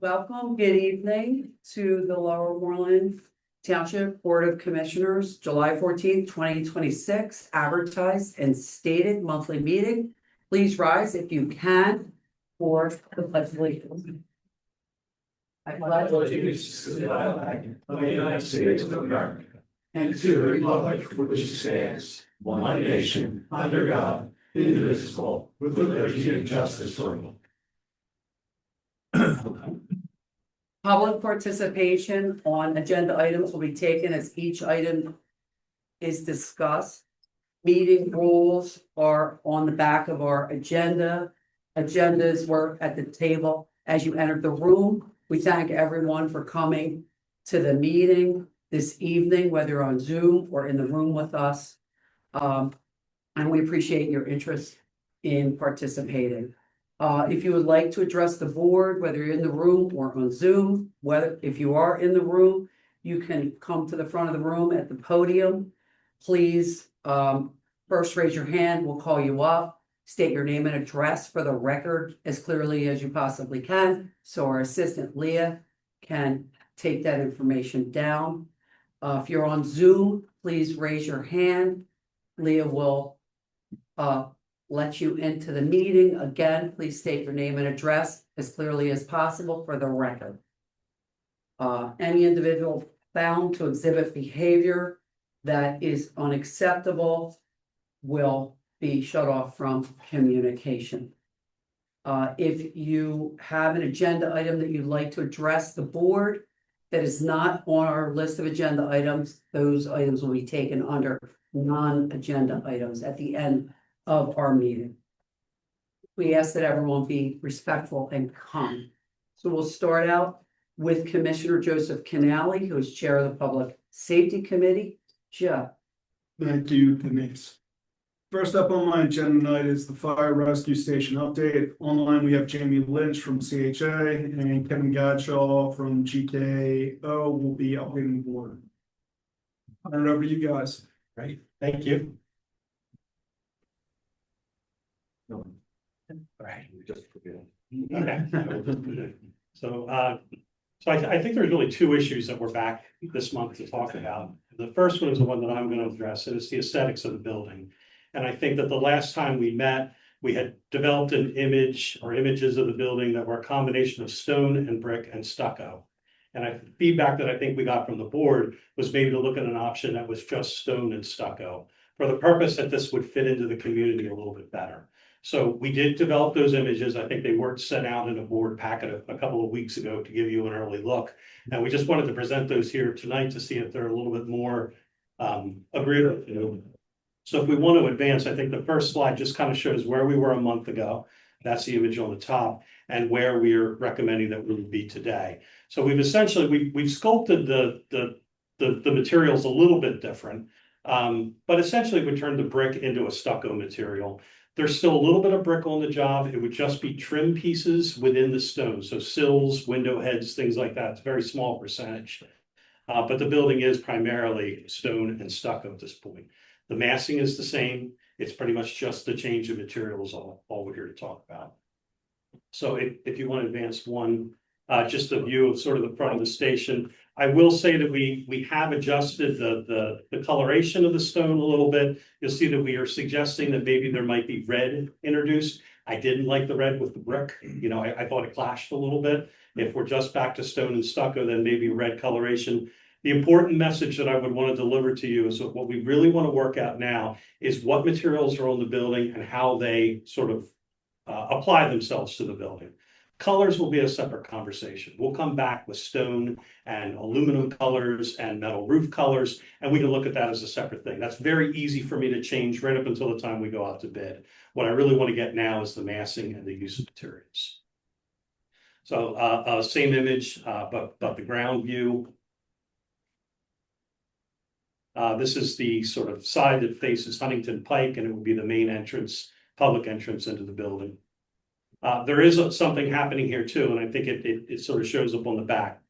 Welcome, good evening to the Lower Moreland Township Board of Commissioners, July 14th, 2026, advertised and stated monthly meeting. Please rise if you can for the pledge of allegiance. I pledge allegiance to the flag of the United States of America and to the republic for which it stands, one nation, under God, indivisible, with liberty and justice for all. Public participation on agenda items will be taken as each item is discussed. Meeting rules are on the back of our agenda. Agendas were at the table as you entered the room. We thank everyone for coming to the meeting this evening, whether on Zoom or in the room with us. And we appreciate your interest in participating. If you would like to address the board, whether you're in the room or on Zoom, if you are in the room, you can come to the front of the room at the podium. Please first raise your hand. We'll call you up. State your name and address for the record as clearly as you possibly can, so our assistant Leah can take that information down. If you're on Zoom, please raise your hand. Leah will let you into the meeting. Again, please state your name and address as clearly as possible for the record. Any individual found to exhibit behavior that is unacceptable will be shut off from communication. If you have an agenda item that you'd like to address the board that is not on our list of agenda items, those items will be taken under non-agenda items at the end of our meeting. We ask that everyone be respectful and calm. So we'll start out with Commissioner Joseph CANALE, who is Chair of the Public Safety Committee. Joe. Thank you, Denise. First up on my agenda tonight is the fire rescue station update. Online, we have Jamie Lynch from CHA and Kevin Gadshaw from GKO will be updating the board. I'll turn it over to you guys. Great, thank you. No. All right. Just forget. Okay. So I think there's really two issues that we're back this month to talk about. The first one is the one that I'm going to address, and it's the aesthetics of the building. And I think that the last time we met, we had developed an image or images of the building that were a combination of stone and brick and stucco. And feedback that I think we got from the board was maybe to look at an option that was just stone and stucco for the purpose that this would fit into the community a little bit better. So we did develop those images. I think they weren't sent out in a board packet a couple of weeks ago to give you an early look. And we just wanted to present those here tonight to see if they're a little bit more agreeable. So if we want to advance, I think the first slide just kind of shows where we were a month ago. That's the image on the top, and where we're recommending that we would be today. So we've essentially, we've sculpted the materials a little bit different, but essentially we turned the brick into a stucco material. There's still a little bit of brick on the job. It would just be trim pieces within the stone. So sills, window heads, things like that. It's a very small percentage. But the building is primarily stone and stucco at this point. The massing is the same. It's pretty much just the change of materials all we're here to talk about. So if you want to advance one, just a view of sort of the front of the station. I will say that we have adjusted the coloration of the stone a little bit. You'll see that we are suggesting that maybe there might be red introduced. I didn't like the red with the brick. You know, I thought it clashed a little bit. If we're just back to stone and stucco, then maybe red coloration. The important message that I would want to deliver to you is that what we really want to work out now is what materials are on the building and how they sort of apply themselves to the building. Colors will be a separate conversation. We'll come back with stone and aluminum colors and metal roof colors, and we can look at that as a separate thing. That's very easy for me to change right up until the time we go out to bid. What I really want to get now is the massing and the use of materials. So same image, but the ground view. This is the sort of side that faces Huntingdon Pike, and it will be the main entrance, public entrance into the building. There is something happening here too, and I think it sort of shows up on the back.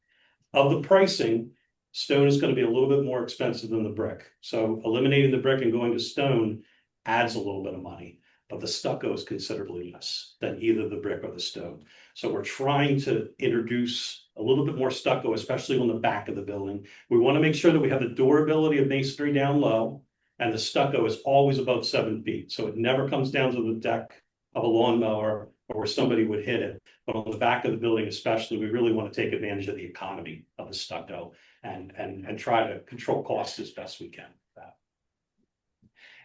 Of the pricing, stone is going to be a little bit more expensive than the brick. So eliminating the brick and going to stone adds a little bit of money. but the stucco is considerably less than either the brick or the stone. So we're trying to introduce a little bit more stucco, especially on the back of the building. We want to make sure that we have the durability of masonry down low, and the stucco is always above 7 feet. So it never comes down to the deck of a lawnmower or where somebody would hit it. But on the back of the building especially, we really want to take advantage of the economy of the stucco and try to control costs as best we can.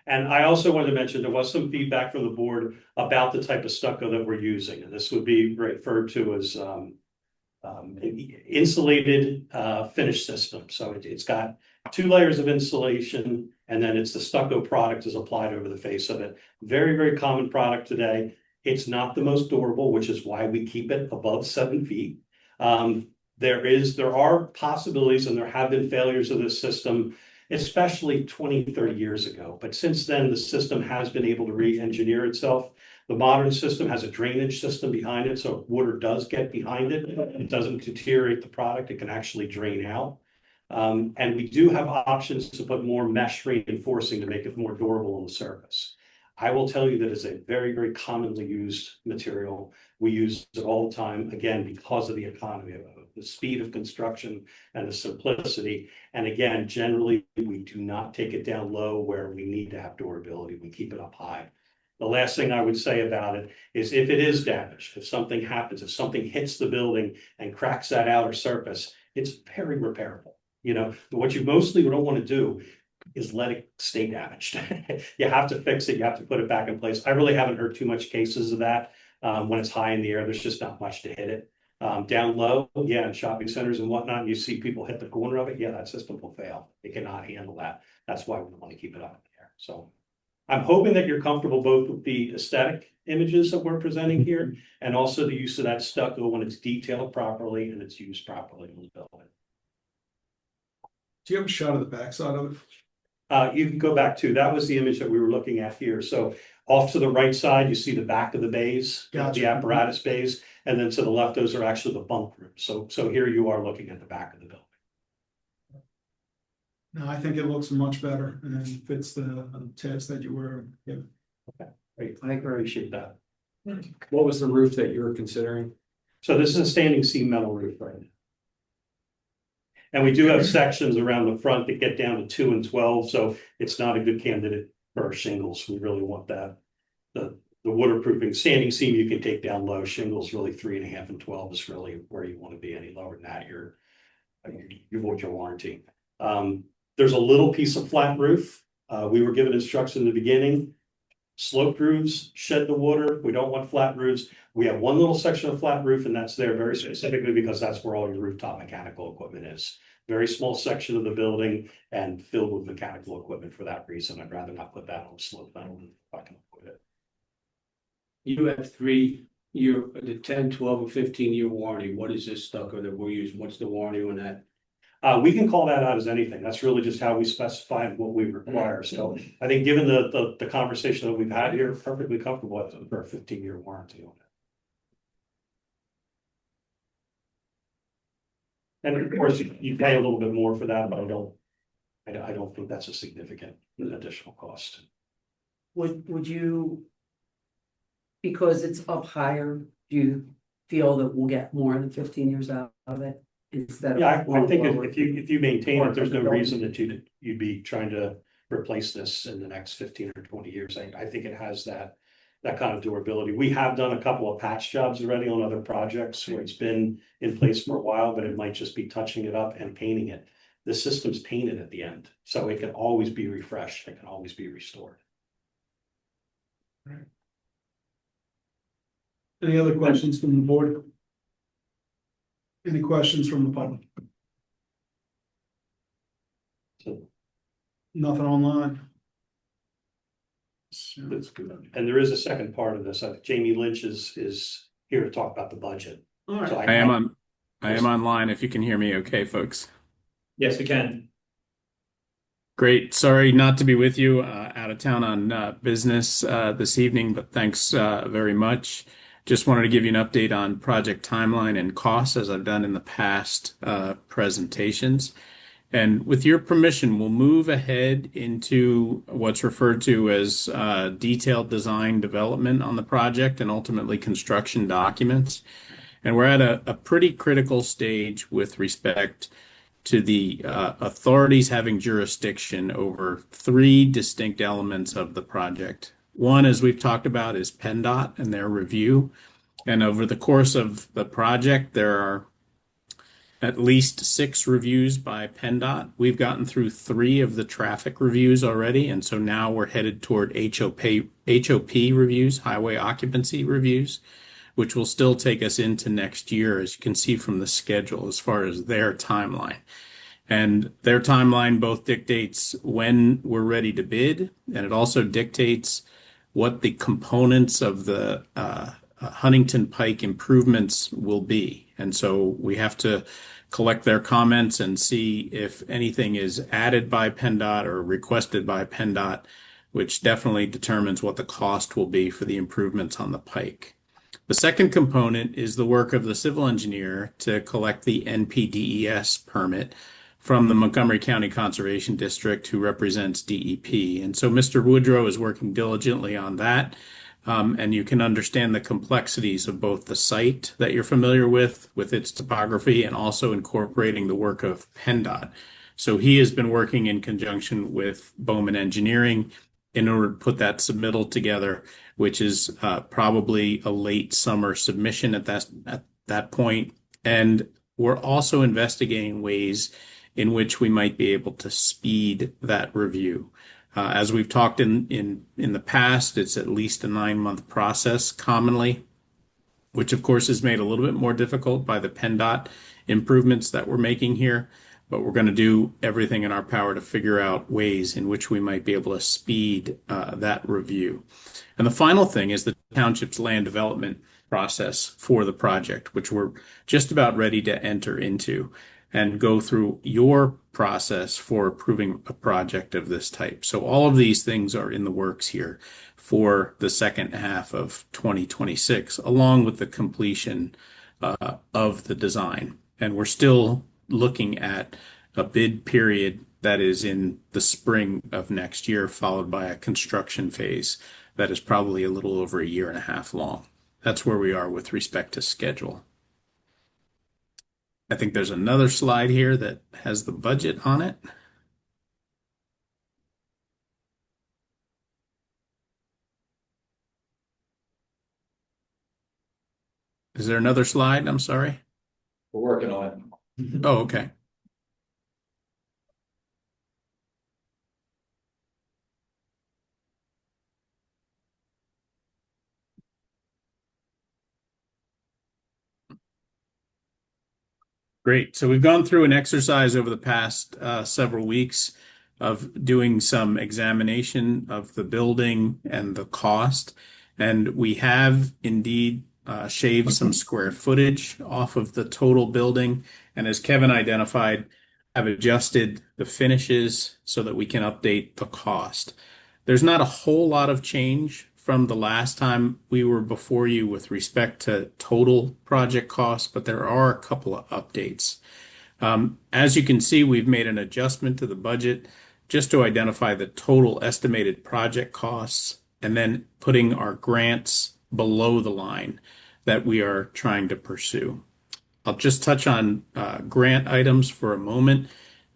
And I also wanted to mention, there was some feedback from the board about the type of stucco that we're using. And this would be referred to as insulated finish system. So it's got 2 layers of insulation, and then it's the stucco product is applied over the face of it. Very, very common product today. It's not the most durable, which is why we keep it above 7 feet. There are possibilities, and there have been failures of this system, especially 20, 30 years ago. But since then, the system has been able to re-engineer itself. The modern system has a drainage system behind it, so if water does get behind it, it doesn't deteriorate the product, it can actually drain out. And we do have options to put more mesh reinforcing to make it more durable on the surface. I will tell you that it's a very, very commonly used material. We use it all the time, again, because of the economy of it, the speed of construction and the simplicity. And again, generally, we do not take it down low where we need to have durability. We keep it up high. The last thing I would say about it is if it is damaged, if something happens, if something hits the building and cracks that outer surface, it's very repairable. You know, what you mostly don't want to do is let it stay damaged. You have to fix it. You have to put it back in place. I really haven't heard too much cases of that. When it's high in the air, there's just not much to hit it. Down low, yeah, in shopping centers and whatnot, you see people hit the corner of it. Yeah, that system will fail. It cannot handle that. That's why we want to keep it up in the air. So I'm hoping that you're comfortable both with the aesthetic images that we're presenting here and also the use of that stucco when it's detailed properly and it's used properly in the building. Do you have a shot of the backside of it? You can go back to, that was the image that we were looking at here. So off to the right side, you see the back of the bays, Gotcha. the apparatus bays, and then to the left, those are actually the bunk rooms. So here you are looking at the back of the building. No, I think it looks much better and fits the test that you were given. Great, I appreciate that. What was the roof that you were considering? So this is a standing seam metal roof right now. And we do have sections around the front that get down to 2 and 12, so it's not a good candidate for shingles. We really want that. The waterproofing standing seam you can take down low. Shingles really 3.5 and 12 is really where you want to be. Any lower than that, you void your warranty. There's a little piece of flat roof. We were given instruction in the beginning. Sloped roofs shed the water. We don't want flat roofs. We have one little section of flat roof, and that's there very specifically because that's where all your rooftop mechanical equipment is. Very small section of the building and filled with mechanical equipment for that reason. I'd rather not put that on slope metal if I can avoid it. You have 3-year, the 10, 12, or 15-year warranty. What is this stucco that we're using? What's the warranty on that? We can call that out as anything. That's really just how we specify what we require. So I think given the conversation that we've had here, perfectly comfortable with a 15-year warranty on it. And of course, you pay a little bit more for that, but I don't think that's a significant additional cost. Would you, because it's up higher, do you feel that we'll get more than 15 years out of it? Instead of Yeah, I think if you maintain it, there's no reason that you'd be trying to replace this in the next 15 or 20 years. I think it has that kind of durability. We have done a couple of patch jobs already on other projects where it's been in place for a while, but it might just be touching it up and painting it. The system's painted at the end, so it can always be refreshed. It can always be restored. Any other questions from the board? Any questions from the public? So Nothing online. that's good. And there is a second part of this. Jamie Lynch is here to talk about the budget. All right. So I am online if you can hear me okay, folks. Yes, we can. Great. Sorry not to be with you out of town on business this evening, but thanks very much. Just wanted to give you an update on project timeline and costs as I've done in the past presentations. And with your permission, we'll move ahead into what's referred to as detailed design development on the project and ultimately construction documents. And we're at a pretty critical stage with respect to the authorities having jurisdiction over three distinct elements of the project. One, as we've talked about, is PennDOT and their review. And over the course of the project, there are at least 6 reviews by PennDOT. We've gotten through 3 of the traffic reviews already, and so now we're headed toward HOP reviews, highway occupancy reviews, which will still take us into next year, as you can see from the schedule, as far as their timeline. And their timeline both dictates when we're ready to bid, and it also dictates what the components of the Huntington Pike improvements will be. And so we have to collect their comments and see if anything is added by PennDOT or requested by PennDOT, which definitely determines what the cost will be for the improvements on the Pike. The second component is the work of the civil engineer to collect the NPDES permit from the Montgomery County Conservation District, who represents DEP. And so Mr. Woodrow is working diligently on that. And you can understand the complexities of both the site that you're familiar with its topography, and also incorporating the work of PennDOT. So he has been working in conjunction with Bowman Engineering in order to put that submittal together, which is probably a late summer submission at that point. And we're also investigating ways in which we might be able to speed that review. As we've talked in the past, it's at least a 9-month process commonly, which of course is made a little bit more difficult by the PennDOT improvements that we're making here. But we're going to do everything in our power to figure out ways in which we might be able to speed that review. And the final thing is the township's land development process for the project, which we're just about ready to enter into and go through your process for approving a project of this type. So all of these things are in the works here for the second half of 2026, along with the completion of the design. And we're still looking at a bid period that is in the spring of next year, followed by a construction phase that is probably a little over a year and a half long. That's where we are with respect to schedule. I think there's another slide here that has the budget on it. Is there another slide? I'm sorry. We're working on it. Oh, okay. Great. So we've gone through an exercise over the past several weeks of doing some examination of the building and the cost. And we have indeed shaved some square footage off of the total building. And as Kevin identified, have adjusted the finishes so that we can update the cost. There's not a whole lot of change from the last time we were before you with respect to total project costs, but there are a couple of updates. As you can see, we've made an adjustment to the budget just to identify the total estimated project costs and then putting our grants below the line that we are trying to pursue. I'll just touch on grant items for a moment.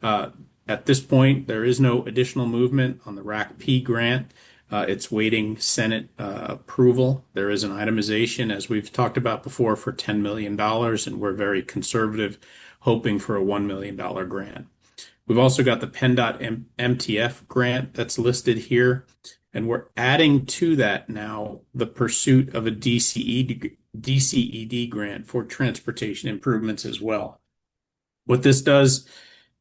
At this point, there is no additional movement on the RACP grant. It's waiting Senate approval. There is an itemization, as we've talked about before, for $10 million, and we're very conservative, hoping for a $1 million grant. We've also got the PennDOT MTF grant that's listed here, and we're adding to that now the pursuit of a DCED grant for transportation improvements as well. What this does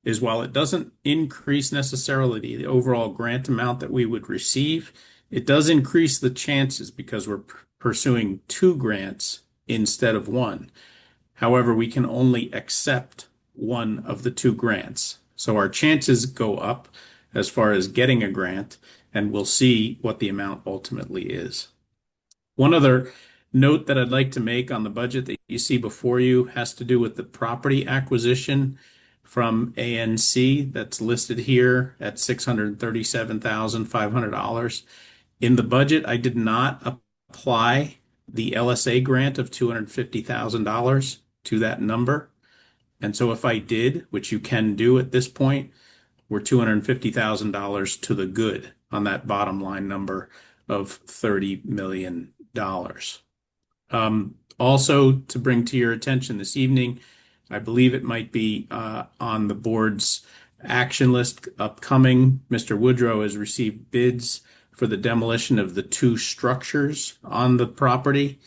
is, while it doesn't increase necessarily the overall grant amount that we would receive, it does increase the chances because we're pursuing 2 grants instead of 1. However, we can only accept 1 of the 2 grants. So our chances go up as far as getting a grant, and we'll see what the amount ultimately is. One other note that I'd like to make on the budget that you see before you has to do with the property acquisition from ANC that's listed here at $637,500. In the budget, I did not apply the LSA grant of $250,000 to that number. And so if I did, which you can do at this point, we're $250,000 to the good on that bottom line number of $30 million. Also, to bring to your attention this evening, I believe it might be on the board's action list upcoming. Mr. Woodrow has received bids for the demolition of the 2 structures on the property.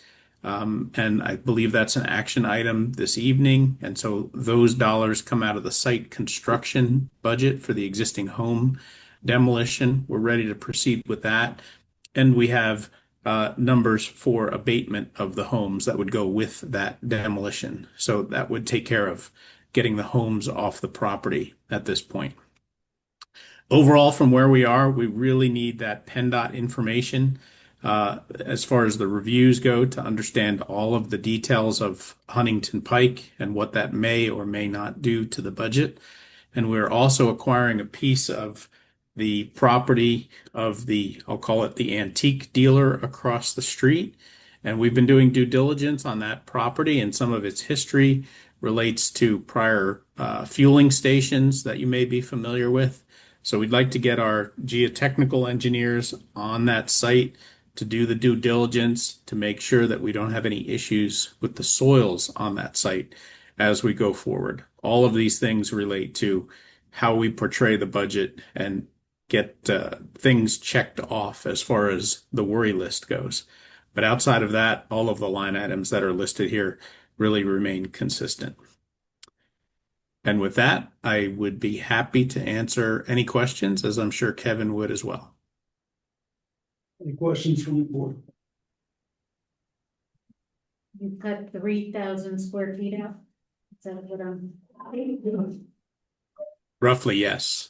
And I believe that's an action item this evening. And so those dollars come out of the site construction budget for the existing home demolition. We're ready to proceed with that. And we have numbers for abatement of the homes that would go with that demolition. So that would take care of getting the homes off the property at this point. Overall, from where we are, we really need that PennDOT information as far as the reviews go to understand all of the details of Huntingdon Pike and what that may or may not do to the budget. And we're also acquiring a piece of the property of I'll call it the antique dealer across the street. And we've been doing due diligence on that property, and some of its history relates to prior fueling stations that you may be familiar with. So we'd like to get our geotechnical engineers on that site to do the due diligence to make sure that we don't have any issues with the soils on that site as we go forward. All of these things relate to how we portray the budget and get things checked off as far as the worry list goes. But outside of that, all of the line items that are listed here really remain consistent. And with that, I would be happy to answer any questions, as I'm sure Kevin would as well. Any questions from the board? You cut 3,000 square feet out? Is that what I'm? Roughly, yes.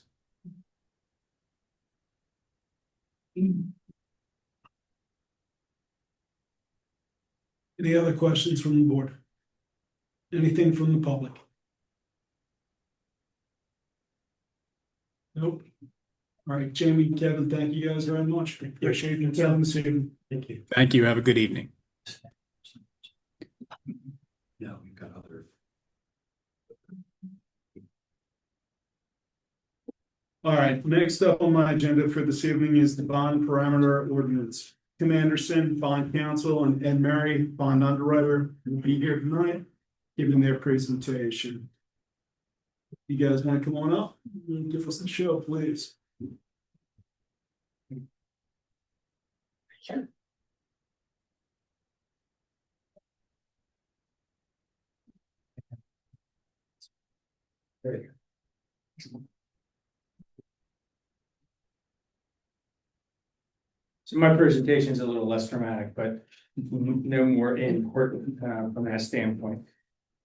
Any other questions from the board? Anything from the public? Nope. All right, Jamie, Kevin, thank you guys very much. Appreciate your time this evening. Thank you. Thank you. Have a good evening. Yeah, we've got other. All right, next up on my agenda for this evening is the bond parameter ordinance. Tim Anderson, bond counsel, and Ed Mary, bond underwriter, will be here tonight, giving their presentation. You guys want to come on up and give us a show, please? Sure. There you go. So my presentation is a little less dramatic, but no more important from that standpoint.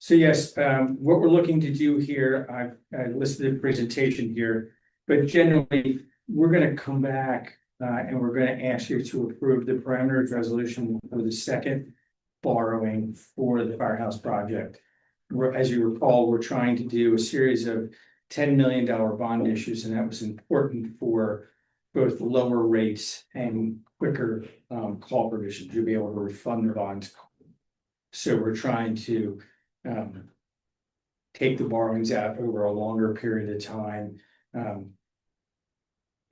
So yes, what we're looking to do here, I listed the presentation here, but generally we're going to come back and we're going to ask you to approve the parameters resolution for the second borrowing for the firehouse project. As you recall, we're trying to do a series of $10 million bond issues, and that was important for both lower rates and quicker call provisions. You'll be able to refund the bonds. So we're trying to take the borrowings out over a longer period of time. And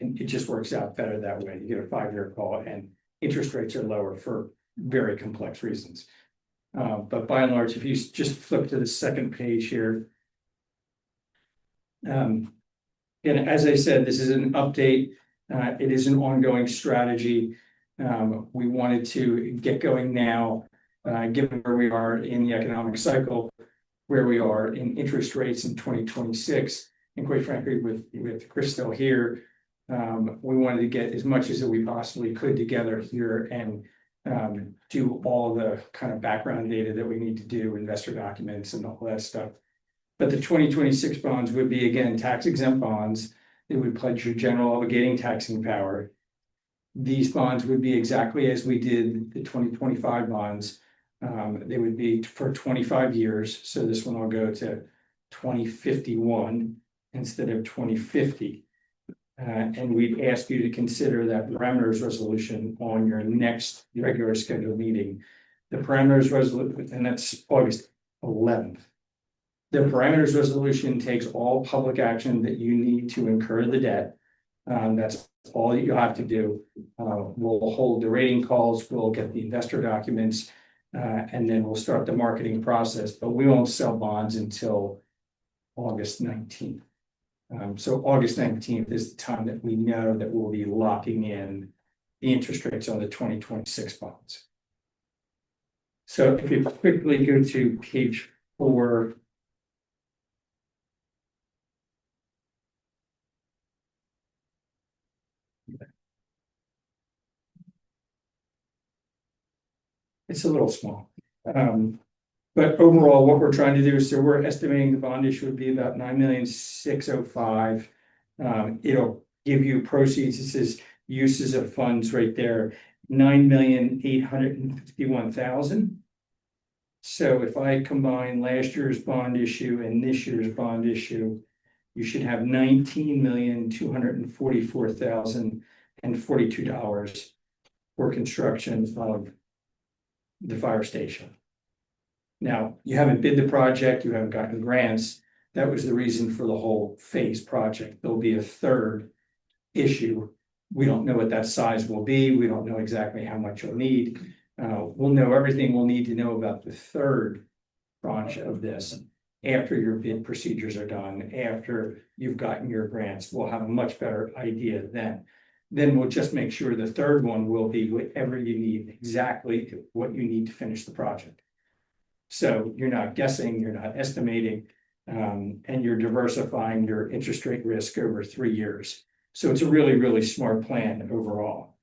it just works out better that way. You get a 5-year call and interest rates are lower for very complex reasons. But by and large, if you just flip to the second page here. And as I said, this is an update. It is an ongoing strategy. We wanted to get going now, given where we are in the economic cycle, where we are in interest rates in 2026, and quite frankly, with Chris still here, we wanted to get as much as we possibly could together here and do all the kind of background data that we need to do, investor documents and all that stuff. But the 2026 bonds would be, again, tax exempt bonds. They would pledge your general obligating taxing power. These bonds would be exactly as we did the 2025 bonds. They would be for 25 years. So this one will go to 2051 instead of 2050. And we'd ask you to consider that parameters resolution on your next regular scheduled meeting. The parameters resolution, and that's August 11th. The parameters resolution takes all public action that you need to incur the debt. That's all that you have to do. We'll hold the rating calls, we'll get the investor documents, and then we'll start the marketing process, but we won't sell bonds until August 19th. So August 19th is the time that we know that we'll be locking in the interest rates on the 2026 bonds. So if you quickly go to page 4. It's a little small. But overall, what we're trying to do is, so we're estimating the bond issue would be about 9,605,000. It'll give you proceeds. It says uses of funds right there, 9,851,000. So if I combine last year's bond issue and this year's bond issue, you should have $19,244,042 for construction of the fire station. Now, you haven't bid the project, you haven't gotten grants. That was the reason for the whole phase project. There'll be a third issue. We don't know what that size will be. We don't know exactly how much you'll need. We'll know everything we'll need to know about the third tranche of this after your bid procedures are done, after you've gotten your grants. We'll have a much better idea then. Then we'll just make sure the third one will be whatever you need, exactly what you need to finish the project. So you're not guessing, you're not estimating, and you're diversifying your interest rate risk over 3 years. So it's a really, really smart plan overall.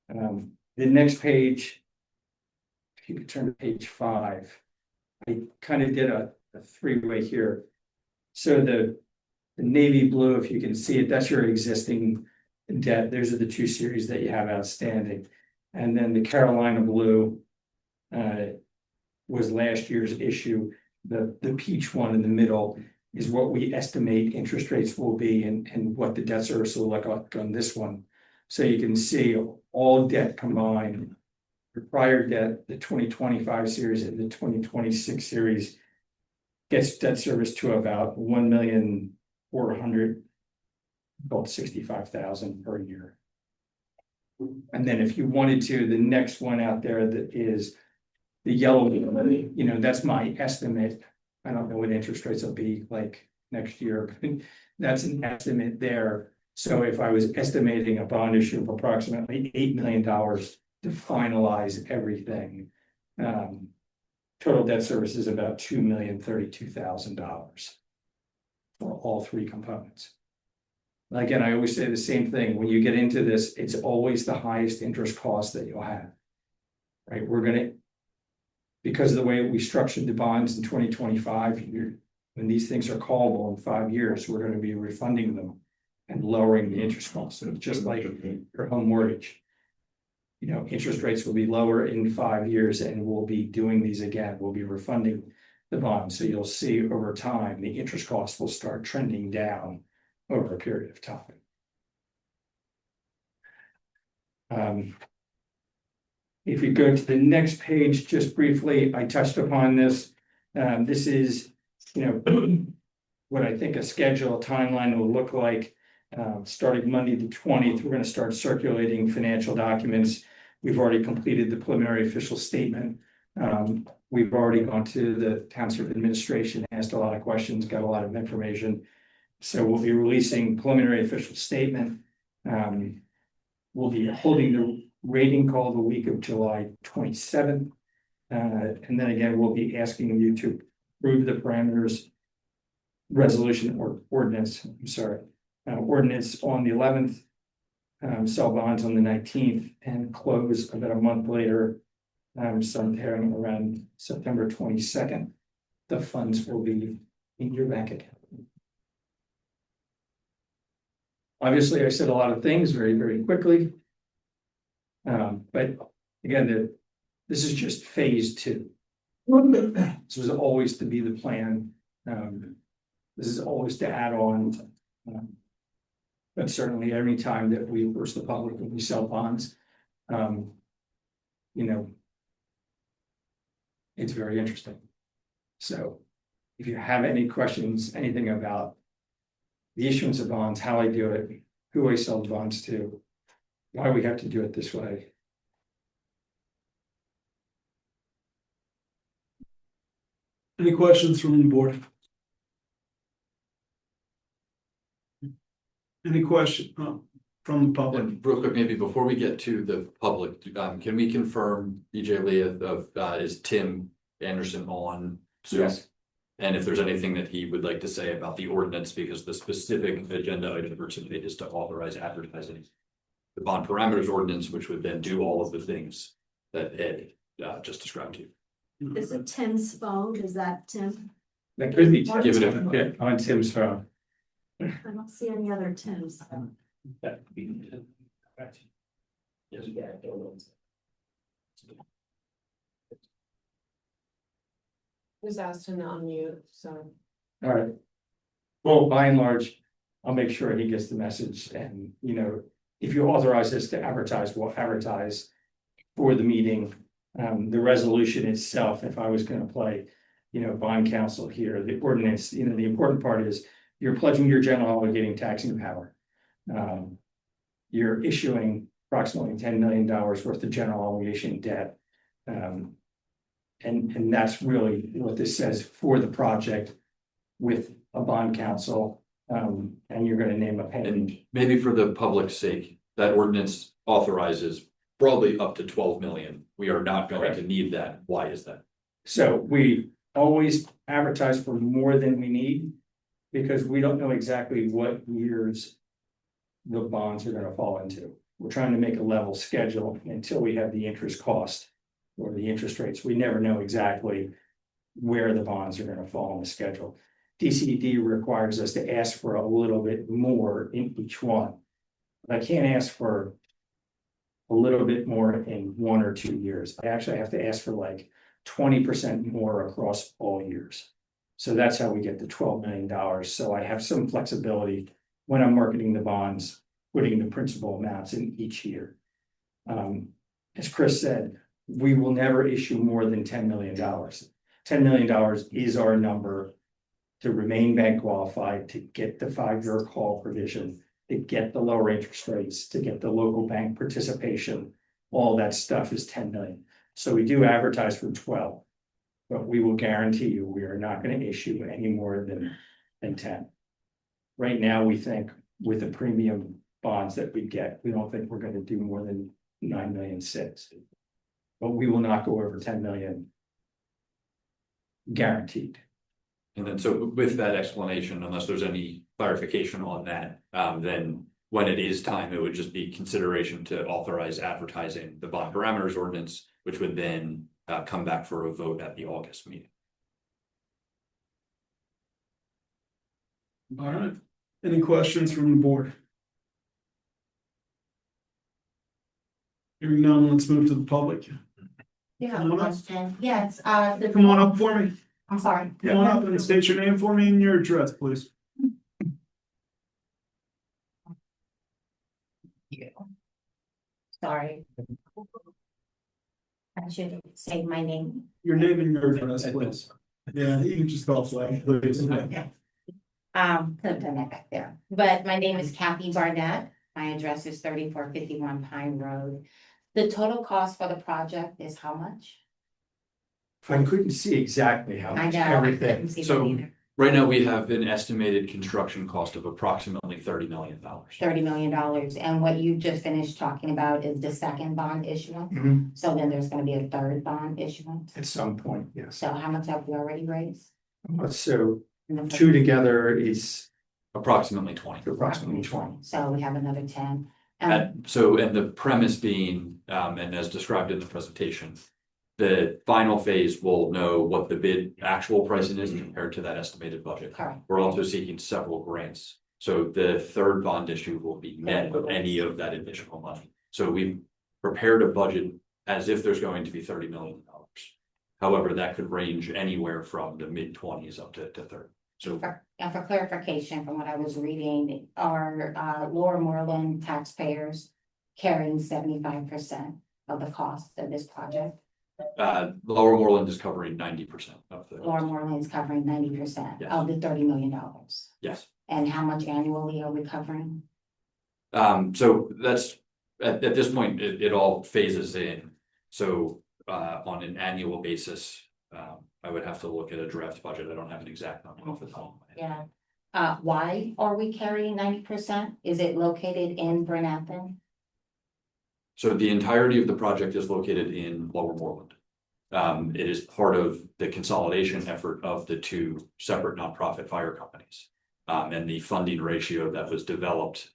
The next page, if you could turn to page 5, I kind of did a 3-way here. So the navy blue, if you can see it, that's your existing debt. Those are the 2 series that you have outstanding. And then the Carolina blue was last year's issue. The peach one in the middle is what we estimate interest rates will be and what the debt service will look like on this one. So you can see all debt combined, the prior debt, the 2025 series and the 2026 series gets debt service to about 1,465,000 per year. And then if you wanted to, the next one out there that is the yellow, you know, that's my estimate. I don't know what interest rates will be like next year, but that's an estimate there. So if I was estimating a bond issue of approximately $8 million to finalize everything, total debt service is about $2,032,000 for all 3 components. Again, I always say the same thing. When you get into this, it's always the highest interest cost that you'll have, right? We're going to, because of the way we structured the bonds in 2025, when these things are callable in 5 years, we're going to be refunding them and lowering the interest cost. So just like your home mortgage, you know, interest rates will be lower in 5 years, and we'll be doing these again. We'll be refunding the bond. So you'll see over time, the interest cost will start trending down over a period of time. If you go to the next page, just briefly, I touched upon this. This is, you know, what I think a schedule, a timeline will look like. Starting Monday the 20th, we're going to start circulating financial documents. We've already completed the preliminary official statement. We've already gone to the township administration, asked a lot of questions, got a lot of information. So we'll be releasing preliminary official statement. We'll be holding the rating call the week of July 27th. And then again, we'll be asking you to approve the parameters resolution or ordinance, ordinance on the 11th, sell bonds on the 19th, and close about a month later, sometime around September 22nd. The funds will be in your bank account. Obviously, I said a lot of things very, very quickly. But again, this is just phase 2. This was always to be the plan. This is always to add on. But certainly every time that we reimburse the public when we sell bonds, you know, it's very interesting. So if you have any questions, anything about the issuance of bonds, how I do it, who I sell the bonds to, why we have to do it this way. Any questions from the board? Any question from the public? And real quick, maybe before we get to the public, can we confirm EJ Leah of is Tim Anderson on Zoom? Yes. And if there's anything that he would like to say about the ordinance, because the specific agenda item for tonight is to authorize advertising. The bond parameters ordinance, which would then do all of the things that Ed just described to you. Is it Tim's phone? Is that Tim? That could be Give it a- yeah, on Tim's phone. I don't see any other Tims. That would be. Yes. Was asked to unmute, so. All right. Well, by and large, I'll make sure he gets the message and, you know, if you authorize us to advertise, we'll advertise for the meeting. The resolution itself, if I was gonna play, you know, bond counsel here, the ordinance, you know, the important part is you're pledging your general obligating taxing power. You're issuing approximately $10 million worth of general obligation debt. And that's really what this says for the project with a bond counsel. And you're gonna name a And penny. maybe for the public's sake, that ordinance authorizes broadly up to 12 million. We are not going to need that. Why is that? So we always advertise for more than we need. Because we don't know exactly what years the bonds are gonna fall into. We're trying to make a level schedule until we have the interest cost. Or the interest rates, we never know exactly where the bonds are gonna fall on the schedule. DCED requires us to ask for a little bit more in each one. But I can't ask for a little bit more in 1 or 2 years. I actually have to ask for like 20% more across all years. So that's how we get the $12 million. So I have some flexibility when I'm marketing the bonds, putting the principal amounts in each year. As Chris said, we will never issue more than $10 million. $10 million is our number to remain bank qualified, to get the 5-year call provision, to get the lower interest rates, to get the local bank participation. All that stuff is 10 million. So we do advertise for 12. But we will guarantee you, we are not going to issue any more than 10. Right now, we think with the premium bonds that we get, we don't think we're going to do more than 9.6 million. But we will not go over 10 million guaranteed. And then, so with that explanation, unless there's any clarification on that, then when it is time, it would just be consideration to authorize advertising the bond parameters ordinance, which would then come back for a vote at the August meeting. All right. Any questions from the board? Hearing none, let's move to the public. Yeah, Come on up. question. Yes, Come on up for me. I'm sorry. Come on up and state your name for me and your address, please. Sorry. I should say my name. Your name and your address, please. Yeah, you can just call flag, please. Couldn't have done that back there, but my name is Kathy Barnett. My address is 3451 Pine Road. The total cost for the project is how much? I couldn't see exactly how I much know. I everything. couldn't see that So- either. Right now, we have an estimated construction cost of approximately $30 million. $30 million, and what you just finished talking about is the second bond issuance, Mhm. so then there's gonna be a third bond issuance. At some point, yes. So how much have we already raised? So in the first- two together is Approximately 20. approximately 20. So we have another 10. And the premise being, and as described in the presentation, the final phase will know what the bid actual pricing is compared to that estimated budget. Correct. We're also seeking several grants. So the third bond issue will be net of any of that additional money. So we've prepared a budget as if there's going to be $30 million. However, that could range anywhere from the mid-20s up to 30. So For clarification, from what I was reading, are Lower Moreland taxpayers carrying 75% of the cost of this project? Lower Moreland is covering 90% of the. Lower Moreland is covering 90% Yes. of the $30 million. Yes. And how much annually are we covering? So that's, at this point, it all phases in. So, on an annual basis, I would have to look at a draft budget. I don't have an exact number off the top of my head. Yeah. Why are we carrying 90%? Is it located in Bernathen? So the entirety of the project is located in Lower Moreland. It is part of the consolidation effort of the two separate nonprofit fire companies. And the funding ratio that was developed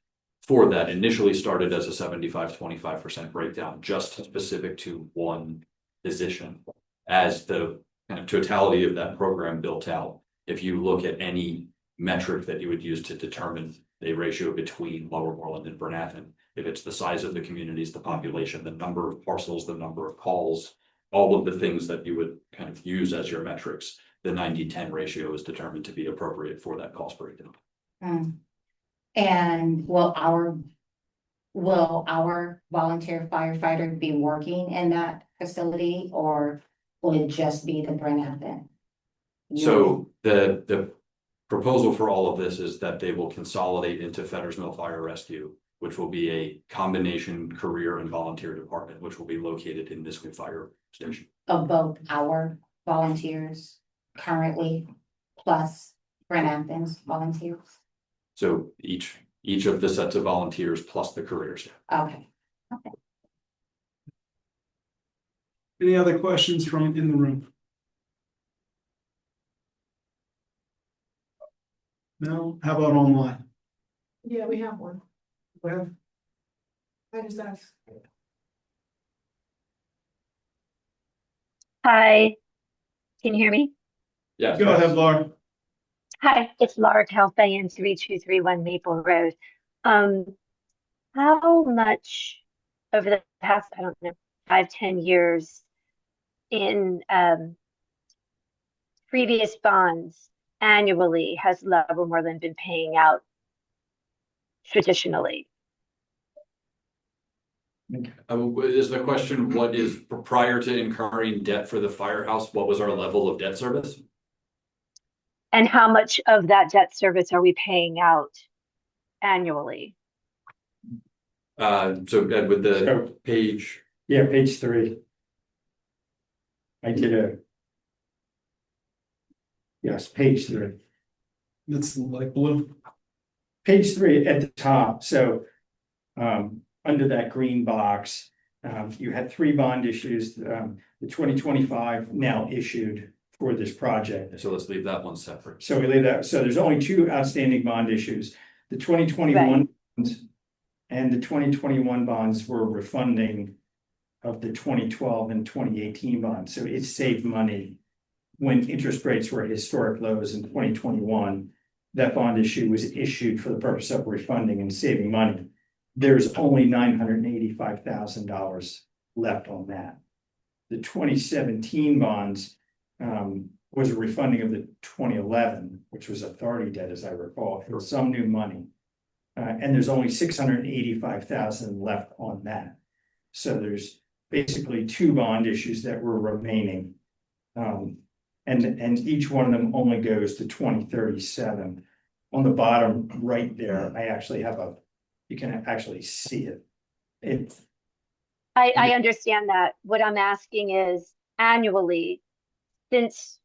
for that initially started as a 75-25% breakdown, just specific to one position. As the kind of totality of that program built out, if you look at any metric that you would use to determine a ratio between Lower Moreland and Bernathen, if it's the size of the communities, the population, the number of parcels, the number of calls, all of the things that you would kind of use as your metrics, the 90-10 ratio is determined to be appropriate for that cost breakdown. And will our volunteer firefighter be working in that facility, or will it just be the Bernathen? So the proposal for all of this is that they will consolidate into Fetters Mill Fire Rescue, which will be a combination career and volunteer department, which will be located in this new fire station. Of both our volunteers currently plus Bernathen's volunteers? So each of the sets of volunteers plus the careers. Okay. Any other questions from in the room? No? How about online? Yeah, we have one. Well, I just asked. Hi, can you hear me? Yeah. go ahead, Laura. Hi, it's Laura Calfayan, 3231 Maple Road. How much over the past, I don't know, 5-10 years in previous bonds annually has Lower Moreland been paying out traditionally? Is the question, what is prior to incurring debt for the firehouse, what was our level of debt service? And how much of that debt service are we paying out annually? So Ed, with the page. Yeah, page 3. I did yes, page 3. It's like blue. Page 3 at the top, so under that green box, you had 3 bond issues, the 2025 now issued for this project. So let's leave that one separate. So we leave that, so there's only 2 outstanding bond issues. The 2021 bonds and the 2021 bonds were refunding of the 2012 and 2018 bonds. So it saved money when interest rates were at historic lows in 2021. That bond issue was issued for the purpose of refunding and saving money. There's only $985,000 left on that. The 2017 bonds was a refunding of the 2011, which was authority debt, as I recall, for some new money. And there's only $685,000 left on that. So there's basically 2 bond issues that were remaining. And each one of them only goes to 2037. On the bottom right there, I actually have you can actually see it. I understand that. What I'm asking is annually, since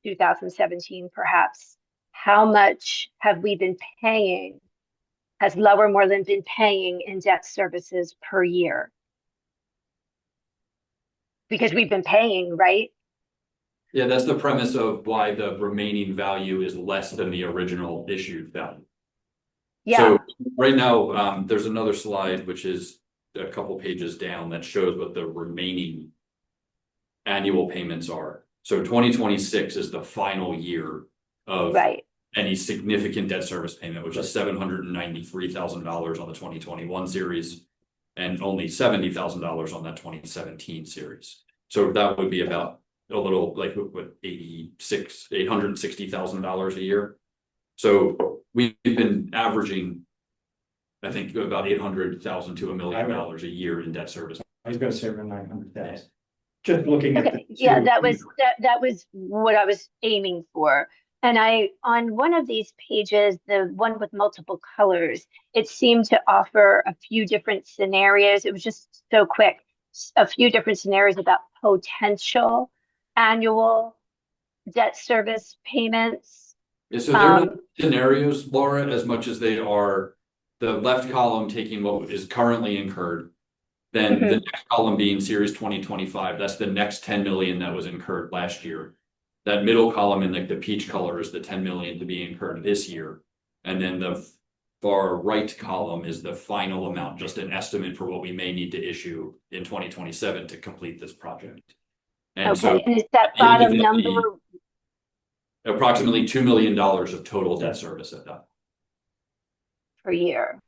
2017, perhaps, how much have we been paying? Has Lower Moreland been paying in debt services per year? Because we've been paying, right? Yeah, that's the premise of why the remaining value is less than the original issued value. Yeah. So right now, there's another slide, which is a couple pages down, that shows what the remaining annual payments are. So 2026 is the final year of any significant debt service payment, which is $793,000 on the 2021 series and only $70,000 on that 2017 series. So that would be about a little like what $860,000 a year. So we've been averaging, I think, about $800,000 to $1 million a year in debt service. I was gonna say around 900,000. Just looking at Okay, the yeah, two- that was what I was aiming for. And on one of these pages, the one with multiple colors, it seemed to offer a few different scenarios. It was just so quick. A few different scenarios about potential annual debt service payments. Yeah, so they're not scenarios, Laura, as much as they are the left column taking what is currently incurred. Then the next column being series 2025, that's the next 10 million that was incurred last year. That middle column in like the peach color is the 10 million to be incurred this year. And then the far right column is the final amount, just an estimate for what we may need to issue in 2027 to complete this project. And Okay, so and is that bottom number approximately $2 million of total debt service at that. per year?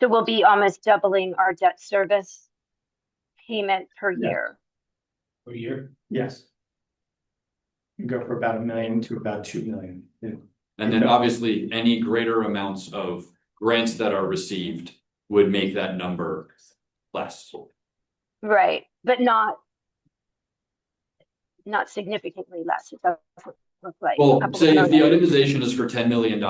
So we'll be almost doubling our debt service payment per year. Per year? Yes. You go for about $1 million to about $2 million. And then obviously any greater amounts of grants that are received would make that number less. Right, but not significantly less. It doesn't look like. a Well, couple say of if the million. itemization is for $10 million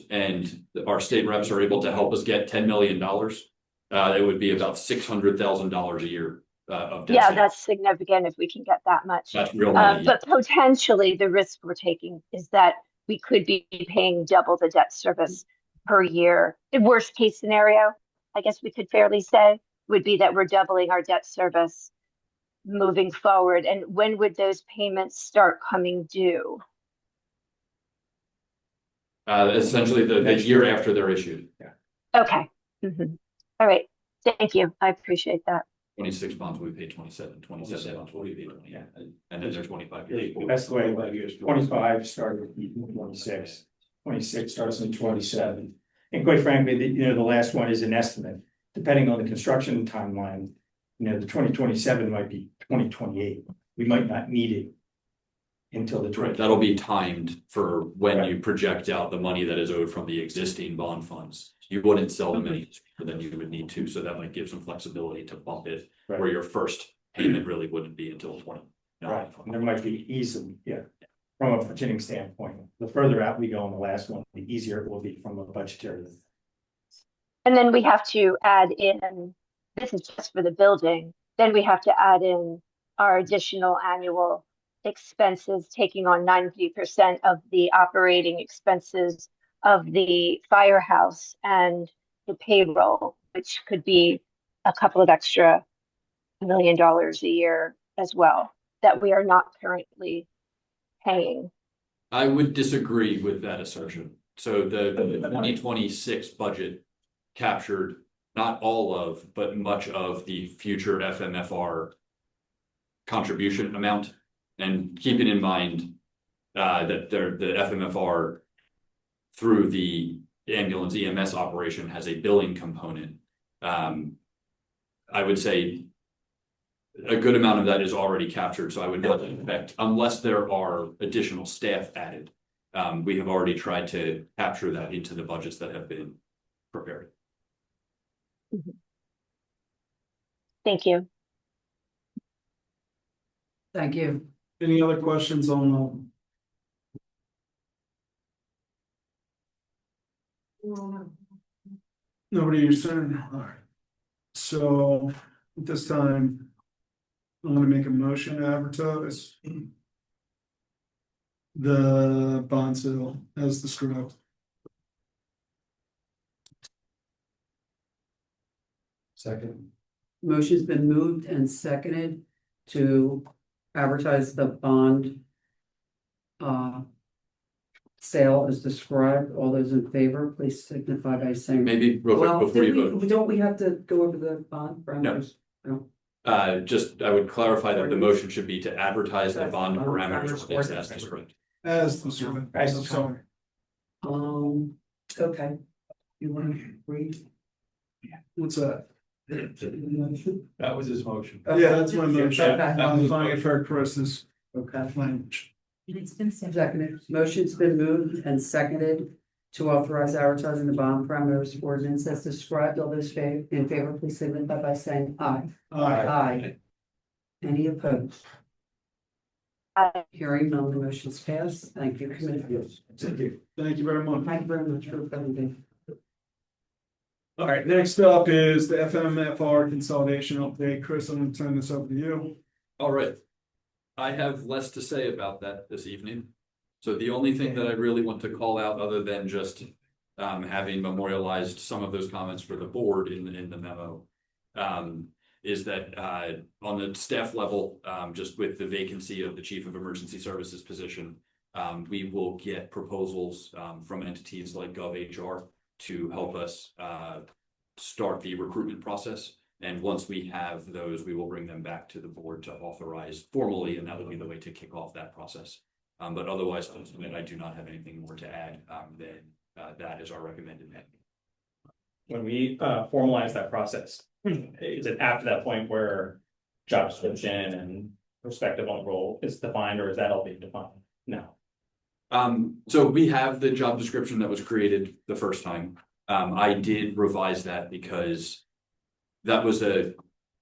and our state reps are able to help us get $10 million, it would be about $600,000 a year of debt. Yeah, savings. that's significant if we can get that much. That's real money. But potentially the risk we're taking is that we could be paying double the debt service per year. The worst case scenario, I guess we could fairly say, would be that we're doubling our debt service moving forward. And when would those payments start coming due? Essentially the year after they're issued. Okay. All right. Thank you. I appreciate that. 26 bonds we pay 27, 27 bonds we pay 20, and then they're 25 years. That's the way, 25 started in 26, 26 starts in 27. And quite frankly, the last one is an estimate, depending on the construction timeline. The 2027 might be 2028. We might not need it until the Right, that'll be timed for when you project out the money that is owed from the existing bond funds. You wouldn't sell them any sooner than you would need to, so that might give some flexibility to bump it, where your first payment really wouldn't be until 20. Right, and there might be easily, from a budgeting standpoint, the further out we go on the last one, the easier it will be from a budgetary. And then we have to add in, this is just for the building, then we have to add in our additional annual expenses, taking on 90% of the operating expenses of the firehouse and the payroll, which could be a couple of extra $1 million a year as well, that we are not currently paying. I would disagree with that assertion. So the 2026 budget captured not all of, but much of the future FMFR contribution amount. And keeping in mind that the FMFR through the ambulance EMS operation has a billing component. I would say a good amount of that is already captured, so I would not expect, unless there are additional staff added. We have already tried to capture that into the budgets that have been prepared. Thank you. Thank you. Any other questions on nobody you're saying? All right. So at this time, I'm gonna make a motion to advertise the bond sale as described. Second. Motion's been moved and seconded to advertise the bond sale as described. All those in favor, please signify by saying. Maybe real quick Well, before you vote. don't we have to go over the bond parameters? No. Just, I would clarify that the motion should be to advertise the bond parameters as described. As described. As I'm sorry. Okay. You want to read? What's that? That was his motion. Yeah, that's my motion. Okay. I'm modifying it for Chris's Okay. language. It's been said. Seconded. Motion's been moved and seconded to authorize advertising the bond parameters ordinance as described. All those in favor, please signify by saying aye. Aye. Aye. Any opposed? Aye. Hearing none, the motion's passed. Thank you, Commissioner. Thank you very much. Thank you very much for coming. All right, next up is the FMFR consolidation update. Chris, I'm gonna turn this over to you. All right. I have less to say about that this evening. So the only thing that I really want to call out, other than just having memorialized some of those comments for the board in the memo, is that on the staff level, just with the vacancy of the Chief of Emergency Services position, we will get proposals from entities like GovHR to help us start the recruitment process. And once we have those, we will bring them back to the board to authorize formally, and that will be the way to kick off that process. But otherwise, I do not have anything more to add than that is our recommended. When we formalize that process, is it after that point where job description and perspective on role is defined, or is that all being defined now? So we have the job description that was created the first time. I did revise that because that was a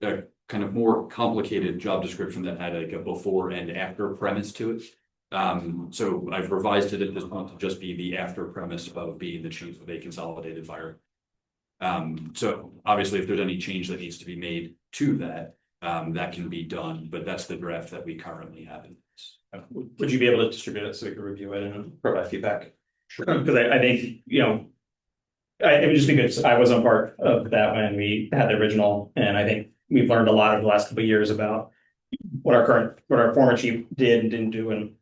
kind of more complicated job description that had like a before and after premise to it. So I've revised it at this point to just be the after premise of being the chief of a consolidated fire. So obviously, if there's any change that needs to be made to that, that can be done, but that's the draft that we currently have in this. Would you be able to distribute it so we can review it and provide feedback? Sure. Because I think, you know, it would just be good. I wasn't part of that when we had the original, and I think we've learned a lot over the last couple of years about what our former chief did and didn't do, and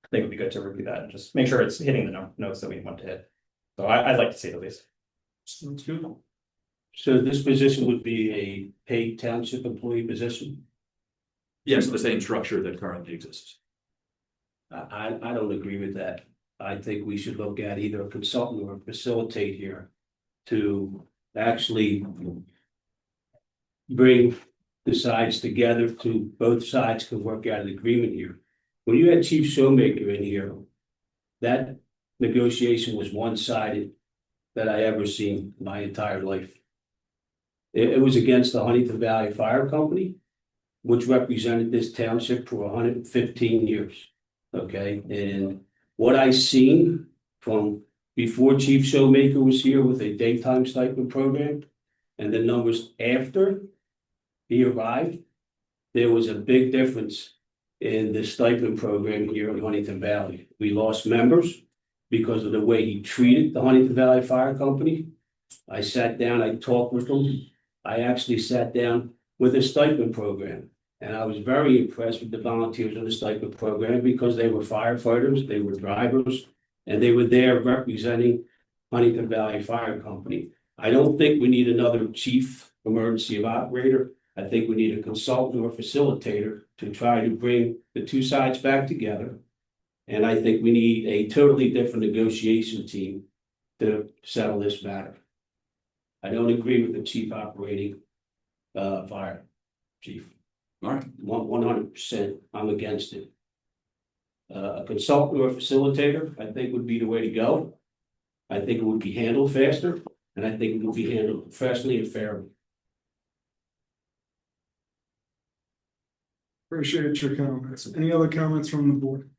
I think it'd be good to review that and just make sure it's hitting the notes that we want to hit. So I'd like to see it at least. Sounds good. So this position would be a paid township employee position? Yes, the same structure that currently exists. I don't agree with that. I think we should look at either a consultant or a facilitate here to actually bring the sides together, to both sides can work out an agreement here. When you had Chief Showmaker in here, that negotiation was one-sided that I ever seen my entire life. It was against the Huntingdon Valley Fire Company, which represented this township for 115 years. Okay, and what I seen from before Chief Showmaker was here with a daytime stipend program, and the numbers after he arrived, there was a big difference in the stipend program here in Huntingdon Valley. We lost members because of the way he treated the Huntingdon Valley Fire Company. I sat down, I talked with them. I actually sat down with a stipend program. And I was very impressed with the volunteers in the stipend program because they were firefighters, they were drivers, and they were there representing Huntingdon Valley Fire Company. I don't think we need another chief emergency operator. I think we need a consultant or facilitator to try to bring the two sides back together. And I think we need a totally different negotiation team to settle this matter. I don't agree with the chief operating fire chief. All right. 100%, I'm against it. A consultant or a facilitator, I think would be the way to go. I think it would be handled faster, and I think it would be handled professionally and fairly. Appreciate your comments. Any other comments from the board?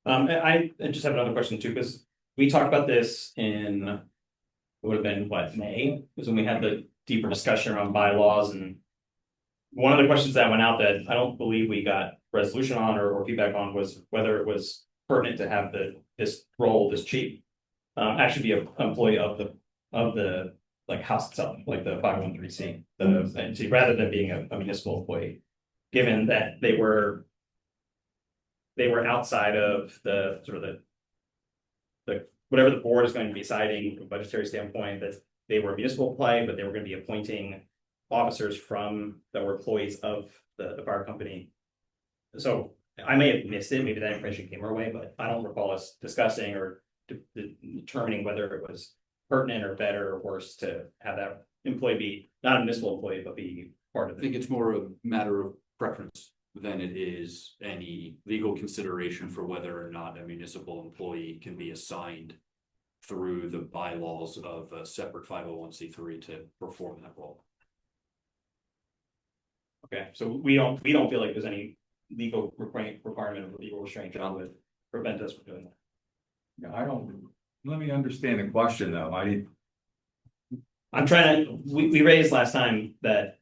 I just have another question too, because we talked about this in, it would have been what, May, was when we had the deeper discussion around bylaws, and one of the questions that went out that I don't believe we got resolution on or feedback on was whether it was pertinent to have this role, this chief, actually be an employee of the like house itself, like the 513C, the entity, rather than being a municipal employee, given that they were outside of the sort of the whatever the board is going to be deciding from a budgetary standpoint, that they were a municipal play, but they were going to be appointing officers from that were employees of the fire company. So I may have missed it, maybe that information came our way, but I don't recall us discussing or determining whether it was pertinent or better or worse to have that employee be, not a municipal employee, but be part of I it. think it's more a matter of preference than it is any legal consideration for whether or not a municipal employee can be assigned through the bylaws of a separate 501c3 to perform that role. Okay, so we don't feel like there's any legal requirement of legal restraint that would prevent us from doing that. Yeah, I don't, let me understand the question though. I'm trying to, we raised last time that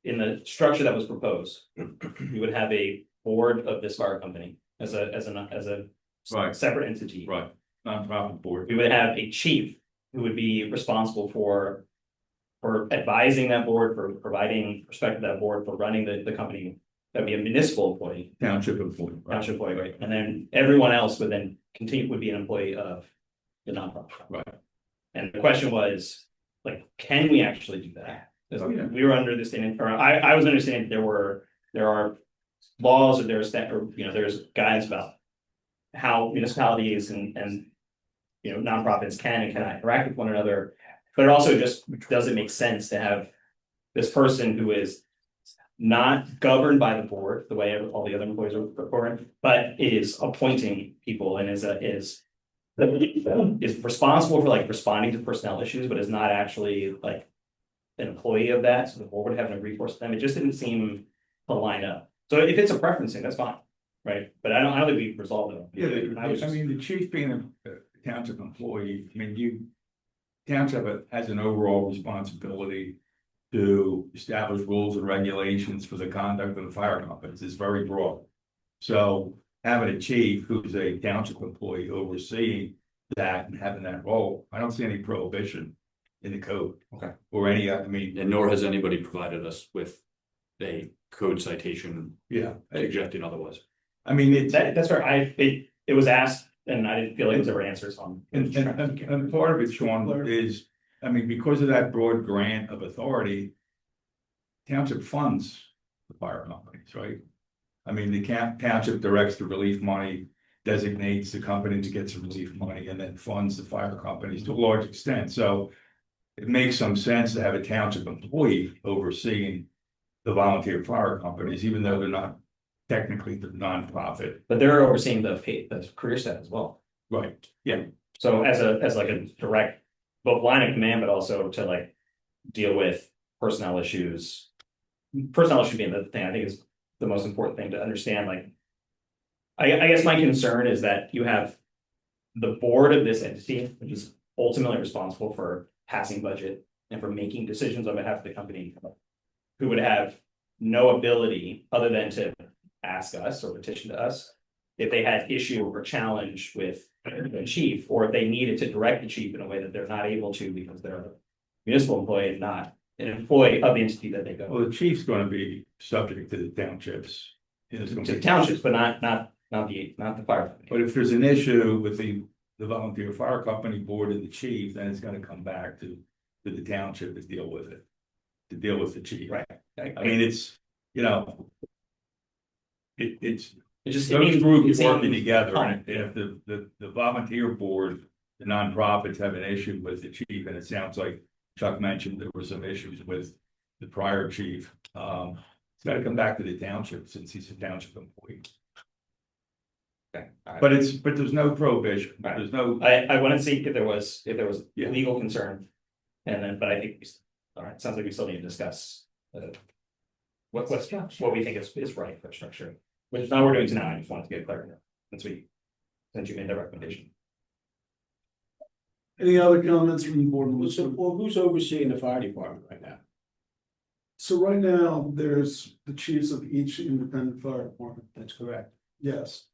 in the structure that was proposed, we would have a board of this fire company as a Right. separate entity. Right, nonprofit board. We would have a chief who would be responsible for advising that board, for providing perspective to that board, for running the company. That'd be a municipal employee, Township employee. Right. township employee, right? And then everyone else would then would be an employee of the nonprofit. Right. And the question was, like, can we actually do that? 'Cause Oh, yeah. we were under the understanding, or I was understanding there are laws or there's guidance about how municipalities and nonprofits can and cannot interact with one another. But it also just doesn't make sense to have this person who is not governed by the board the way all the other employees are governed, but is appointing people and is responsible for like responding to personnel issues, but is not actually like an employee of that. So the board would have no recourse to them. It just didn't seem to line up. So if it's a preference thing, that's fine, right? But I don't think we've resolved it. Yeah, I mean, the chief being a township employee, I mean, township has an overall responsibility to establish rules and regulations for the conduct of the fire companies. It's very broad. So having a chief who's a township employee overseeing that and having that role, I don't see any prohibition in the code. Okay. Or any, I mean. And nor has anybody provided us with a code citation. Yeah. Suggesting otherwise. I mean, That's where it was asked and I didn't feel like there were answers on. And part of it, Sean, is, I mean, because of that broad grant of authority, township funds the fire companies, right? I mean, the township directs the relief money, designates the company to get some relief money, and then funds the fire companies to a large extent. So it makes some sense to have a township employee overseeing the volunteer fire companies, even though they're not technically the nonprofit. But they're overseeing the career set as well. Right, yeah. So as like a direct, both line of command, but also to like deal with personnel issues. Personnel issue being the thing I think is the most important thing to understand. Like, I guess my concern is that you have the board of this entity, which is ultimately responsible for passing budget and for making decisions on behalf of the company, who would have no ability other than to ask us or petition to us if they had issue or challenge with the chief, or if they needed to direct the chief in a way that they're not able to because they're a municipal employee and not an employee of the entity that they go. Well, the chief's going to be subject to the townships. To townships, but not the fire company. But if there's an issue with the volunteer fire company board and the chief, then it's gonna come back to the township to deal with it. To deal with the chief. Right. I mean, it's, it's It just those groups working seemed together, fun. and if the volunteer board, the nonprofits have an issue with the chief, and it sounds like Chuck mentioned there were some issues with the prior chief. It's gotta come back to the township since he's a township employee. Okay. All right. But there's no prohibition. Right. There's no. I want to see if there was Yeah. legal concern. And then, but I think, all right, sounds like we still need to discuss. What we think is right for structure, which is not what we're doing tonight. I just wanted to get clarity since you made that recommendation. Any other comments from the board? Who's overseeing the fire department right now? So right now, there's the chiefs of each independent fire department. That's correct. Yes.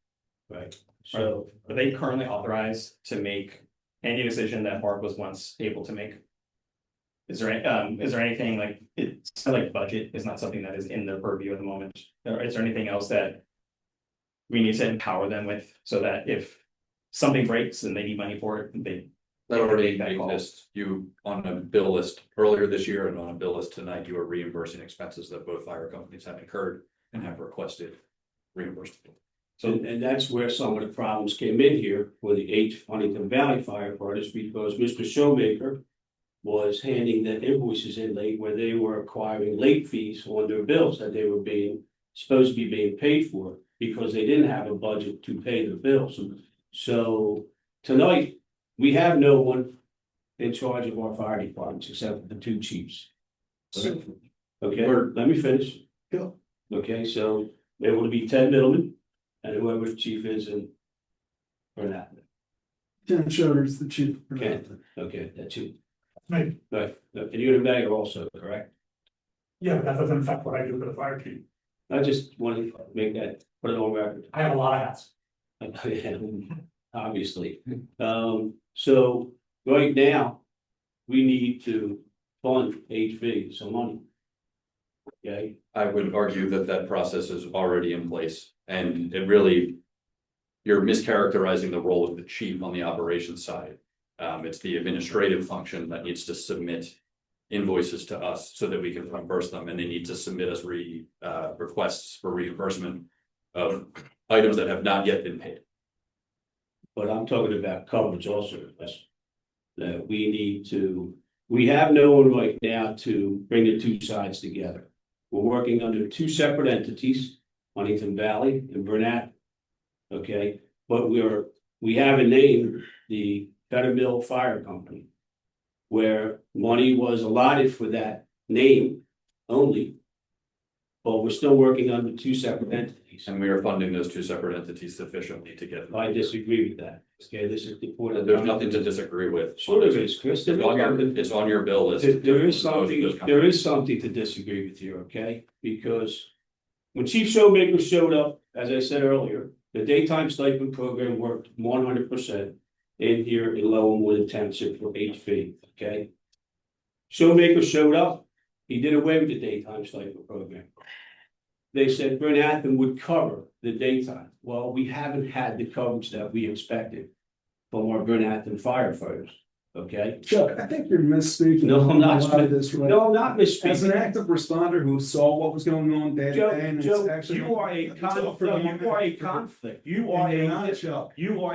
Right. So are they currently authorized to make any decision that Mark was once able to make? Is there anything like, it's like budget is not something that is in their purview at the moment? Or is there anything else that we need to empower them with so that if something breaks and they need money for it, That already exists. You on a bill list earlier this year and on a bill list tonight, you are reimbursing expenses that both fire companies have incurred and have requested reimbursement. So, and that's where some of the problems came in here for the Huntingdon Valley firefighters, because Mr. Showmaker was handing the invoices in late where they were acquiring late fees on their bills that they were supposed to be being paid for because they didn't have a budget to pay their bills. So tonight, we have no one in charge of our fire departments except for the two chiefs. Okay, let me finish. Go. Okay, so it will be Ted Middleman and whoever the chief is in Burnett. Ken Schroeder's the chief. Okay, that's you. Maybe. Right, and you're the mayor also, correct? Yeah, but that doesn't affect what I do for the fire chief. I just want to make that, put it on record. I have a lot of hats. Obviously. So right now, we need to fund HV, some money. Okay, I would argue that that process is already in place and it really. You're mischaracterizing the role of the chief on the operations side. It's the administrative function that needs to submit invoices to us so that we can reimburse them, and they need to submit us requests for reimbursement of items that have not yet been paid. but I'm talking about coverage also. That we have no one right now to bring the two sides together. We're working under two separate entities, Huntingdon Valley and Burnett. Okay, but we have a name, the Fetters Fire Company, where money was allotted for that name only. But we're still working under two separate entities. And we are funding those two separate entities sufficiently to get. I disagree with that. Okay, this is the point. There's nothing to disagree with. Sure there is, Chris. It's on your bill list. There is something to disagree with here, okay? Because when Chief Showmaker showed up, as I said earlier, the daytime stipend program worked 100% in here in Moreland Township for HV, okay? Showmaker showed up, he did away with the daytime stipend program. They said Burnett would cover the daytime. Well, we haven't had the coverage that we expected from our Burnett firefighters, okay? Chuck, I think you're misspeaking. No, I'm not. No, I'm not misspeaking. As an active responder who saw what was going on day to Joe, day, and it's Joe, actually. you are a conflict. You are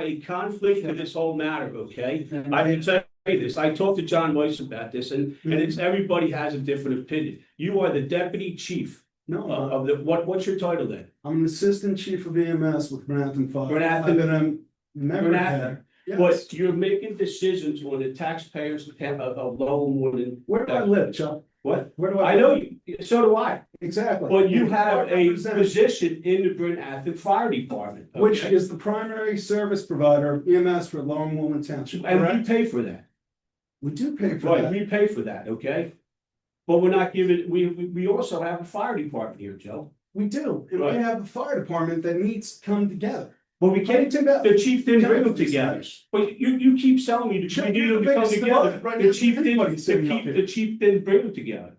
a conflict to this whole matter, okay? I can tell you this. I talked to John Weiss about this, and it's everybody has a different opinion. You are the deputy chief. No, Of the what's your title then? I'm an assistant chief of EMS with Burnett Fire. Burnett- I've been a member there. Yes. But you're making decisions on the taxpayers of Lowood. Where do I live, Chuck? What? Where do I? I know you, so do I. Exactly. But you have I a represent- position in the Burnett Fire Department. Okay? Which is the primary service provider of EMS for Moreland Township. And we correct? pay for that. We do pay for Right, that. we pay for that, okay? But we're not giving, we also have a fire department here, Joe. We do, and we Right. have a fire department that needs to come together. But we can't, the chief didn't bring them together. Finish. But you keep telling me Chuck, that you're you the need to come biggest together. divide right The now. chief Anybody sitting up here. the chief didn't bring them together.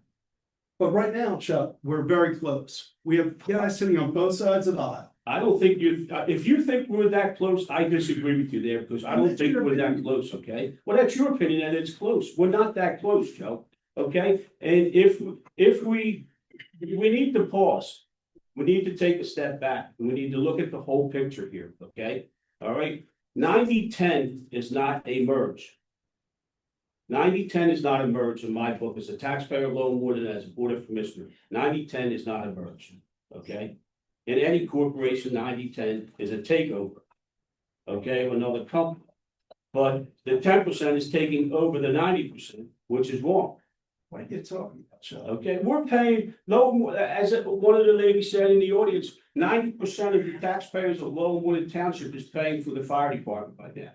But right now, Chuck, we're very close. We have guys sitting on both sides of the aisle. I don't think if you think we're that close, I disagree with you there, because I don't That's think your we're that opinion. close, okay? Well, that's your opinion, and it's close. We're not that close, Joe, okay? And if we need to pause. We need to take a step back. We need to look at the whole picture here, okay? All right, 90-10 is not a merge. 90-10 is not a merge in my book as a taxpayer of Lowood and as a board of commissioners. 90-10 is not a merge, okay? In any corporation, 90-10 is a takeover, okay, of another company. But the 10% is taking over the 90%, which is wrong. What are you talking about, Chuck? Okay, we're paying, as one of the ladies said in the audience, 90% of the taxpayers of Lowood Township is paying for the fire department by now.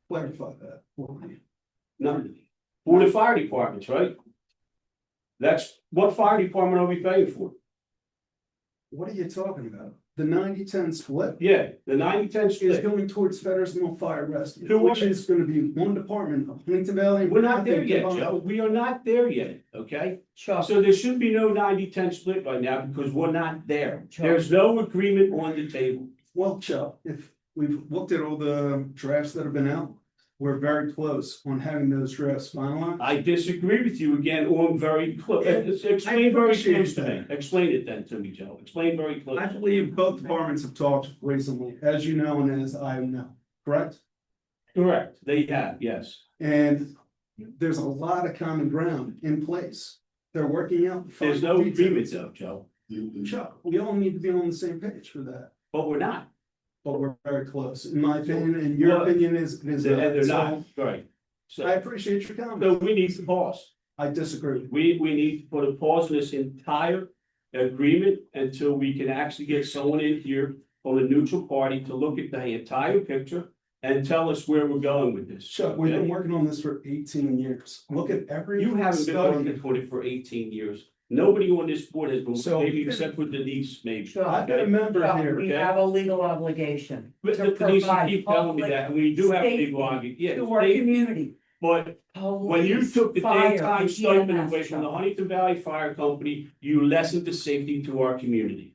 Clarify that for me. None. For the fire departments, right? That's, what fire department are we paying for? What are you talking about? The 90-10 split Yeah, the 90-10 is split. going towards Fetters Fire Rescue, Who which are- is going to be one department of Huntingdon Valley. We're not there Burnett yet, combined. Joe. We are not there yet, okay? Chuck, So there should be no 90-10 split right now because we're not there. Chuck. There's no agreement on the table. Well, Chuck, if we've looked at all the drafts that have been out, we're very close on having those drafts finalized. I disagree with you again on very close. Explain I very appreciate close to me. that. Explain it then to me, Joe. Explain very close. I believe both departments have talked recently, as you know and as I know, correct? Correct. They have, yes. And there's a lot of common ground in place. They're working out. the There's final no details. agreement though, Joe, Chuck, we all need to be on the same page for that, but we're not. but we're very close, in my opinion, and your Well, opinion is. And they're not, right. I So, appreciate your so comment. we need to pause. I disagree. We need to put a pause on this entire agreement until we can actually get someone in here from a neutral party to look at the entire picture and tell us where we're going with this. Chuck, we've been Okay? working on this for 18 years. Look at every. You haven't been study. working on it for 18 years. Nobody on this board has been, So- maybe except for Denise, maybe. I've been a member Chuck, here. we okay? have a legal obligation But to Denise, you provide keep telling me public that, and we do have safety legal argument, yeah. to our safety, community. But when you Police, took the fire, daytime and stipend EMS, away from the Chuck. Huntingdon Valley Fire Company, you lessened the safety to our community.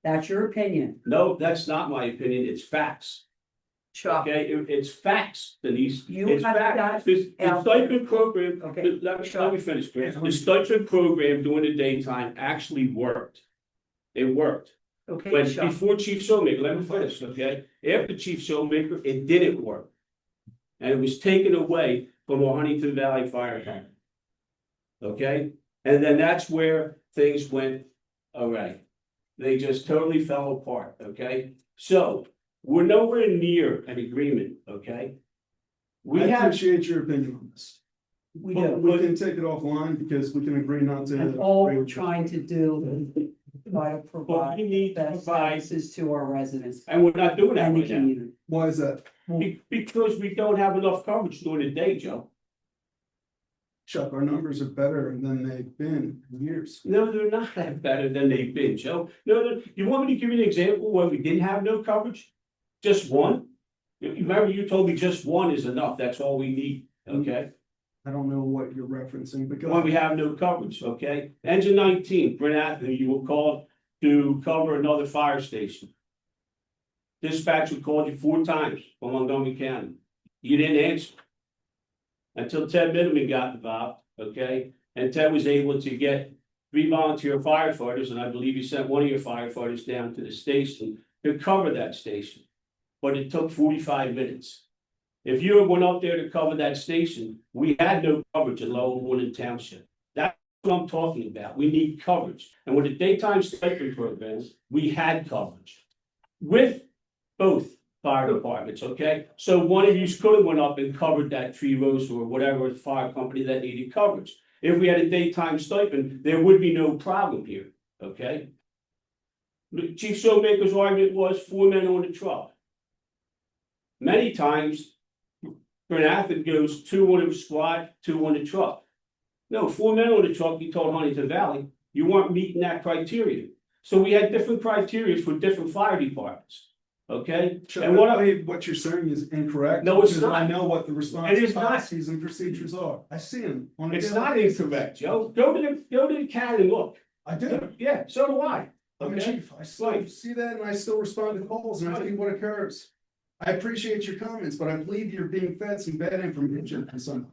That's your opinion, No, that's not my opinion, it's facts, Chuck. okay? It's facts, Denise. You It's have facts. got The out- stipend program, Okay, let me finish, Chris. The stipend program during the daytime actually worked. It worked. Okay, When, Chuck. before Chief Showmaker, let me finish, okay? After Chief Showmaker, it didn't work. And it was taken away from our Huntingdon Valley Fire Department. Okay, and then that's where things went awry. They just totally fell apart, okay? So, we're nowhere near an agreement, okay? We I have, appreciate your opinion on this. We But do. we can take it offline because we can agree not to. And all we're trying to do is try to but provide we need to best provide, services to our residents and we're not doing that and the right now. community. Why is that? Because we don't have enough coverage during the day, Joe. Chuck, our numbers are better than they've been in years. No, they're not that better than they've been, Joe. No, you want me to give you an example where we didn't have no coverage? Just one? You remember you told me just one is enough, that's all we need, okay? I don't know what you're referencing, but. go When we ahead. have no coverage, okay? Engine 19, Brent Anthony, you were called to cover another fire station. Dispatcher called you 4 times from Montgomery County. You didn't answer. Until Ted Middleman got involved, okay? And Ted was able to get 3 volunteer firefighters, and I believe you sent one of your firefighters down to the station to cover that station. But it took 45 minutes. If you went up there to cover that station, we had no coverage in Lower Moreland Township. That's what I'm talking about. We need coverage. And with the daytime stipend programs, we had coverage with both fire departments, okay? So one of you could have went up and covered that Tree Rose or whatever fire company that needed coverage. If we had a daytime stipend, there would be no problem here, okay? The Chief Showmaker's argument was 4 men on the truck. Many times, Brent Athens goes 2 on the squad, 2 on the truck. No, 4 men on the truck, you told Huntingdon Valley, you weren't meeting that criteria. So we had different criteria for different fire departments, okay? Chuck, And what I I, believe what you're saying is incorrect. No, it's because I not. know what the response It is not. policies and procedures are. I see them. on a it's daily not basis. incorrect, Joe. Go to the CANALE and look. I do. Yeah, so do I. I'm a Okay. chief. I still Right. see that and I still respond to calls and I tell you what occurs. I appreciate your comments, but I believe you're being fed some bad information from some.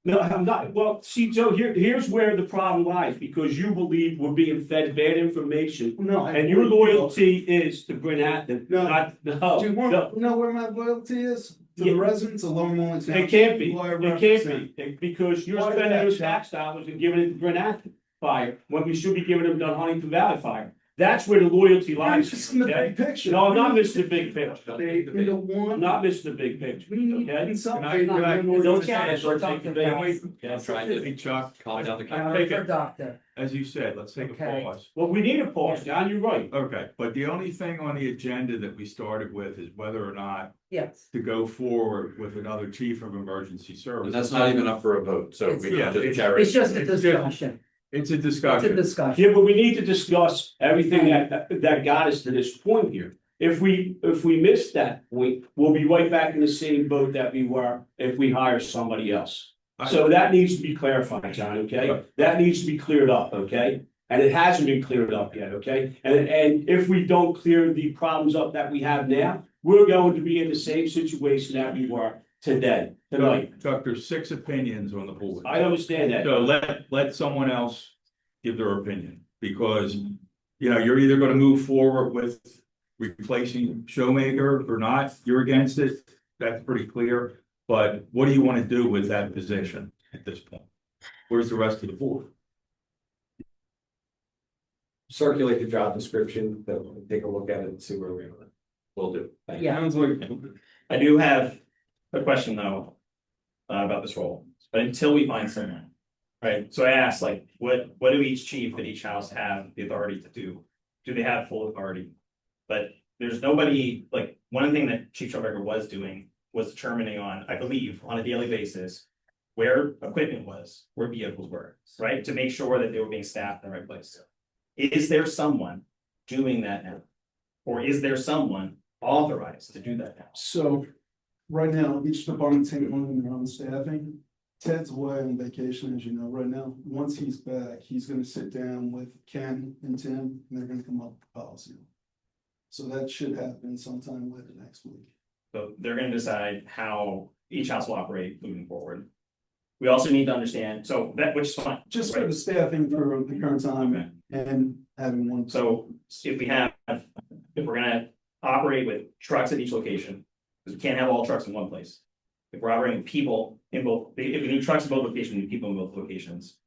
No, I'm not. Well, see, Joe, here's where the problem lies, because you believe we're being fed bad information. No. I- And your loyalty is to Brent Athens, No. not, no, Do you want no. to know where my loyalty is? To Yeah. the residents of Lower Moreland Township. It can't be, who I it can't represent. be, because you're Why is spending that, those Chuck? tax dollars and giving it to Brent Athens Fire, when we should be giving them to Huntingdon Valley Fire. That's where the loyalty You're lies, missing the okay? big picture. No, I'm not missing the big picture. They, into one. I'm not missing the big picture, We need okay? consolidate Can I- on your Don't organization. say it, don't take the bait. Yeah, I'm trying to Chuck, calm down the. Doctor. as you said, let's take a Okay. pause. Well, we need a pause, John, you're right. Okay, but the only thing on the agenda that we started with is whether or not Yes, to go forward with another chief of emergency And services. that's not even up for a vote, so we Yeah, can just it's- carry. it's just a It's just- discussion. It's a It's a discussion. discussion. Yeah, but we need to discuss everything that got us to this point here. If we miss that point, we'll be right back in the same boat that we were if we hire somebody else. So that needs to be clarified, John, okay? That needs to be cleared up, okay? And it hasn't been cleared up yet, okay? And if we don't clear the problems up that we have now, we're going to be in the same situation that we were today, tonight. Chuck, there's 6 opinions on the board. I understand that. So let someone else give their opinion, because, you know, you're either gonna move forward with replacing Showmaker or not, you're against it, that's pretty clear. But what do you want to do with that position at this point? Where's the rest of the board? Circulate the job description, then take a look at it and see where we are. Will do. Yeah. Sounds like. I do have a question though. About this role, but until we find someone. Right, so I asked like, what do each chief at each house have the authority to do? Do they have full authority? But there's nobody, like, one thing that Chief Schulberger was doing was determining on, I believe, on a daily basis. Where equipment was, where vehicles were, right, to make sure that they were being staffed in the right place. Is there someone doing that now? Or is there someone authorized to do that now? So, right now, each department's handling their own staffing. Ted's away on vacation, as you know, right now. Once he's back, he's gonna sit down with Ken and Tim, and they're gonna come up with a policy. So that should happen sometime later next week. So they're gonna decide how each house will operate moving forward. We also need to understand, so that, which is fine. Just for the staffing for the current time and having one. So if we're gonna operate with trucks at each location, because we can't have all trucks in one place. If we're operating with people in both, if we need trucks in both locations, we need people in both locations.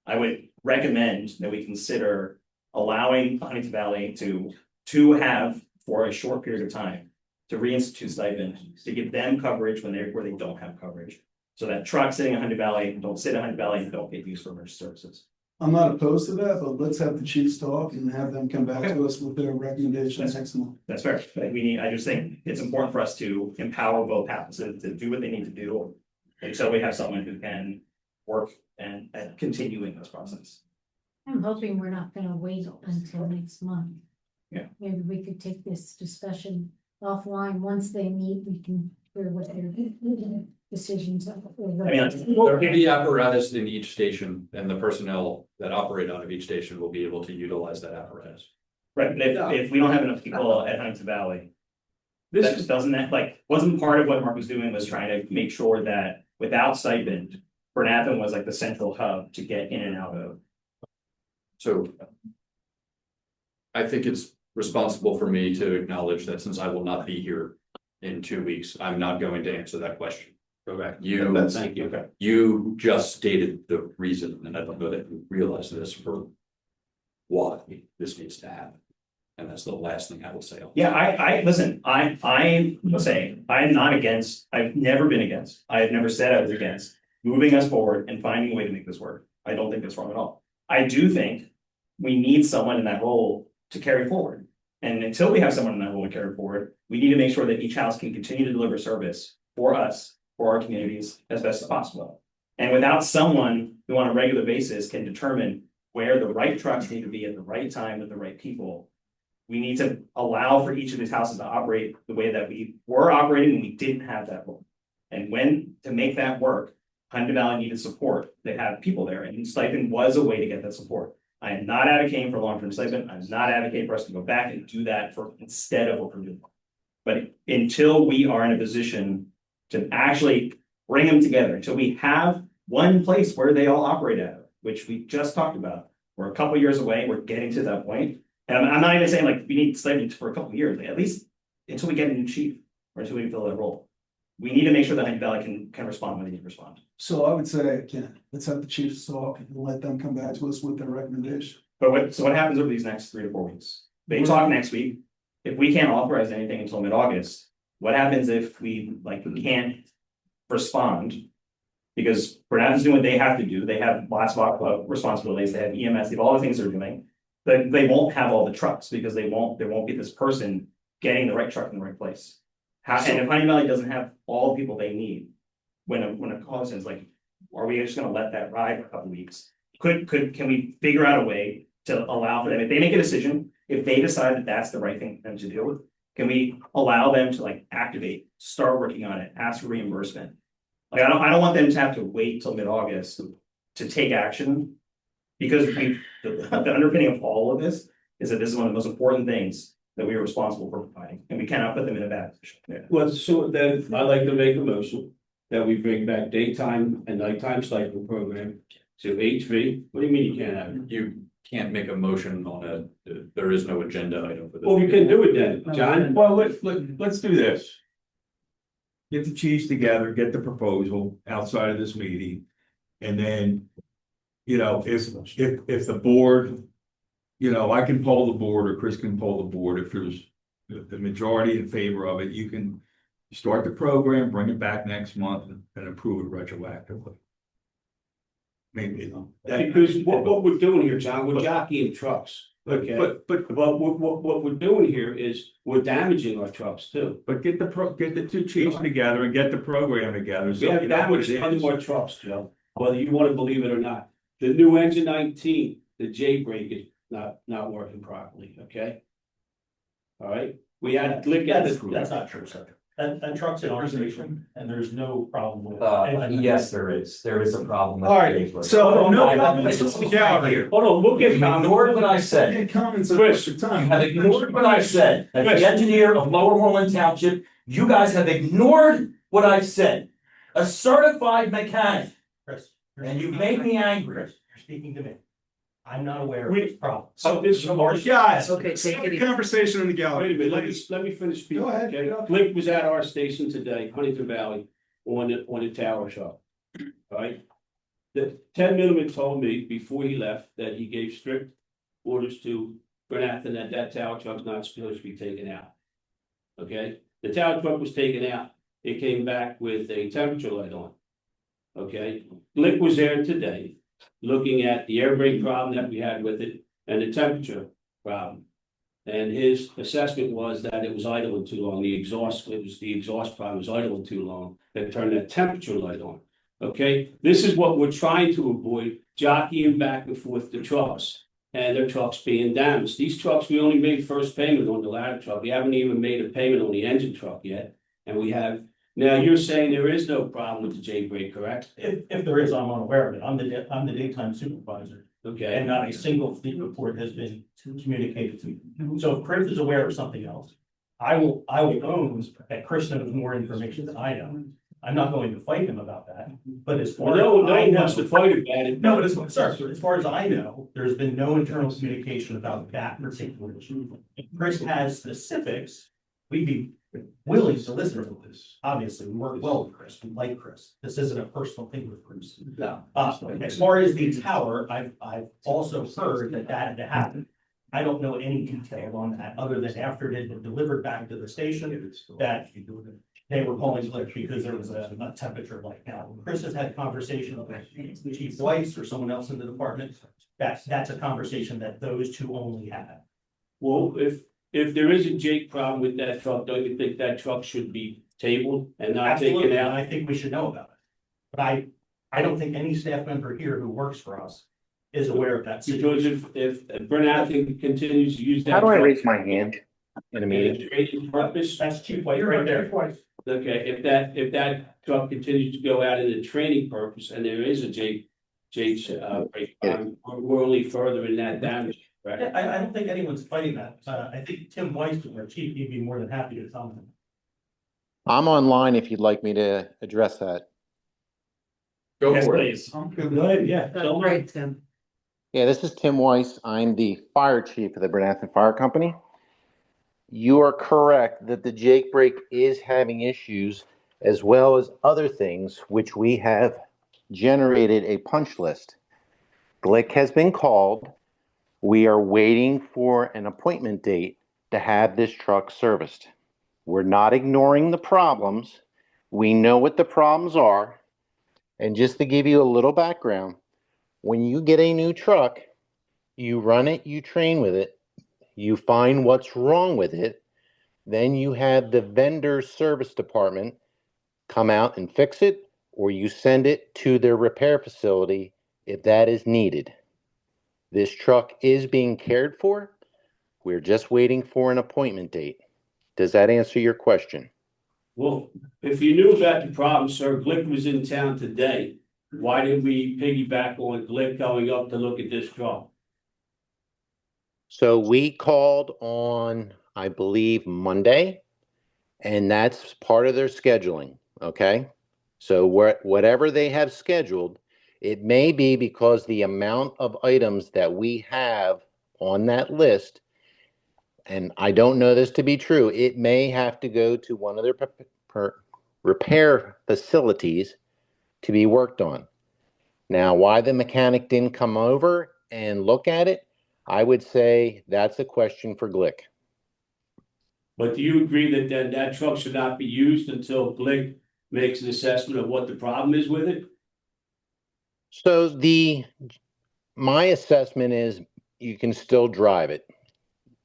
I would recommend that we consider allowing Huntingdon Valley to have, for a short period of time, to reinstitute stipend, to give them coverage where they don't have coverage. So that trucks sitting in Huntingdon Valley don't sit in Huntingdon Valley and don't get used for emergency services. I'm not opposed to that, but let's have the chiefs talk and have them come back to us with their recommendations next month. That's fair. I just think it's important for us to empower both houses to do what they need to do. And so we have someone who can work and continue in this process. I'm hoping we're not gonna wait until next month. Yeah. Maybe we could take this discussion offline. Once they meet, we can hear what their decisions are. There'll be apparatus in each station, and the personnel that operate out of each station will be able to utilize that apparatus. Right, but if we don't have enough people at Huntingdon Valley. This doesn't, wasn't part of what Mark was doing, was trying to make sure that without stipend, Bernathen was like the central hub to get in and out of. So I think it's responsible for me to acknowledge that since I will not be here in 2 weeks, I'm not going to answer that question. Correct. Thank you. Okay. You just stated the reason, and I don't know that you realize this for why this needs to happen. And that's the last thing I will say. Yeah, I listen, I will say, I am not against, I've never been against, I have never said I was against moving us forward and finding a way to make this work. I don't think that's wrong at all. I do think we need someone in that role to carry forward. And until we have someone in that role to carry forward, we need to make sure that each house can continue to deliver service for us, for our communities as best as possible. And without someone who on a regular basis can determine where the right trucks need to be at the right time with the right people, we need to allow for each of these houses to operate the way that we were operating when we didn't have that role. And when to make that work, Huntingdon Valley needed support. They have people there, and stipend was a way to get that support. I am not advocating for long-term stipend. I'm not advocating for us to go back and do that for instead of what we're doing. But until we are in a position to actually bring them together, until we have one place where they all operate out of, which we just talked about, we're a couple years away. We're getting to that point. And I'm not even saying like we need stipend for a couple of years, like, at least until we get a new chief or until we fill that role. We need to make sure that Huntingdon Valley can respond when they need to respond. So I would say, again, let's have the chiefs talk and let them come back to us with their recommendation. But what happens over these next 3 to 4 weeks? They talk next week. If we can't authorize anything until mid-August, what happens if we can't respond? Because Bernathen's doing what they have to do. They have lots of responsibilities. They have EMS, they have all the things they're doing. But they won't have all the trucks because there won't be this person getting the right truck in the right place. And if Huntingdon Valley doesn't have all the people they need, when a call is like, are we just gonna let that ride for a couple of weeks? Can we figure out a way to allow for them, if they make a decision, if they decide that that's the right thing for them to do, can we allow them to activate, start working on it, ask for reimbursement? I don't want them to have to wait till mid-August to take action. Because the underpinning of all of this is that this is one of the most important things that we are responsible for providing, and we cannot put them in a bad position. Yeah. Well, so then I'd like to make a motion that we bring back daytime and nighttime stipend program to 8-3. What do you mean you can't have it? You can't make a motion on there is no agenda item for this. Well, we can do it then, John. Well, let's do this. get the chiefs together, get the proposal outside of this meeting. And then, you know, if the board, you know, I can poll the board or Chris can poll the board. If there's the majority in favor of it, you can start the program, bring it back next month and approve it retroactively. Maybe, you know. Because what we're doing here, John, we're jockeying trucks. Okay, But what we're doing here is we're damaging our trucks too. But get the two chiefs together and get the program together. We So have you know what damaged it tons is. more trucks, Joe, whether you want to believe it or not. The new engine 19, the J brake is not working properly, okay? All right, we had Glick at the. That's not true, sir. That truck's in our station and there's no problem with. Yes, there is a problem. All right, so no comments from the gallery. Hold on, we'll get Ignored what I said. Any comments at Chris, the time? You have ignored what I said. As Chris. the engineer of Lower Moreland Township, you guys have ignored what I said. A certified mechanic, Chris. and you made me angry. Chris, you're speaking to me. I'm not aware of We- this problem. So this. Guys, Okay, stop take it the easy. conversation in the gallery. Wait a minute, let me finish speaking, Go ahead, okay? go ahead. Glick was at our station today, Huntingdon Valley, on the tower shop. All right? The Ted Middleman told me before he left that he gave strict orders to Bernathen that tower truck's not supposed to be taken out. Okay, the tower truck was taken out, it came back with a temperature light on. Okay, Glick was there today, looking at the air brake problem that we had with it and the temperature problem. And his assessment was that it was idling too long, the exhaust problem was idling too long, that turned that temperature light on. Okay, this is what we're trying to avoid, jockeying back and forth the trucks. And their trucks being damaged. These trucks, we only made first payment on the ladder truck. We haven't even made a payment on the engine truck yet. And we have, now you're saying there is no problem with the J brake, correct? If there is, I'm unaware of it. I'm the daytime supervisor. Okay. And not a single fleet report has been communicated to me. So if Chris is aware of something else, I will own that Chris knows more information than I know. I'm not going to fight him about that, but as far as No I one know. wants to fight about it. No, but as far as I know, there's been no internal communication about that particular issue. If Chris has specifics, we'd be willing to listen to this. Obviously, we work well with Chris, we like Chris. This isn't a personal thing with Chris. No. As far as the tower, I've also heard that had to happen. I don't know any detail on that, other than after it had been delivered back to the station, that they were calling Glick because there was a temperature light. Now, Chris has had conversation with Chief Weiss or someone else in the department. That's a conversation that those two only have. Well, if there is a Jake problem with that truck, don't you think that truck should be tabled and not taken Absolutely, and out? I think we should know about it. But I don't think any staff member here who works for us is aware of that Because situation. if Bernathen continues to use that. How do I truck raise my hand in a meeting? for training purpose, That's Chief Weiss right there. okay, if that truck continues to go out in a training purpose and there is a Jake brake problem, we're only further in that damage, Yeah, right? I don't think anyone's fighting that. I think Tim Weiss, our chief, he'd be more than happy to comment. I'm online if you'd like me to address that. Go Yes, for it. please. Go ahead, yeah. That's great, Tim. Yeah, this is Tim Weiss. I'm the fire chief of the Bernathen Fire Company. You are correct that the Jake brake is having issues as well as other things, which we have generated a punch list. Glick has been called. We are waiting for an appointment date to have this truck serviced. We're not ignoring the problems. We know what the problems are. And just to give you a little background, when you get a new truck, you run it, you train with it, you find what's wrong with it, then you have the vendor service department come out and fix it, or you send it to their repair facility if that is needed. This truck is being cared for. We're just waiting for an appointment date. Does that answer your question? Well, if you knew about the problem, sir, Glick was in town today. Why did we piggyback on Glick going up to look at this truck? So we called on, I believe, Monday, and that's part of their scheduling, okay? So whatever they have scheduled, it may be because the amount of items that we have on that list, and I don't know this to be true, it may have to go to one of their repair facilities to be worked on. Now, why the mechanic didn't come over and look at it, I would say that's a question for Glick. But do you agree that that truck should not be used until Blick makes an assessment of what the problem is with it? So my assessment is you can still drive it.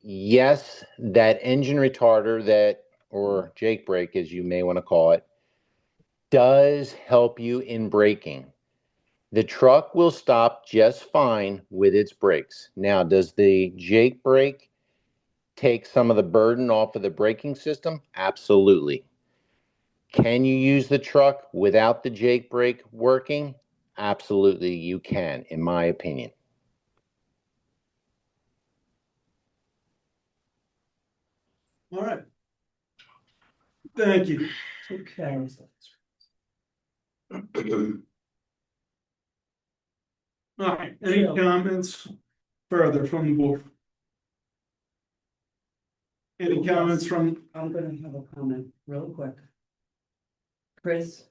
Yes, that engine retarder or Jake brake, as you may want to call it, does help you in braking. The truck will stop just fine with its brakes. Now, does the Jake brake take some of the burden off of the braking system? Absolutely. Can you use the truck without the Jake brake working? Absolutely, you can, in my opinion. All right. Thank you. Okay. All right, any comments further from the board? Any comments from, I'm gonna have a comment real quick. Chris,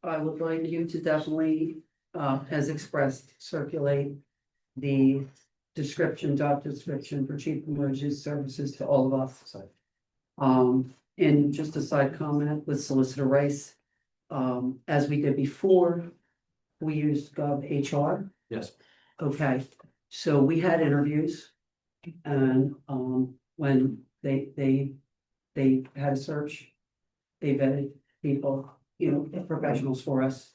I would like you to definitely, as expressed, circulate the job description for Chief Emergency Services to all of us. And just a side comment with Solicitor Rice, as we did before, we used HR. Yes. Okay, so we had interviews and, when they had a search, they vetted people, professionals for us.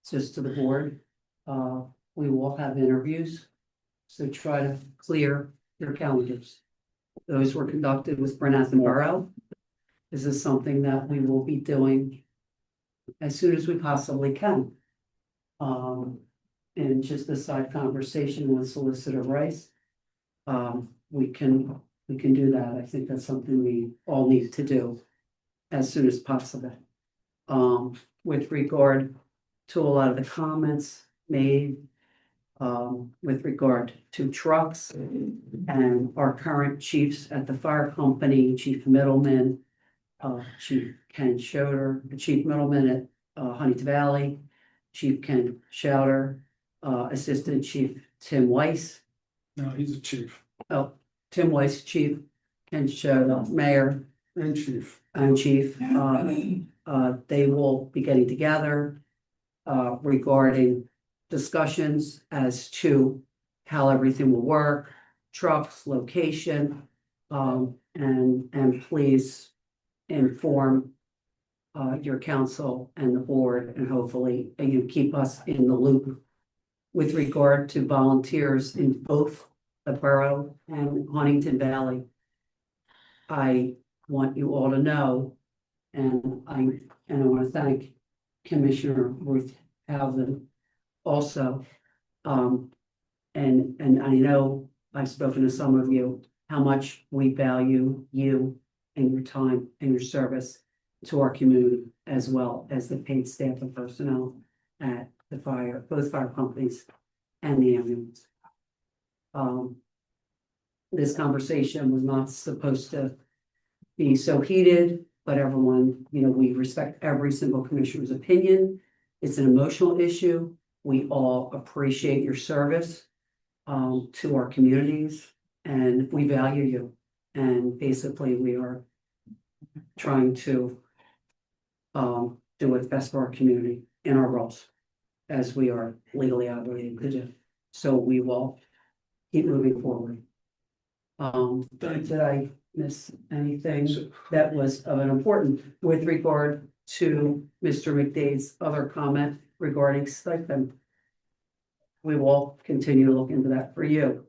Just to the board, we will have interviews, so try to clear your calendars. Those were conducted with Brenathan Borough. This is something that we will be doing as soon as we possibly can. And just a side conversation with Solicitor Rice. We can do that. I think that's something we all need to do as soon as possible. With regard to a lot of the comments made, with regard to trucks and our current chiefs at the fire company, Chief Middleman, Chief Ken Schroeder, the Chief Middleman at Huntingdon Valley, Chief Ken Schroeder, Assistant Chief Tim Weiss. no, he's a chief. Oh, Tim Weiss, Chief, Ken Schroeder, Mayor, And chief. and Chief. They will be getting together regarding discussions as to how everything will work, trucks, location, and please inform your council and the board, and hopefully you keep us in the loop with regard to volunteers in both the borough and Huntingdon Valley. I want you all to know, and I want to thank Commissioner Ruth Housen also. And I know I've spoken to some of you, how much we value you and your time and your service to our community, as well as the paid staff and personnel at the both fire companies and the ambulance. This conversation was not supposed to be so heated, but everyone, we respect every single commissioner's opinion. It's an emotional issue. We all appreciate your service to our communities, and we value you. And basically, we are trying to do what's best for our community in our roles, as we are legally obligated to do. So we will keep moving forward. Did I miss anything that was of an important with regard to Mr. McDade's other comment regarding stipend? We will continue to look into that for you.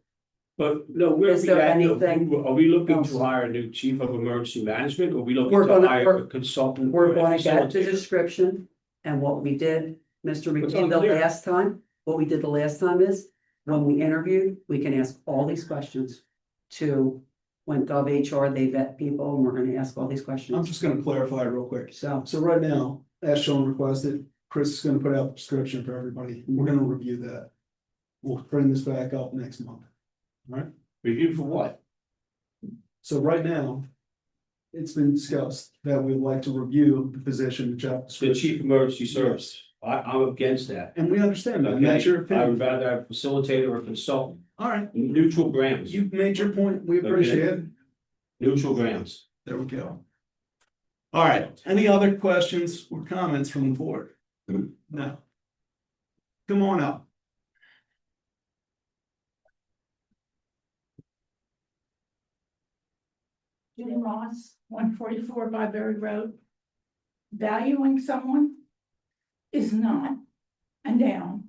But no, where Is we there at? anything Are we looking else? to hire a new chief of emergency management, or are we looking We're to gonna- hire we're- a consultant? We're for going to get the facilities? description and what we did, Mr. It's McDade, the unclear. last time. What we did the last time is, when we interviewed, we can ask all these questions to when GovHR, they vet people, and we're gonna ask all these I'm questions. just gonna clarify real quick. So, So right now, as Sean requested, Chris is gonna put out the description for everybody. We're gonna review that. We'll bring this back up next month. All right? Review for what? So right now, it's been discussed that we'd like to review the position, the job The description. chief emergency service, I'm against that. And we understand that, and that's your Okay, I would opinion. rather have a facilitator or consultant, All right, neutral grounds, you've made your point, we appreciate it. neutral grounds. There we go. All right, any other questions or comments from the board? No. Come on up. Judy Moss, 144 Byberry Road. Valuing someone is not a noun,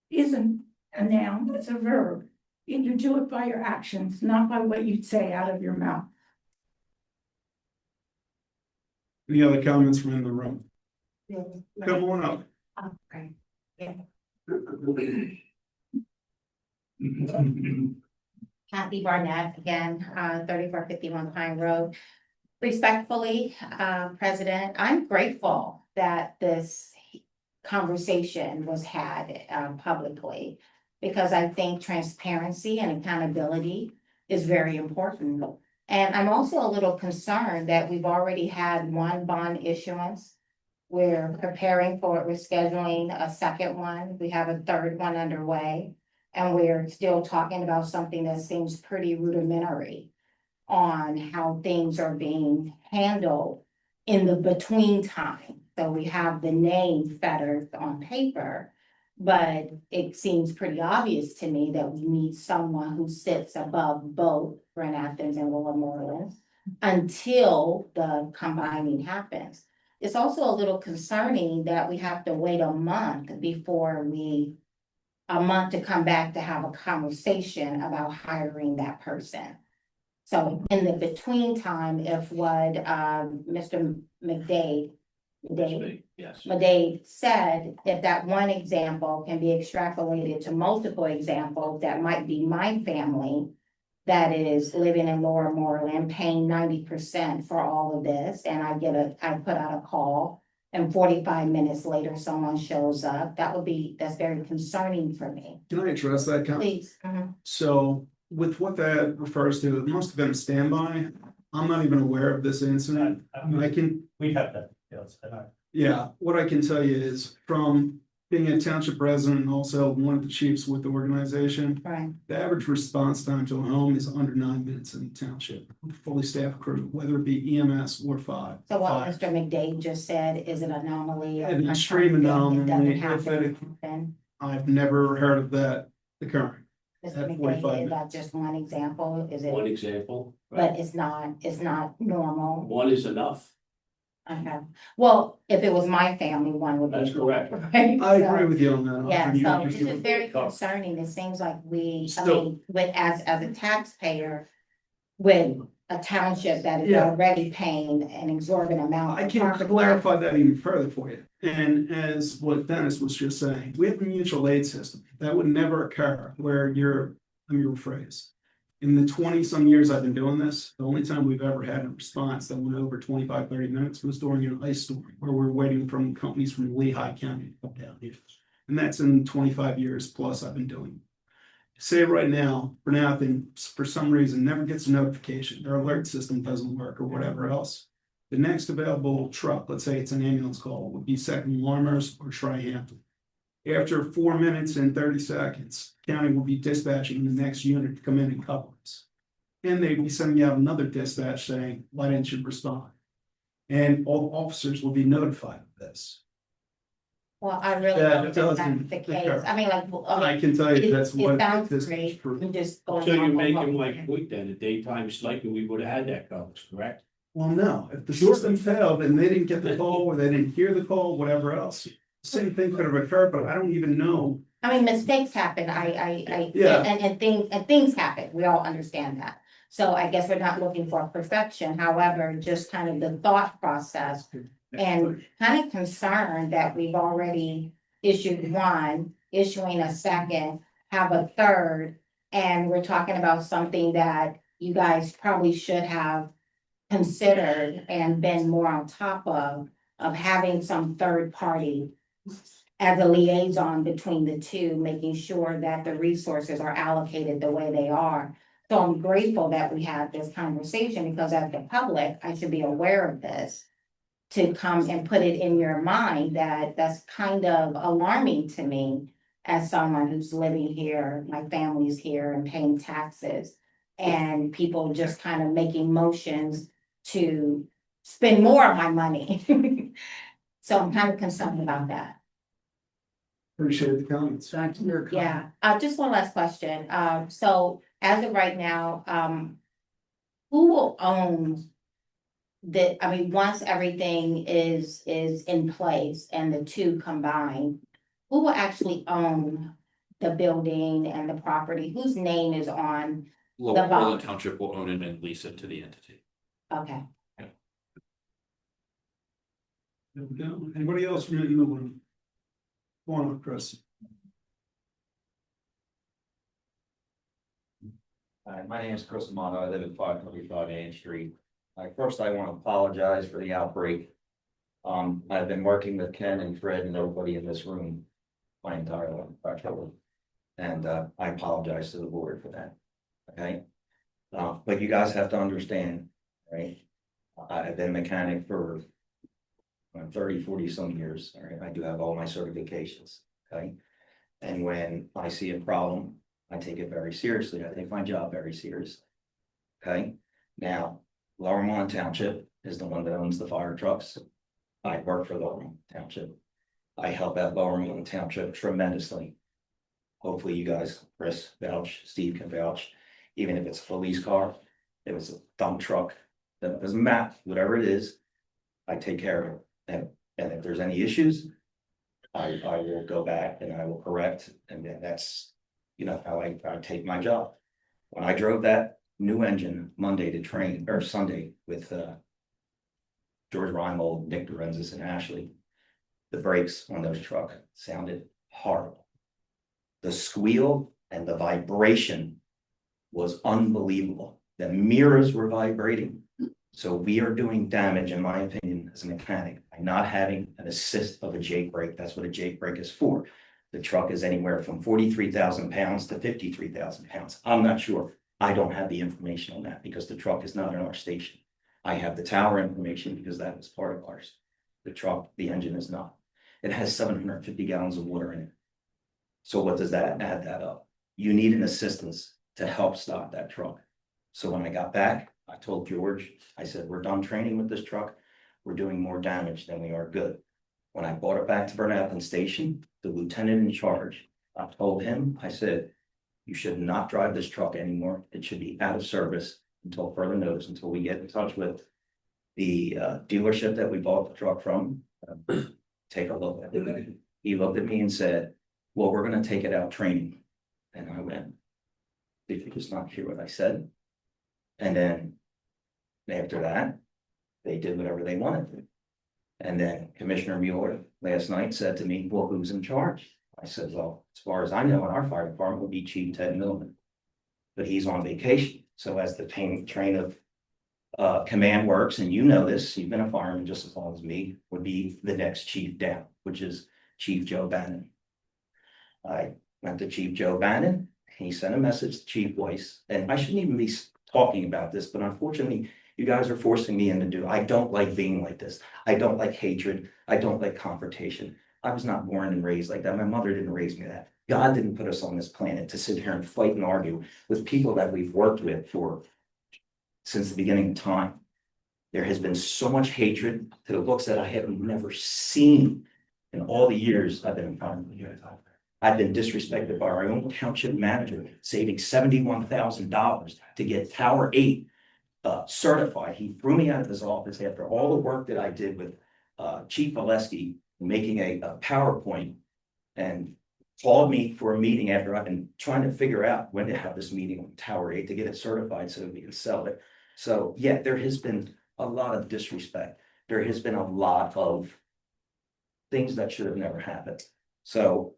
isn't a noun, it's a verb. You do it by your actions, not by what you say out of your mouth. Any other comments from in the room? Come on up. Okay. Yeah. Kathy Barnett, again, 3451 Pine Road. Respectfully, President, I'm grateful that this conversation was had publicly, because I think transparency and accountability is very important. And I'm also a little concerned that we've already had one bond issuance. We're preparing for it, we're scheduling a second one, we have a third one underway. And we're still talking about something that seems pretty rudimentary on how things are being handled in the between time. So we have the name Fetters on paper, but it seems pretty obvious to me that we need someone who sits above both Brent Athens and Lower Moreland until the combining happens. It's also a little concerning that we have to wait a month to come back to have a conversation about hiring that person. So in the between time, if what Mr. McDade said, if that one example can be extrapolated to multiple examples, that might be my family that is living in Lower Moreland, paying 90% for all of this, and I put out a call, and 45 minutes later, someone shows up, that's very concerning for me. Can I address that, Council? Please. So with what that refers to, it must have been a standby. I'm not even aware of this incident. We have that, yes, Yeah, what I can tell you is from being a township resident and also one of the chiefs with the organization, Right. the average response time to a home is under 9 minutes in the township, fully staffed crew, whether it be EMS or fire. So what Mr. McDade just said is an anomaly. An extreme It anomaly. doesn't happen. I've never heard of that occurring. Mr. At 45 McDade, is minutes. that just one example? Is it? One example, But it's not normal. one is enough. Okay, well, if it was my family, one would be. That's correct. Right? I So- agree with you on that. Yeah, You- so you- this is very concerning. It seems like So- as a taxpayer, with a township that is Yeah. already paying an exorbitant amount. I of can property clarify that even further for you. And as what Dennis was just saying, we have a mutual aid system. That would never occur where let me rephrase. In the 20-some years I've been doing this, the only time we've ever had a response that went over 25, 30 minutes was during an ice storm where we're waiting from companies from Lehigh County to come down here. And that's in 25 years plus I've been doing. Say right now, for nothing, for some reason, never gets a notification, their alert system doesn't work or whatever else. The next available truck, let's say it's an ambulance call, would be Second Alarmers or Tri-Hampton. After 4 minutes and 30 seconds, county will be dispatching the next unit to come in and cover us. And they'd be sending out another dispatch saying, why didn't you respond? And all officers will be notified of this. Well, I really That don't think that's doesn't the case. occur. I mean, like. I can tell you that's what It sounds this is great. for. I'm just going. So off you're of making what- my point then, the daytime sniping, we would have had that coverage, correct? Well, no, if the system failed and they didn't get the call or they didn't hear the call, whatever else, same thing could have occurred, but I don't even know. I mean, mistakes happen, Yeah. and things happen, we all understand that. So I guess we're not looking for perfection, however, just kind of the thought process. And kind of concerned that we've already issued one, issuing a second, have a third. And we're talking about something that you guys probably should have considered and been more on top of having some third party as a liaison between the two, making sure that the resources are allocated the way they are. So I'm grateful that we had this conversation because as the public, I should be aware of this. To come and put it in your mind that that's kind of alarming to me as someone who's living here, my family's here and paying taxes. And people just kind of making motions to spend more of my money. So I'm kind of concerned about that. Appreciate the comments. Back to your. Yeah, just one last question. So as of right now, who will own that? I mean, once everything is in place and the two combine, who will actually own the building and the property? Whose name is on the Moreland bond? Township will own it and lease it to the entity. Okay. There we go. Anybody else from the room? Go on, Chris. Hi, my name is Chris Amato. I live at 535 Ann Street. First, I want to apologize for the outbreak. I've been working with Ken and Fred and everybody in this room my entire life, actually. And I apologize to the board for that. Okay. But you guys have to understand, right? I've been a mechanic for 30, 40 some years. All right. I do have all my certifications. Okay. And when I see a problem, I take it very seriously. I take my job very seriously. Okay. Now, Moreland Township is the one that owns the fire trucks. I work for Moreland Township. I help out Moreland Township tremendously. Hopefully you guys, Chris, vouch, Steve can vouch. Even if it's a police car, if it's a dump truck, that doesn't matter, whatever it is, I take care of it. And if there's any issues, I will go back and I will correct. And then that's, you know, how I take my job. When I drove that new engine Monday to train, or Sunday with George Reinhold, Nick Dorenzis, and Ashley, the brakes on those trucks sounded horrible. The squeal and the vibration was unbelievable. The mirrors were vibrating. So we are doing damage, in my opinion, as a mechanic, by not having an assist of a Jake brake. That's what a Jake brake is for. The truck is anywhere from 43,000 pounds to 53,000 pounds. I'm not sure. I don't have the information on that because the truck is not in our station. I have the tower information because that is part of ours. The truck, the engine is not. It has 750 gallons of water in it. So what does that add that up? You need an assistance to help stop that truck. So when I got back, I told George, I said, we're done training with this truck. We're doing more damage than we are good. When I brought it back to Bernathen Station, the lieutenant in charge, I told him, I said, you should not drive this truck anymore. It should be out of service until further notice, until we get in touch with the dealership that we bought the truck from. Take a look at it. He looked at me and said, well, we're going to take it out training. And I went, did you just not hear what I said? And then after that, they did whatever they wanted to. And then Commissioner Mueller last night said to me, well, who's in charge? I said, well, as far as I know, in our fire department would be Chief Ted Millman, but he's on vacation. So as the train of command works, and you know this, you've been a fireman just as long as me, would be the next chief down, which is Chief Joe Bannon. I went to Chief Joe Bannon. He sent a message to Chief Weiss, and I shouldn't even be talking about this, but unfortunately, you guys are forcing me into I don't like being like this. I don't like hatred. I don't like confrontation. I was not born and raised like that. My mother didn't raise me that. God didn't put us on this planet to sit here and fight and argue with people that we've worked with since the beginning of time. There has been so much hatred to the looks that I have never seen in all the years I've been in fireman. I've been disrespected by our own township manager, saving $71,000 to get Tower 8 certified. He threw me out of his office after all the work that I did with Chief Valesky, making a PowerPoint, and called me for a meeting after I've been trying to figure out when to have this meeting on Tower 8 to get it certified so that we can sell it. So yeah, there has been a lot of disrespect. There has been a lot of things that should have never happened. So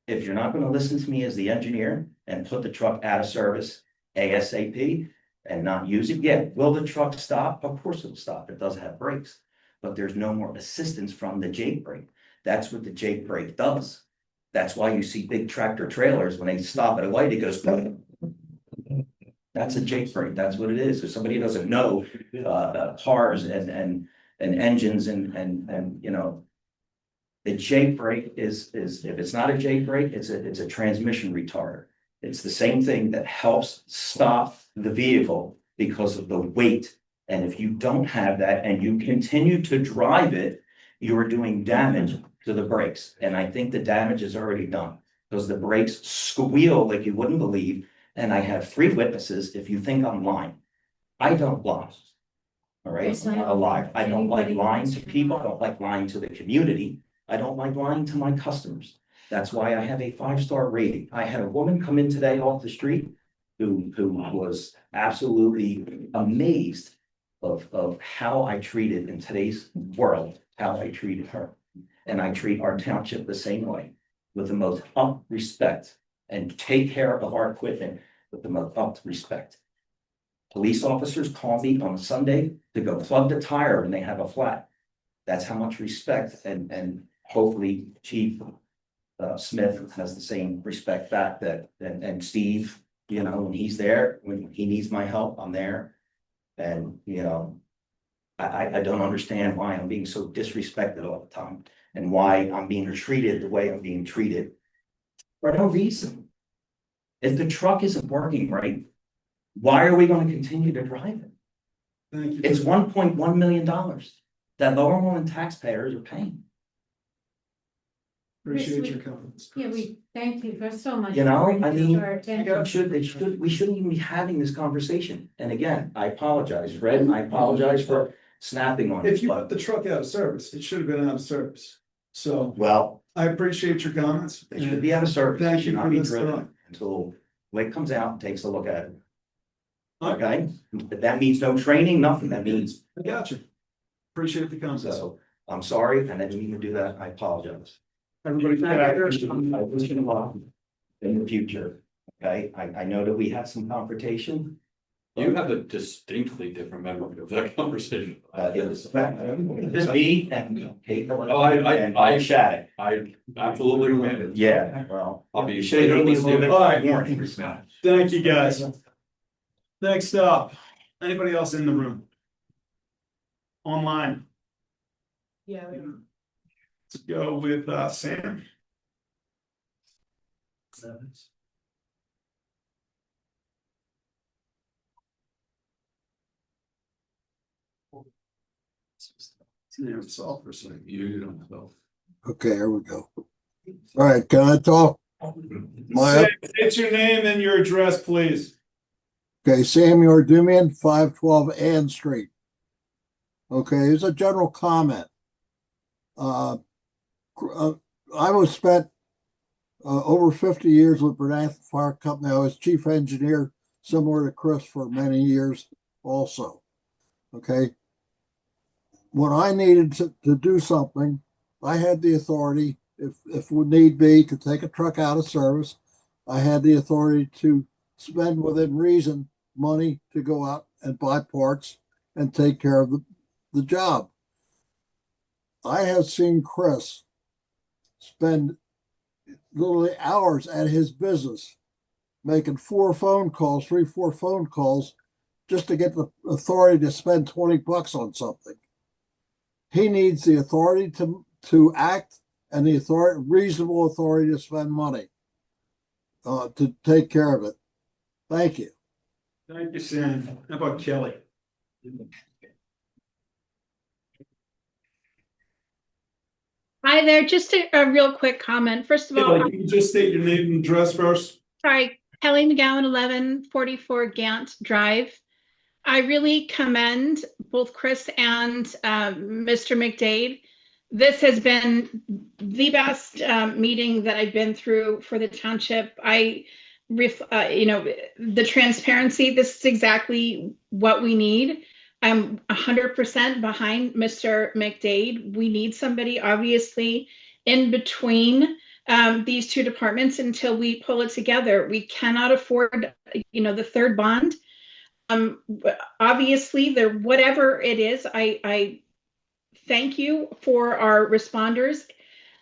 if you're not going to listen to me as the engineer and put the truck out of service ASAP and not use it, yeah, will the truck stop? Of course it'll stop. It does have brakes, but there's no more assistance from the Jake brake. That's what the Jake brake does. That's why you see big tractor trailers when they stop at a light, it goes. That's a Jake brake, that's what it is. If somebody doesn't know, cars and engines and, you know. The Jake brake is, if it's not a Jake brake, it's a transmission retarder. It's the same thing that helps stop the vehicle because of the weight. And if you don't have that and you continue to drive it, you are doing damage to the brakes. And I think the damage is already done because the brakes squeal like you wouldn't believe. And I have 3 witnesses. If you think I'm lying, I don't lie. All right, I'm not a liar. I don't like lying to people. I don't like lying to the community. I don't like lying to my customers. That's why I have a 5-star rating. I had a woman come in today off the street who was absolutely amazed of how I treated in today's world, how I treated her. And I treat our township the same way, with the most respect, and take care of our equipment with the most respect. Police officers call me on a Sunday to go plug the tire when they have a flat. That's how much respect, and hopefully Chief Smith has the same respect back and Steve, you know, when he's there, when he needs my help, I'm there. And, you know, I don't understand why I'm being so disrespected all the time and why I'm being treated the way I'm being treated for no reason. If the truck isn't working right, why are we going to continue to drive it? Thank you. It's $1.1 million that Lower Moreland taxpayers are paying. Appreciate your comments. Yeah, we thank you for so much. You know, for I bringing mean, it to our attention. we shouldn't even be having this conversation. And again, I apologize, Fred, and I apologize for snapping on it. If you put the truck out of service, it should have been out of service. So Well, I appreciate your comments. they should be out of service. Thank Should you not for be this driven thought. until Blake comes out and takes a look at it. Okay, but that means no training, nothing. That means, I got you. Appreciate the comments. so I'm sorry, and I didn't mean to do that. I apologize. Everybody. I wish you luck in the future. Okay, I know that we had some confrontation. You have a distinctly different memory of that conversation. It was me and Kate. Oh, I Shattuck. I absolutely remember. Yeah, well. I'll be. You should have gave me a little bit more warning. Thank you, guys. Next up, anybody else in the room? Online, Yeah. let's go with Sam. You don't know. Okay, here we go. All right, can I talk? Sam, state your name and your address, please. Okay, Samuel Dumian, 512 Ann Street. Okay, here's a general comment. I was spent over 50 years with Bernathen Fire Company. I was chief engineer, similar to Chris, for many years also. Okay. When I needed to do something, I had the authority, if would need be, to take a truck out of service. I had the authority to spend within reason money to go out and buy parts and take care of the job. I have seen Chris spend literally hours at his business making 4 phone calls, 3-4 phone calls, just to get the authority to spend $20 on something. He needs the authority to act and the reasonable authority to spend money to take care of it. Thank you. Thank you, Sam. How about Kelly? Hi there, just a real quick comment. First of all, You can just state your name and address first. sorry, Kelly McGowan, 1144 Gant Drive. I really commend both Chris and Mr. McDade. This has been the best meeting that I've been through for the township. The transparency, this is exactly what we need. I'm 100% behind Mr. McDade. We need somebody, obviously, in between these two departments until we pull it together. We cannot afford, the third bond. Obviously, whatever it is, I thank you for our responders.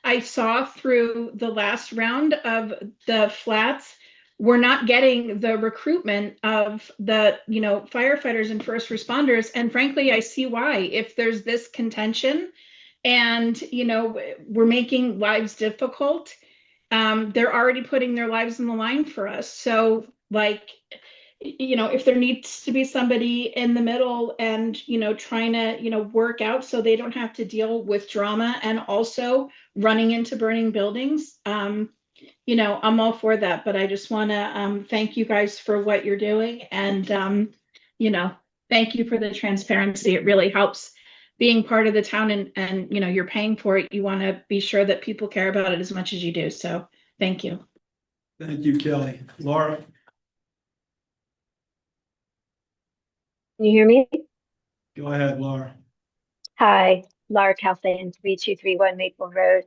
I saw through the last round of the flats we're not getting the recruitment of the, firefighters and first responders. And frankly, I see why. If there's this contention and, we're making lives difficult, they're already putting their lives on the line for us. So like, if there needs to be somebody in the middle and, trying to, work out so they don't have to deal with drama and also running into burning buildings, I'm all for that. But I just want to thank you guys for what you're doing. And, thank you for the transparency. It really helps being part of the town and, you're paying for it. You want to be sure that people care about it as much as you do. So thank you. Thank you, Kelly. Laura? Can you hear me? Go ahead, Laura. Hi, Laura Calfan, 3231 Maple Road.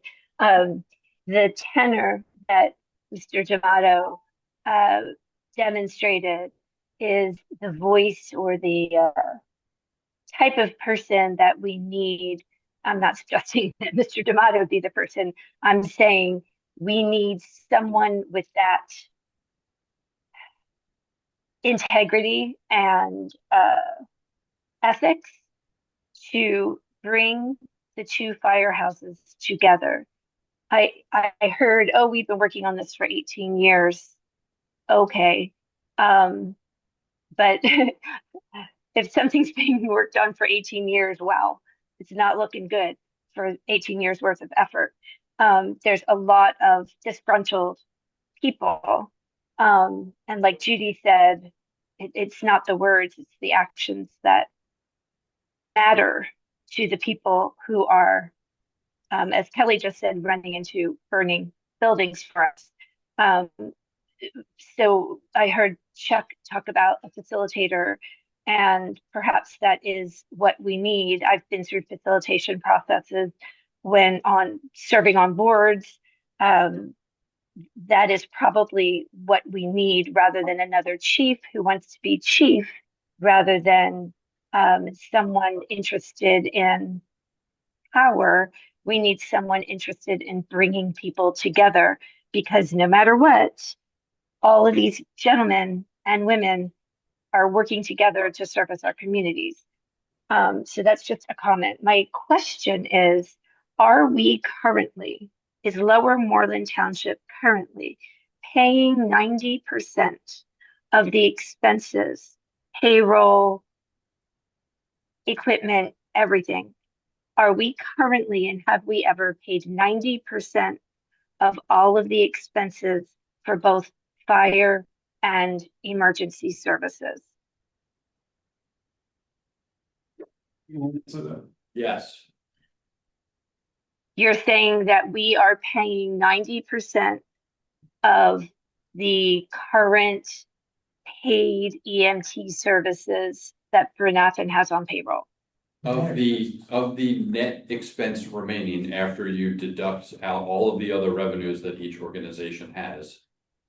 The tenor that Mr. D'Amato demonstrated is the voice or the type of person that we need. I'm not suggesting that Mr. D'Amato would be the person. I'm saying we need someone with that integrity and ethics to bring the two firehouses together. I heard, oh, we've been working on this for 18 years. Okay. But if something's being worked on for 18 years, wow, it's not looking good for 18 years worth of effort. There's a lot of disgruntled people. And like Judy said, it's not the words, it's the actions that matter to the people who are, as Kelly just said, running into burning buildings for us. So I heard Chuck talk about a facilitator, and perhaps that is what we need. I've been through facilitation processes when serving on boards. That is probably what we need, rather than another chief who wants to be chief, rather than someone interested in power. We need someone interested in bringing people together, because no matter what, all of these gentlemen and women are working together to service our communities. So that's just a comment. My question is Lower Moreland Township currently paying 90% of the expenses, payroll, equipment, everything? Are we currently, and have we ever paid 90% of all of the expenses for both fire and emergency services? Yes. You're saying that we are paying 90% of the current paid EMT services that Brenathan has on payroll? Of the net expense remaining after you deduct out all of the other revenues that each organization has.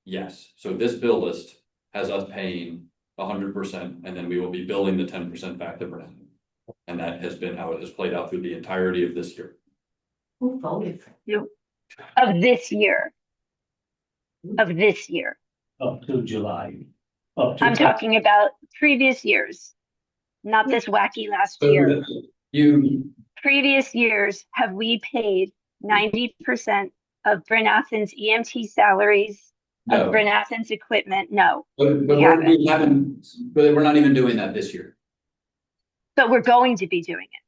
Yes, so this bill list has us paying 100%, and then we will be billing the 10% back to Brenathan. And that has been how it has played out through the entirety of this year. Who voted for you? Of this year. Of this year. Up to July. I'm talking about previous years, not this wacky last year. Previous years, have we paid 90% of Brenathan's EMT salaries, of Brenathan's equipment? No. But we haven't, but we're not even doing that this year. But we're going to be doing it.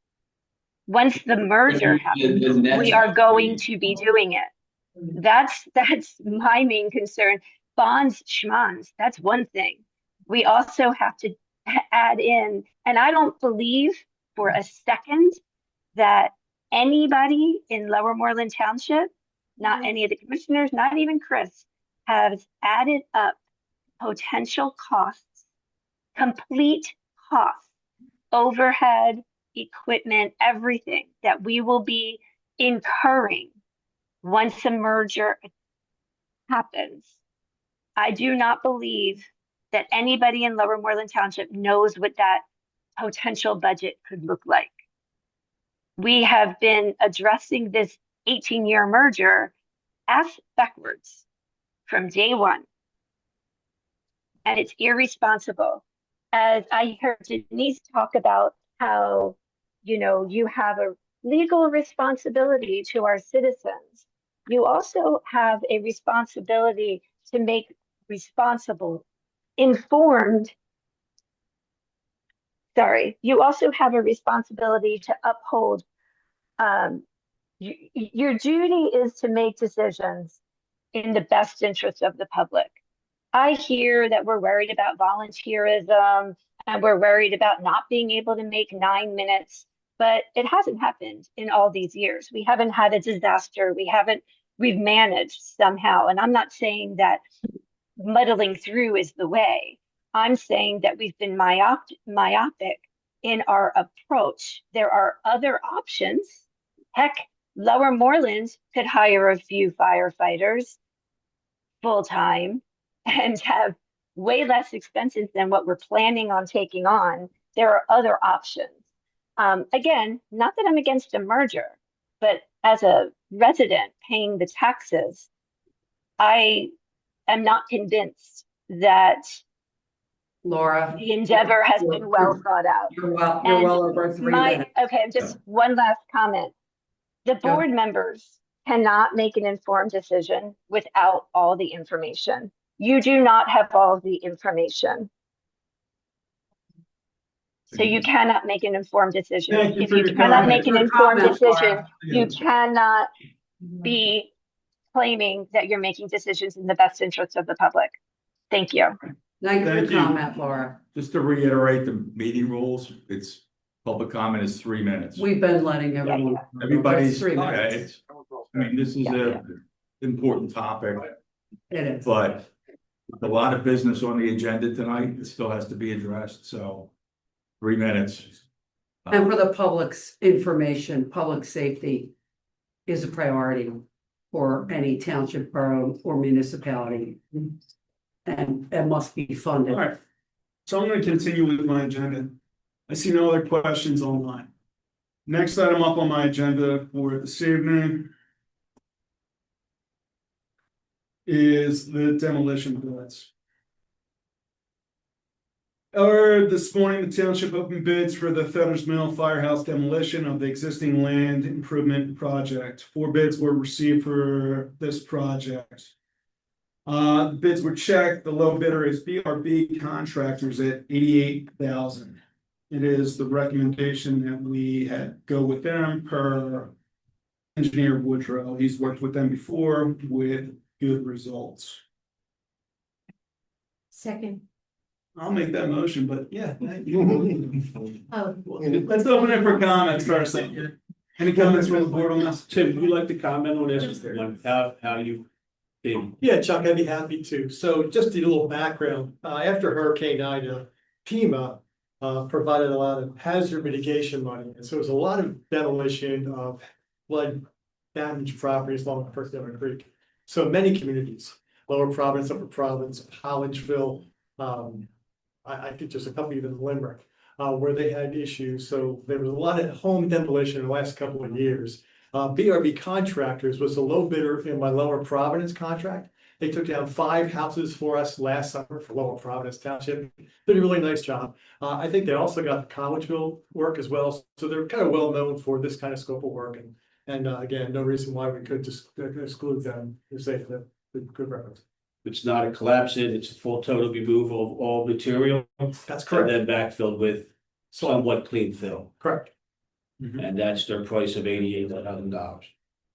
Once the merger happens, we are going to be doing it. That's my main concern. Bonds, schmonds, that's one thing. We also have to add in, and I don't believe for a second that anybody in Lower Moreland Township, not any of the commissioners, not even Chris, has added up potential costs, complete costs, overhead, equipment, everything that we will be incurring once a merger happens. I do not believe that anybody in Lower Moreland Township knows what that potential budget could look like. We have been addressing this 18-year merger ass backwards from day one. and it's irresponsible. As I heard Denise talk about how, you have a legal responsibility to our citizens. You also have a responsibility to make responsible, informed. Sorry, you also have a responsibility to uphold. Your duty is to make decisions in the best interest of the public. I hear that we're worried about volunteerism and we're worried about not being able to make 9 minutes, but it hasn't happened in all these years. We haven't had a disaster. We've managed somehow. And I'm not saying that muddling through is the way. I'm saying that we've been myopic in our approach. There are other options. Heck, Lower Moreland could hire a few firefighters full-time and have way less expenses than what we're planning on taking on. There are other options. Again, not that I'm against a merger, but as a resident paying the taxes, I am not convinced that Laura, the endeavor has been well thought out. You're well over 3 minutes. Okay, just one last comment. The board members cannot make an informed decision without all the information. You do not have all the information. So you cannot make an informed decision. If you cannot make an informed decision, you cannot be claiming that you're making decisions in the best interest of the public. Thank you. Thank you for your comment, Laura. Just to reiterate the meeting rules, it's public comment is 3 minutes. We've been letting everyone. Everybody's, 3 okay. minutes. I mean, this is a important topic, It is. but a lot of business on the agenda tonight, it still has to be addressed, so 3 minutes. And for the public's information, public safety is a priority for any township, borough, or municipality. And it must be funded. All right, so I'm going to continue with my agenda. I see no other questions online. Next item up on my agenda for this evening is the demolition bids. This morning, the township opened bids for the Fetters Mill Firehouse demolition of the existing land improvement project. 4 bids were received for this project. The bids were checked. The low bidder is BRB Contractors at $88,000. It is the recommendation that we go with them per engineer Woodrow. He's worked with them before with good results. Second. I'll make that motion, but yeah. Oh. Let's open it for comments first. Any comments from the board on this? Tim, would you like to comment on this? Like how you think? Yeah, Chuck, I'd be happy to. So just a little background, after Hurricane Ida, FEMA provided a lot of hazard mitigation money. And so it was a lot of demolition of flood damaged properties along the First Denver Creek. So many communities, Lower Providence, Upper Providence, Hollingsville, I think just a couple even in Limerick, where they had issues. So there was a lot of home demolition in the last couple of years. BRB Contractors was the low bidder in my Lower Providence contract. They took down 5 houses for us last summer for Lower Providence Township. Did a really nice job. I think they also got the Collegeville work as well. So they're kind of well known for this kind of scope of work. And again, no reason why we could just exclude them to say that good reference. It's not a collapse in, it's a full total removal of all material. That's correct. And then backfilled with somewhat clean fill. Correct. And that's their price of $88,000.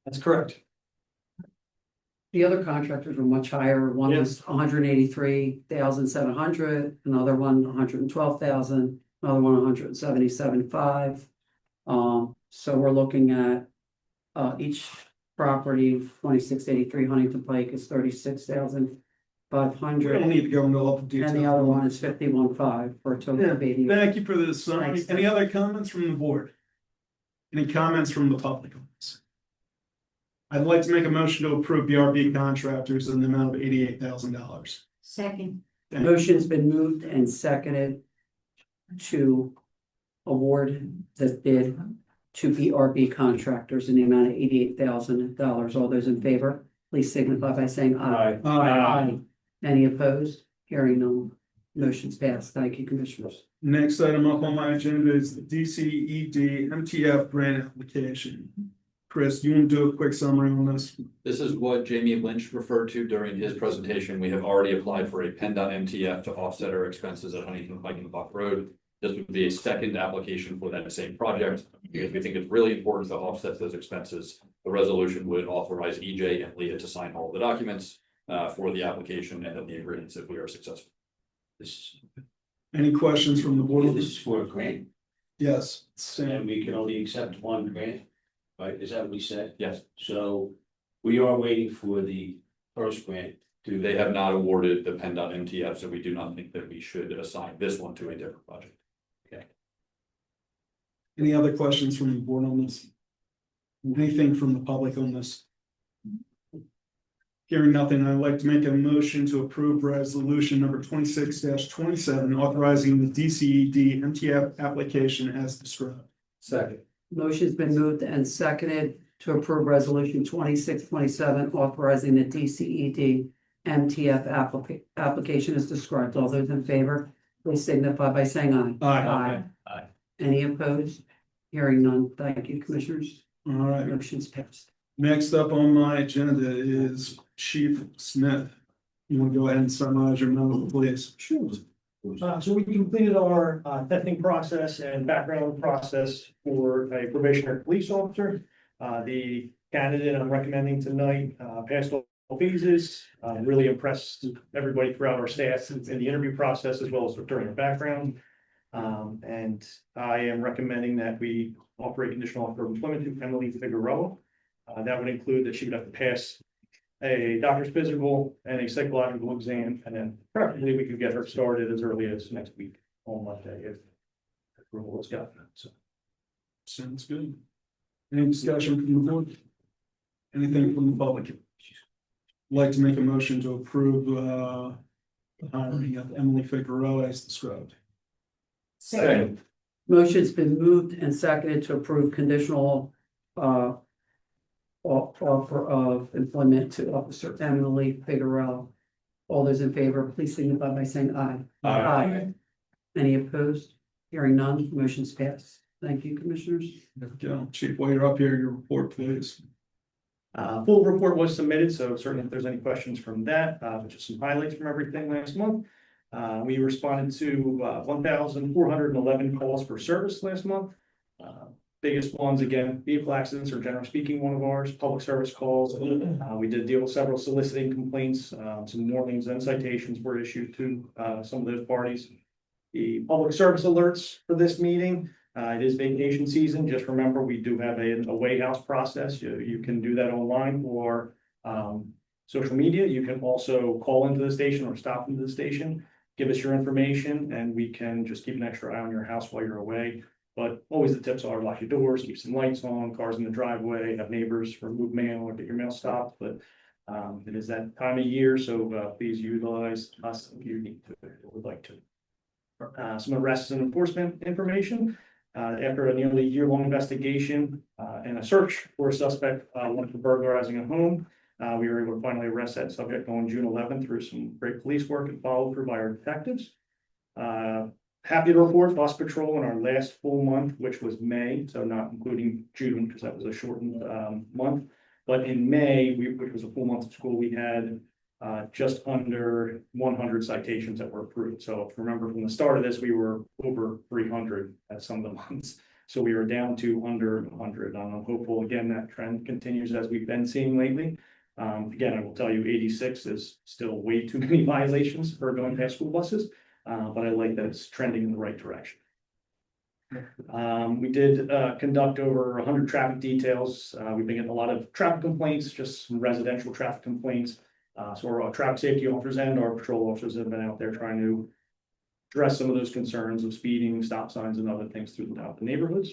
That's correct. The other contractors were much higher. One was 183,700, another one 112,000, another one 177,500. So we're looking at each property, 2683 Huntingdon Pike is 36,500. We don't need to go into all the details. And the other one is 51,500 for a total of 80. Thank you for this. Any other comments from the board? Any comments from the public on this? I'd like to make a motion to approve BRB Contractors in the amount of $88,000. Second. Motion's been moved and seconded to award the bid to BRB Contractors in the amount of $88,000. All those in favor, please signify by saying aye. Aye. Any opposed? Hearing none. Motion's passed. Thank you, Commissioners. Next item up on my agenda is the DCED MTF grant application. Chris, you want to do a quick summary on this? This is what Jamie Lynch referred to during his presentation. We have already applied for a PennDOT MTF to offset our expenses at Huntingdon, Pike and Buck Road. This would be a second application for that same project because we think it's really important to offset those expenses. The resolution would authorize EJ and Leah to sign all the documents for the application and then the agreements if we are successful. Any questions from the board? This is for a grant, Yes. and we can only accept one grant, right? Is that what we said? Yes. So we are waiting for the first grant. They have not awarded the PennDOT MTF, so we do not think that we should assign this one to a different project. Any other questions from the board on this? Anything from the public on this? Hearing nothing, I'd like to make a motion to approve resolution number 26-27, authorizing the DCED MTF application as described. Second. Motion's been moved and seconded to approve resolution 2627, authorizing the DCED MTF application as described. All those in favor, please signify by saying aye. Aye. Aye. Any opposed? Hearing none. Thank you, Commissioners. All right. Motion's passed. Next up on my agenda is Chief Smith. You want to go ahead and summarize your memo, please? Sure. So we completed our testing process and background process for a probationary police officer. The candidate I'm recommending tonight passed all phases. Really impressed everybody throughout our staff in the interview process as well as during the background. And I am recommending that we offer a conditional offer of employment to Emily Figueroa. That would include that she would have to pass a doctor's physical and a psychological exam, and then preferably we could get her started as early as next week on Monday if approval is gotten. So Sounds good. Any discussion from the board? Anything from the public? I'd like to make a motion to approve the hiring of Emily Figueroa as described. Second. Motion's been moved and seconded to approve conditional offer of employment to Officer Emily Figueroa. All those in favor, please signify by saying aye. Aye. Any opposed? Hearing none, motion's passed. Thank you, Commissioners. There we go. Chief, while you're up here, your report, please. full report was submitted, so certainly if there's any questions from that, just some highlights from everything last month. We responded to 1,411 calls for service last month. Biggest ones, again, vehicle accidents are generally speaking one of ours, public service calls. We did deal with several soliciting complaints, some warnings and citations were issued to some of those parties. The public service alerts for this meeting, it is vacation season. Just remember, we do have a way house process. You can do that online or social media. You can also call into the station or stop into the station, give us your information, and we can just keep an extra eye on your house while you're away. But always the tips are lock your doors, keep some lights on, cars in the driveway, have neighbors remove mail or get your mail stopped. But it is that time of year, so please utilize us if you need to or would like to. Some arrests and enforcement information. After a nearly year-long investigation and a search for a suspect wanted for burglarizing a home, we were able to finally arrest that subject on June 11th through some great police work and followed through by our detectives. Happy to report bus patrol in our last full month, which was May, so not including June because that was a shortened month. But in May, which was a full month of school, we had just under 100 citations that were approved. So if you remember from the start of this, we were over 300 at some of the months. So we were down to under 100. I'm hopeful again that trend continues as we've been seeing lately. Again, I will tell you 86 is still way too many violations for going past school buses. But I like that it's trending in the right direction. We did conduct over 100 traffic details. We've been getting a lot of traffic complaints, just some residential traffic complaints. So our traffic safety officers and our patrol officers have been out there trying to address some of those concerns of speeding, stop signs, and other things throughout the neighborhoods.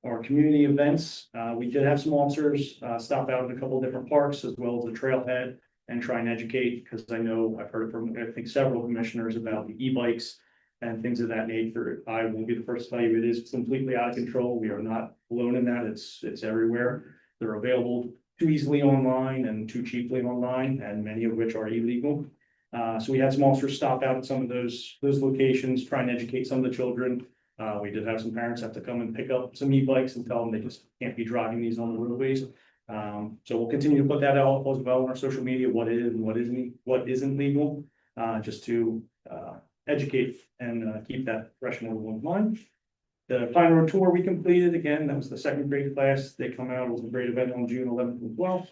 Our community events, we did have some officers stop out at a couple of different parks as well as the trailhead and try and educate, because I know I've heard from, I think, several commissioners about the e-bikes and things of that nature. I will be the first to tell you it is completely out of control. We are not alone in that. It's everywhere. They're available too easily online and too cheaply online, and many of which are illegal. So we had some officers stop out at some of those locations, try and educate some of the children. We did have some parents have to come and pick up some e-bikes and tell them they just can't be driving these on the roadways. So we'll continue to put that out as well on our social media, what is and what isn't legal, just to educate and keep that fresh in everyone's mind. The Pine Road Tour we completed, again, that was the second grade class. They come out, it was a great event on June 11th and 12th.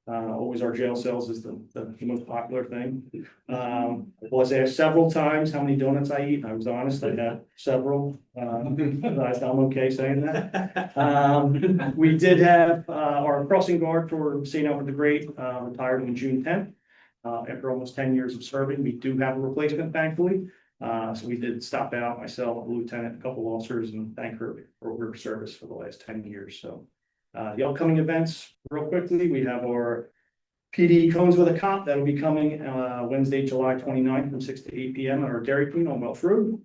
Always our jail cells is the most popular thing. I was asked several times how many donuts I eat. I was honest, I had several. I'm okay saying that. We did have our crossing guard for St. Albert the Great retired on June 10th. After almost 10 years of serving, we do have a replacement, thankfully. So we did stop out, myself, a lieutenant, a couple officers, and thank her for her service for the last 10 years. So the upcoming events, real quickly, we have our PD Cones with a Cop. That'll be coming Wednesday, July 29th from 6 to 8 p.m. at our Dairy Queen on Welch Road.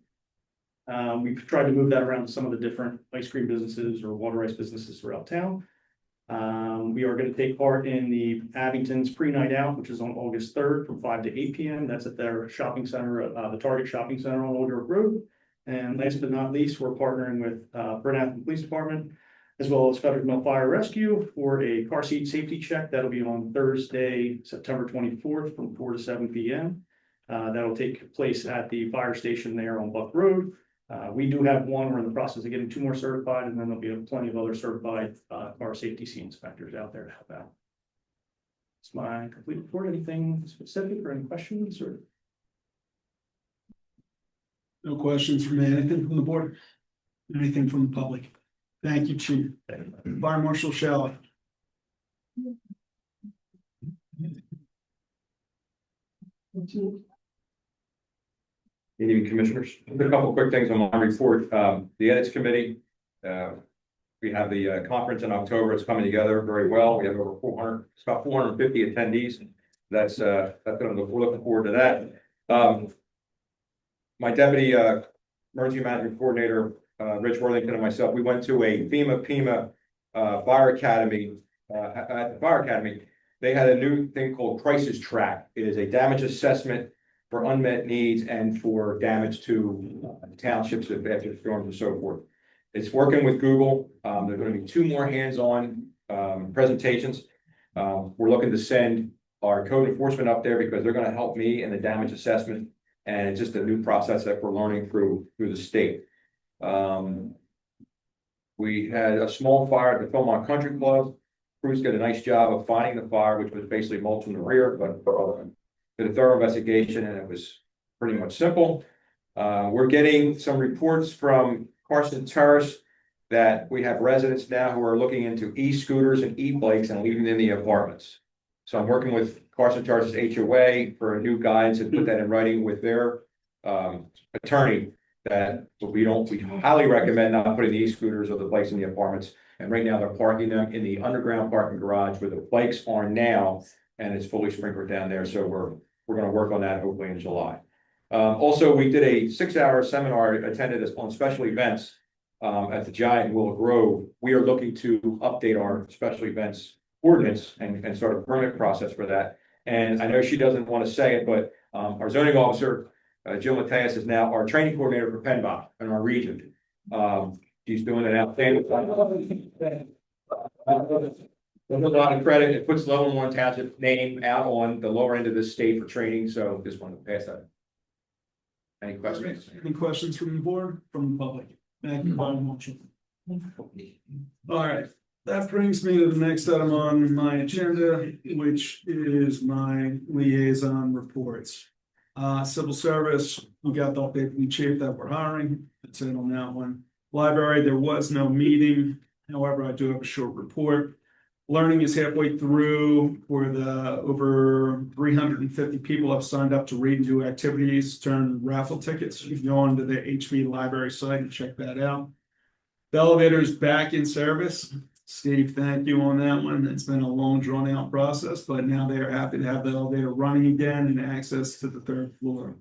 We've tried to move that around to some of the different ice cream businesses or water ice businesses throughout town. We are going to take part in the Abington's pre-night out, which is on August 3rd from 5 to 8 p.m. That's at their shopping center, the Target Shopping Center on Woodruff Road. And last but not least, we're partnering with Burnett Police Department, as well as Fetters Fire Rescue for a car seat safety check. That'll be on Thursday, September 24th from 4 to 7 p.m. That'll take place at the fire station there on Buck Road. We do have one. We're in the process of getting 2 more certified, and then there'll be plenty of other certified car safety seat inspectors out there to help out. It's my complete report. Anything specific or any questions or? No questions from me. Anything from the board? Anything from the public? Thank you, Chief. Fire Marshal Shelley. Good evening, Commissioners. A couple of quick things on my report. The Edits Committee, we have the conference in October. It's coming together very well. We have over 400, it's about 450 attendees. That's we're looking forward to that. My deputy emergency management coordinator, Rich Worthington, and myself, we went to a FEMA Fire Academy. At the Fire Academy, they had a new thing called Crisis Track. It is a damage assessment for unmet needs and for damage to townships after storms and so forth. It's working with Google. There are going to be 2 more hands-on presentations. We're looking to send our code enforcement up there because they're going to help me in the damage assessment. And it's just a new process that we're learning through the state. We had a small fire at the Philmont Country Club. Crews did a nice job of finding the fire, which was basically mulch in the rear, but did a thorough investigation and it was pretty much simple. We're getting some reports from Carson Terrace that we have residents now who are looking into e-scooters and e-bikes and leaving them in the apartments. So I'm working with Carson Terrace's HOA for a new guidance and put that in writing with their attorney that we highly recommend not putting the e-scooters or the bikes in the apartments. And right now they're parking them in the underground parking garage where the bikes are now, and it's fully sprinkled down there. So we're going to work on that hopefully in July. Also, we did a 6-hour seminar attended on special events at the Giant in Willow Grove. We are looking to update our special events ordinance and start a permit process for that. And I know she doesn't want to say it, but our zoning officer, Jill Mateus, is now our training coordinator for PennDOT in our region. She's doing an outstanding job. A lot of credit. It puts Leavenworth Township name out on the lower end of the state for training. So just wanted to pass that. Any questions? Any questions from the board, from the public? Thank you, Fire Marshal. All right, that brings me to the next item on my agenda, which is my liaison reports. Civil service, we got the update from the chief that we're hiring. That's it on that one. Library, there was no meeting. However, I do have a short report. Learning is halfway through for the over 350 people have signed up to read and do activities, turn raffle tickets. You can go onto the HV library site and check that out. The elevator is back in service. Steve, thank you on that one. It's been a long drawn out process, but now they are happy to have the elevator running again and access to the 3rd floor.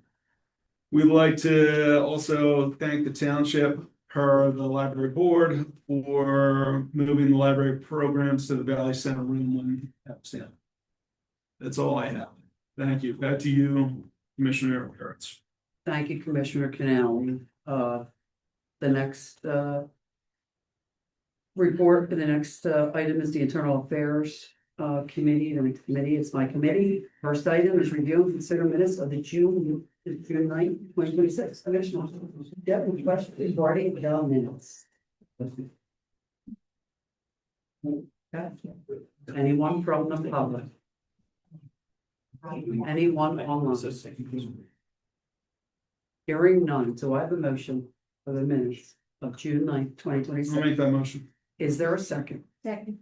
We'd like to also thank the township, the library board, for moving the library programs to the Valley Center room when that was down. That's all I have. Thank you. Back to you, Commissioner KURITZ. Thank you, Commissioner Canal. The next, report for the next, item is the Internal Affairs, Committee. The next committee is my committee. First item is review and consider minutes of the June 9th, 2026. Commissioner, yeah, question regarding the minutes. Okay. Anyone from the public? Anyone online? Hearing none, do I have a motion for the minutes of June 9th, 2026? I'll make that motion. Is there a second? Second.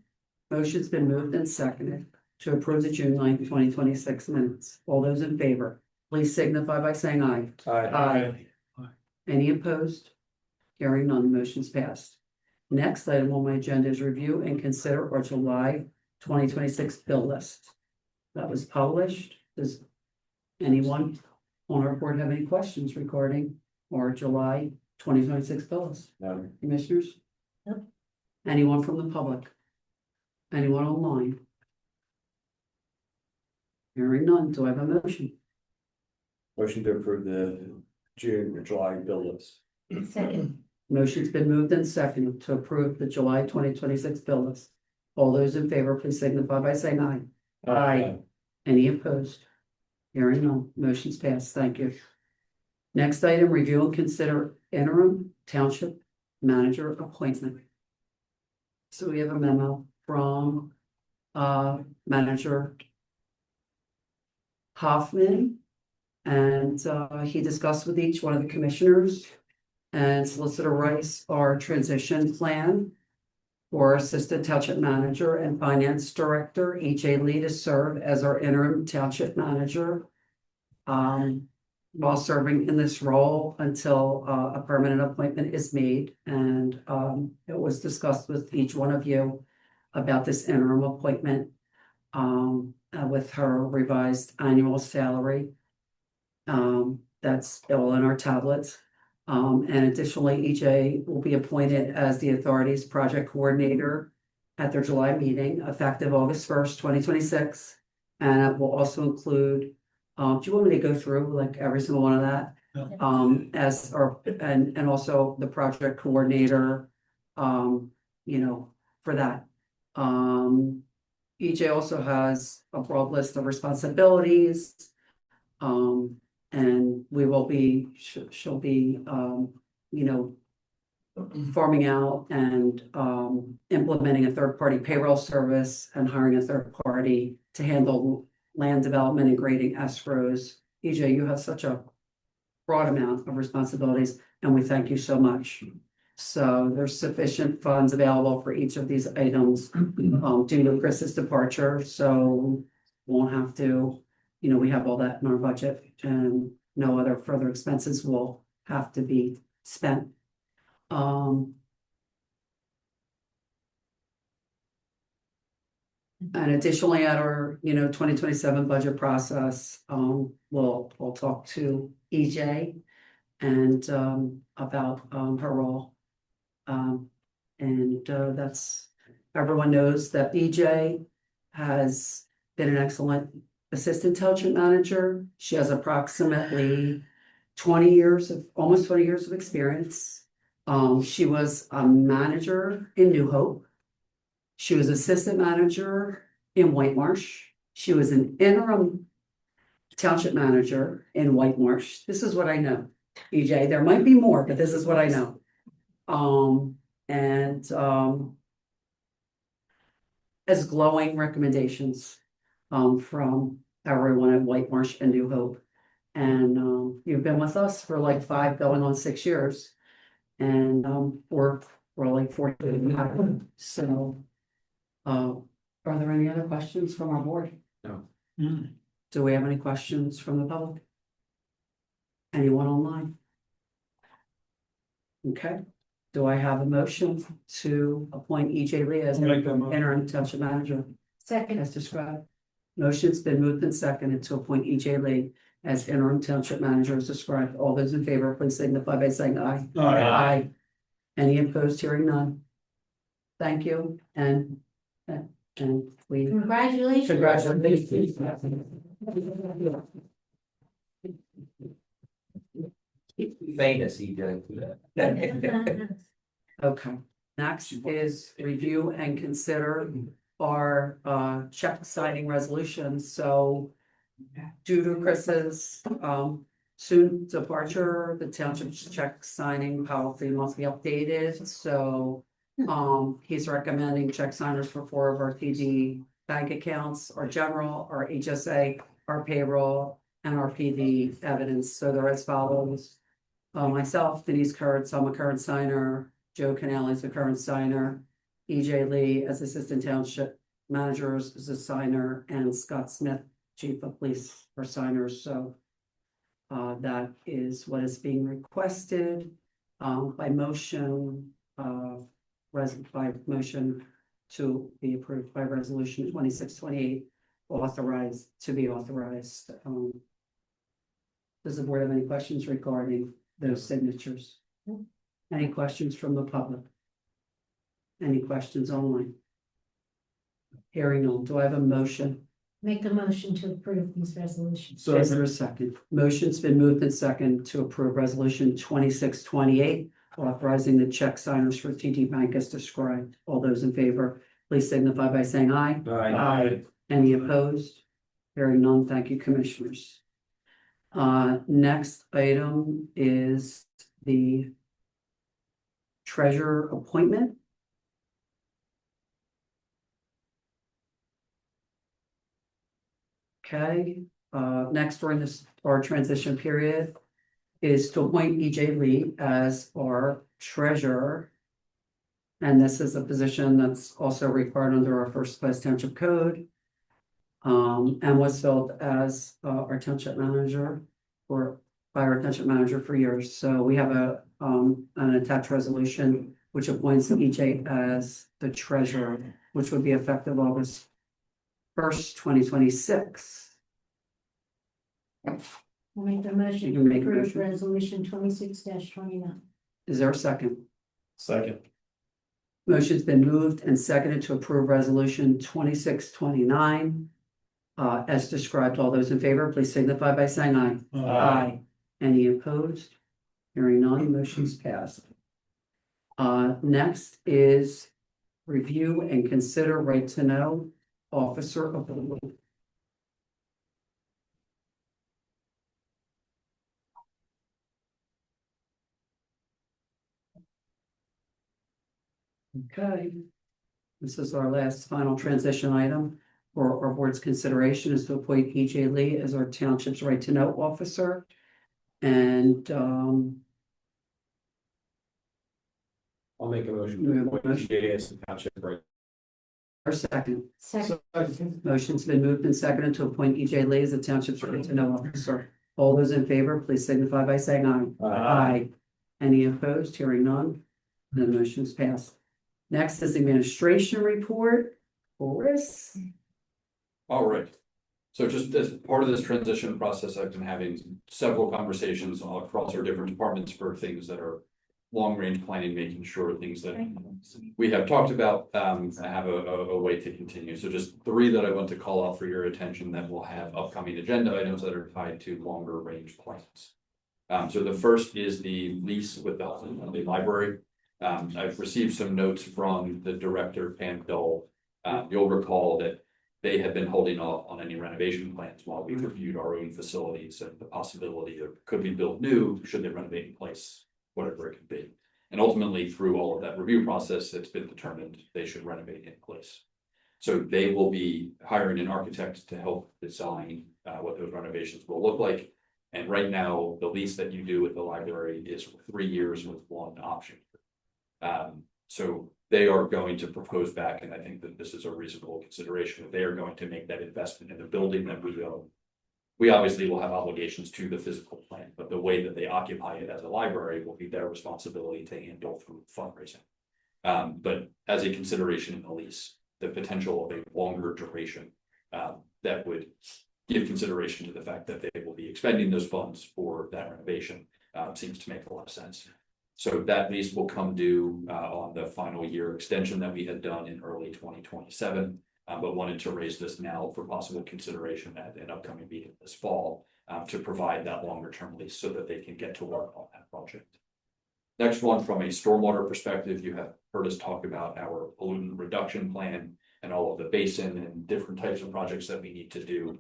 Motion's been moved and seconded to approve the June 9th, 2026 minutes. All those in favor, please signify by saying aye. Aye. Any opposed? Hearing none, motion's passed. Next item on my agenda is review and consider our July 2026 bill list. That was published. Does anyone on our board have any questions regarding our July 2026 bill list? No. Commissioners? Nope. Anyone from the public? Anyone online? Hearing none, do I have a motion? Motion to approve the June or July bill list. Second. Motion's been moved and seconded to approve the July 2026 bill list. All those in favor, please signify by saying aye. Aye. Any opposed? Hearing none, motion's passed. Thank you. Next item, review and consider interim township manager appointment. So we have a memo from manager Hoffman. And he discussed with each one of the commissioners and Solicitor Rice our transition plan for Assistant Township Manager and Finance Director, E.J. Lee, to serve as our interim township manager. While serving in this role until a permanent appointment is made. And it was discussed with each one of you about this interim appointment with her revised annual salary. That's all in our tablets. And additionally, EJ will be appointed as the authority's project coordinator at their July meeting, effective August 1st, 2026. And it will also include, do you want me to go through like every single one of that? As our, and also the project coordinator, for that. EJ also has a broad list of responsibilities. And we will be, she'll be, farming out and implementing a third-party payroll service and hiring a third party to handle land development and grading escrows. EJ, you have such a broad amount of responsibilities, and we thank you so much. So there's sufficient funds available for each of these items due to Chris's departure, so won't have to, we have all that in our budget, and no other further expenses will have to be spent. And additionally, at our, 2027 budget process, we'll talk to EJ and about her role. And that's, everyone knows that EJ has been an excellent assistant township manager. She has approximately almost 20 years of experience. She was a manager in New Hope. She was assistant manager in White Marsh. She was an interim township manager in White Marsh. This is what I know, EJ. There might be more, but this is what I know. As glowing recommendations from everyone at White Marsh and New Hope. And you've been with us for like 5 going on 6 years. And we're like 14. So are there any other questions from our board? No. Do we have any questions from the public? Anyone online? Okay. Do I have a motion to appoint EJ Lee as I'll make that motion. interim township manager Second. as described? Motion's been moved and seconded to appoint EJ Lee as interim township manager as described. All those in favor, please signify by saying aye. Aye. Any opposed? Hearing none. Thank you, and we. Congratulations. Congratulations. Famous, he did. Okay, next is review and consider our check signing resolutions, so. Due to Chris's soon departure, the township's check signing policy must be updated, so. He's recommending check signers for 4 of our TD bank accounts, our general, our HSA, our payroll, and our PD evidence, so they're as follows. Myself, Denise KURITZ, I'm a current signer, Joe CANALE is a current signer, EJ Lee as assistant township manager is a signer, and Scott Smith, chief of police are signers, so. That is what is being requested, by motion, by motion to be approved by resolution 2628, authorized, to be authorized. Does the board have any questions regarding those signatures? Any questions from the public? Any questions online? Hearing none, do I have a motion? Make a motion to approve these resolutions. Is there a second? Motion's been moved and second to approve resolution 2628, authorizing the check signers for TD Bank as described. All those in favor, please signify by saying aye. Aye. Any opposed? Hearing none, thank you, commissioners. Next item is the treasurer appointment. Okay, next during this, our transition period is to appoint EJ Lee as our treasurer. And this is a position that's also required under our first class township code. And was filled as our township manager or by our township manager for years. So we have an attached resolution which appoints EJ as the treasurer, which would be effective August 1st, 2026. I'll make the motion You to can make a approve motion. resolution 26-29. Is there a second? Second. Motion's been moved and seconded to approve resolution 2629. As described, all those in favor, please signify by saying aye. Aye. Any opposed? Hearing none, motion's passed. Next is review and consider right to know officer approval. Okay. This is our last final transition item for our board's consideration is to appoint EJ Lee as our township's right to know officer. And I'll make a motion. We have a to appoint motion. EJ as the township right. our second. Second. Motion's been moved and seconded to appoint EJ Lee as the township's right to know officer. All those in favor, please signify by saying aye. Aye. Any opposed? Hearing none. The motion's passed. Next is the administration report. Boris. All right. So just as part of this transition process, I've been having several conversations all across our different departments for things that are long-range planning, making sure things that we have talked about have a way to continue. So just 3 that I want to call out for your attention that will have upcoming agenda items that are tied to longer range plans. So the first is the lease with the library. I've received some notes from the director, Pam Dole. You'll recall that they had been holding off on any renovation plans while we reviewed our own facilities and the possibility of could be built new, should they renovate in place, whatever it could be. And ultimately, through all of that review process, it's been determined they should renovate in place. So they will be hiring an architect to help design what those renovations will look like. And right now, the lease that you do with the library is for 3 years with 1 option. So they are going to propose back, and I think that this is a reasonable consideration, that they are going to make that investment in the building that we own. We obviously will have obligations to the physical plant, but the way that they occupy it as a library will be their responsibility to handle through fundraising. But as a consideration in the lease, the potential of a longer duration that would give consideration to the fact that they will be expending those funds for that renovation seems to make a lot of sense. So that lease will come due on the final year extension that we had done in early 2027, but wanted to raise this now for possible consideration at an upcoming meeting this fall. to provide that longer term lease so that they can get to work on that project. Next one, from a stormwater perspective, you have heard us talk about our pollutant reduction plan and all of the basin and different types of projects that we need to do.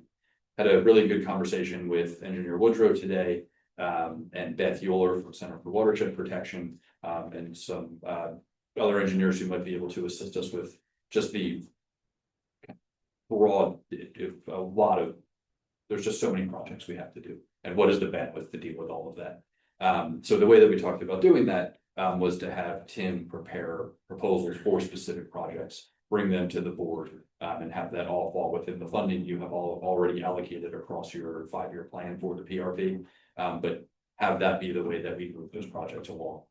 Had a really good conversation with Engineer Woodrow today, and Beth Euler from Center for Watershed Protection, and some other engineers who might be able to assist us with just the broad, there's just so many projects we have to do. And what is the bandwidth to deal with all of that? So the way that we talked about doing that was to have Tim prepare proposals for specific projects, bring them to the board, and have that all fall within the funding you have already allocated across your 5-year plan for the PRP. But have that be the way that we move those projects along,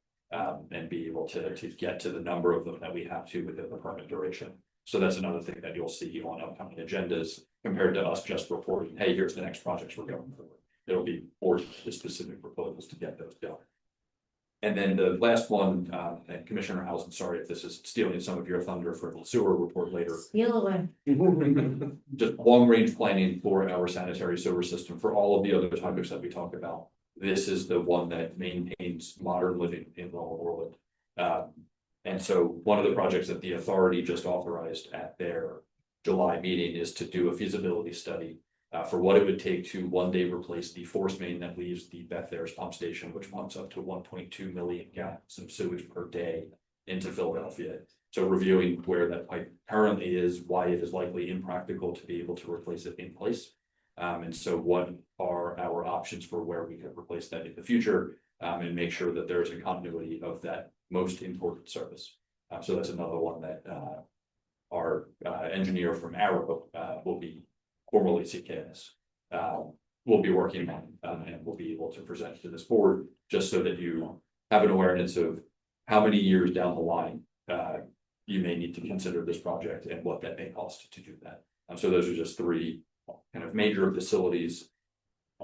and be able to get to the number of them that we have to within the permit duration. So that's another thing that you'll see on upcoming agendas compared to us just reporting, hey, here's the next projects we're going for. It'll be more specific proposals to get those done. And then the last one, and Commissioner Housen, sorry if this is stealing some of your thunder for the sewer report later. Steal away. Just long range planning for our sanitary sewer system for all of the other topics that we talked about. This is the one that maintains modern living in Lower Moreland. And so one of the projects that the authority just authorized at their July meeting is to do a feasibility study for what it would take to one day replace the force main that leaves the Beth Ayres pump station, which pumps up to 1.2 million gallons of sewage per day into Philadelphia. So reviewing where that pipe currently is, why it is likely impractical to be able to replace it in place. And so what are our options for where we could replace that in the future, and make sure that there's a continuity of that most important service. So that's another one that our engineer from Arrow will be formerly CKS, will be working on, and will be able to present to this board, just so that you have an awareness of how many years down the line you may need to consider this project and what that may cost to do that. So those are just 3 kind of major facilities,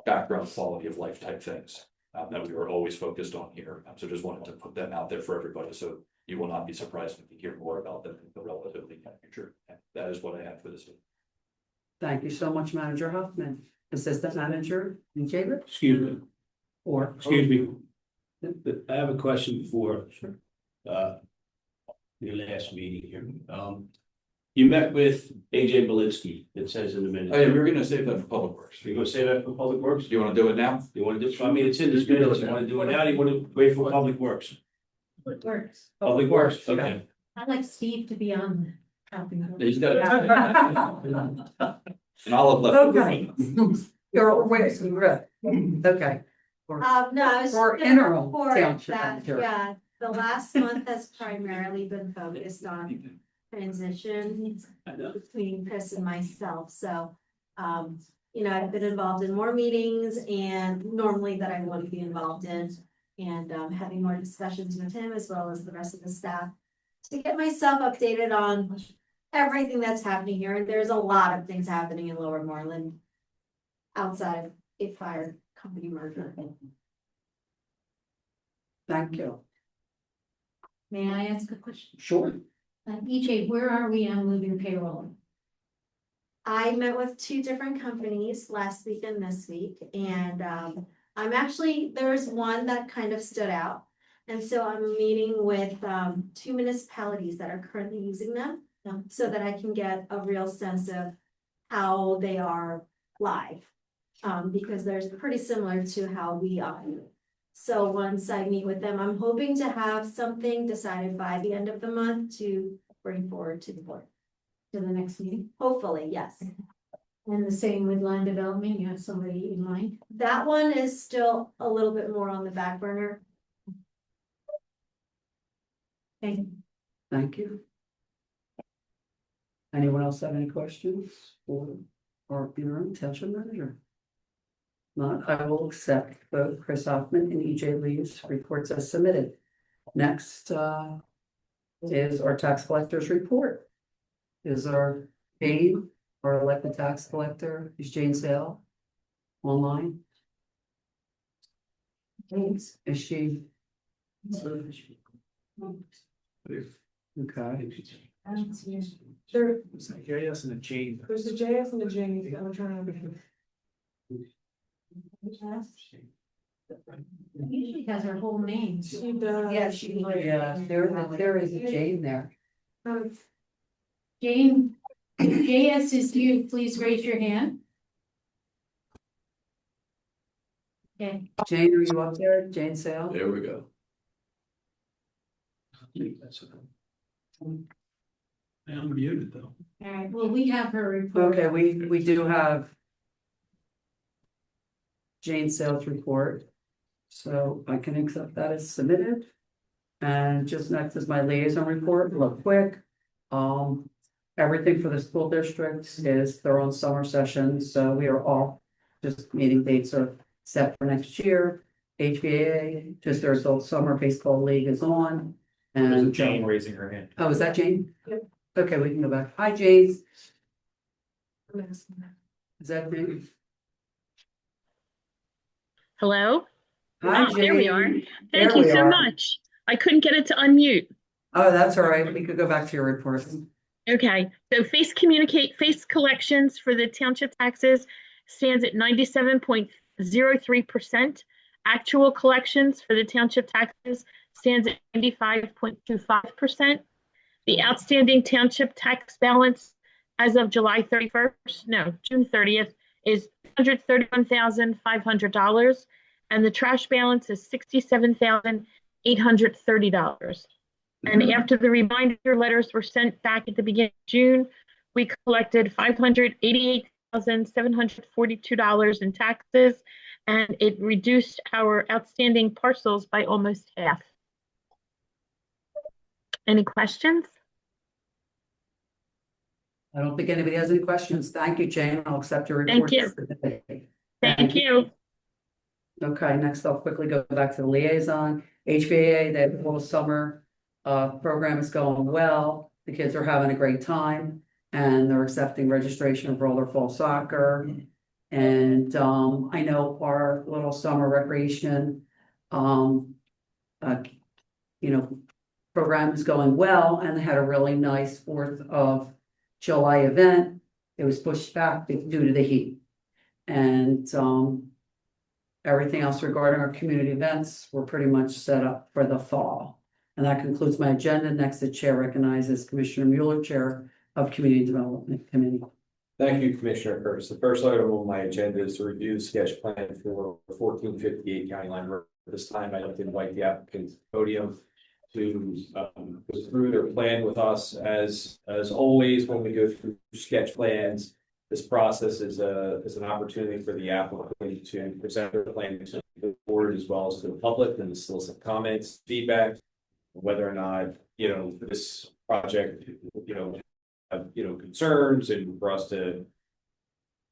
background quality of life type things that we were always focused on here. So just wanted to put them out there for everybody, so you will not be surprised if you hear more about them in the relatively near future. And that is what I have for this week. Thank you so much, Manager Huffman. Assistant Manager Jacob? Excuse me. Or? Excuse me. I have a question for your last meeting here. You met with AJ Belinsky, it says in the minutes. Oh yeah, we were gonna save that for Public Works. You're gonna say that for Public Works? Do you wanna do it now? You wanna do, I mean, it's in this minutes, you wanna do it now, or you wanna wait for Public Works? It works. Public Works, okay. I'd like Steve to be on. He's got it. And I'll have left. Okay. You're wait, okay. No, I was. For gonna interim report township that, manager. yeah, the last month has primarily been focused on transition between Chris and myself, so. You know, I've been involved in more meetings and normally that I want to be involved in. And having more discussions with him as well as the rest of the staff. To get myself updated on everything that's happening here, and there's a lot of things happening in Lower Moreland. Outside a fire company merger. Thank you. May I ask a question? Sure. EJ, where are we on moving payroll? I met with 2 different companies last week and this week, and I'm actually, there's one that kind of stood out. And so I'm meeting with 2 municipalities that are currently using them, so that I can get a real sense of how they are live. Because they're pretty similar to how we operate. So once I meet with them, I'm hoping to have something decided by the end of the month to bring forward to the board. To the next meeting? Hopefully, yes. And the same with land development, you have somebody in mind? That one is still a little bit more on the back burner. Thank you. Thank you. Anyone else have any questions for our interim township manager? Not, I will accept both Chris Hoffman and EJ Lee's reports as submitted. Next is our tax collector's report. Is our paid or elected tax collector, is Jane Sale online? Thanks. Is she? Okay. Sure. It's a JS and a J. There's a JS and a J, I'm trying to. Usually has her whole name. She does. Yeah, there is a Jane there. Jane, if JS is you, please raise your hand. Okay. Jane, are you up there? Jane Sale? There we go. I'm muted though. All right, well, we have her report. Okay, we do have Jane's sales report, so I can accept that as submitted. And just next is my liaison report, real quick. Everything for the school districts is their own summer session, so we are all just meeting dates are set for next year. HVAA, just their adult summer baseball league is on. There's a And Jane raising her hand. oh, is that Jane? Yep. Okay, we can go back. Hi, Jane. Is that Jane? Hello? Hi, Oh, there we are. Jane. Thank There you we so are. much. I couldn't get it to unmute. Oh, that's all right. We could go back to your report. Okay, so face collections for the township taxes stands at 97.03%. Actual collections for the township taxes stands at 95.25%. The outstanding township tax balance as of June 30th is $131,500, and the trash balance is $67,830. And after the reminder letters were sent back at the beginning of June, we collected $588,742 in taxes, and it reduced our outstanding parcels by almost half. Any questions? I don't think anybody has any questions. Thank you, Jane. I'll accept your report. Thank you. Thank you. Okay, next I'll quickly go back to the liaison. HVAA, that whole summer program is going well. The kids are having a great time and they're accepting registration for all their fall soccer. And I know our little summer recreation program is going well, and they had a really nice 4th of July event. It was pushed back due to the heat. And everything else regarding our community events, we're pretty much set up for the fall. And that concludes my agenda. Next, the chair recognizes Commissioner Mueller, Chair of Community Development Committee. Thank you, Commissioner Curtis. The first item on my agenda is to review the sketch plan for 1458 County Line Road. This time I'd like to invite the applicant to the podium to go through their plan with us. As always, when we go through sketch plans, this process is an opportunity for the applicant to present their plan to the board as well as to the public and solicit comments, feedback, whether or not, this project, have, concerns, and for us to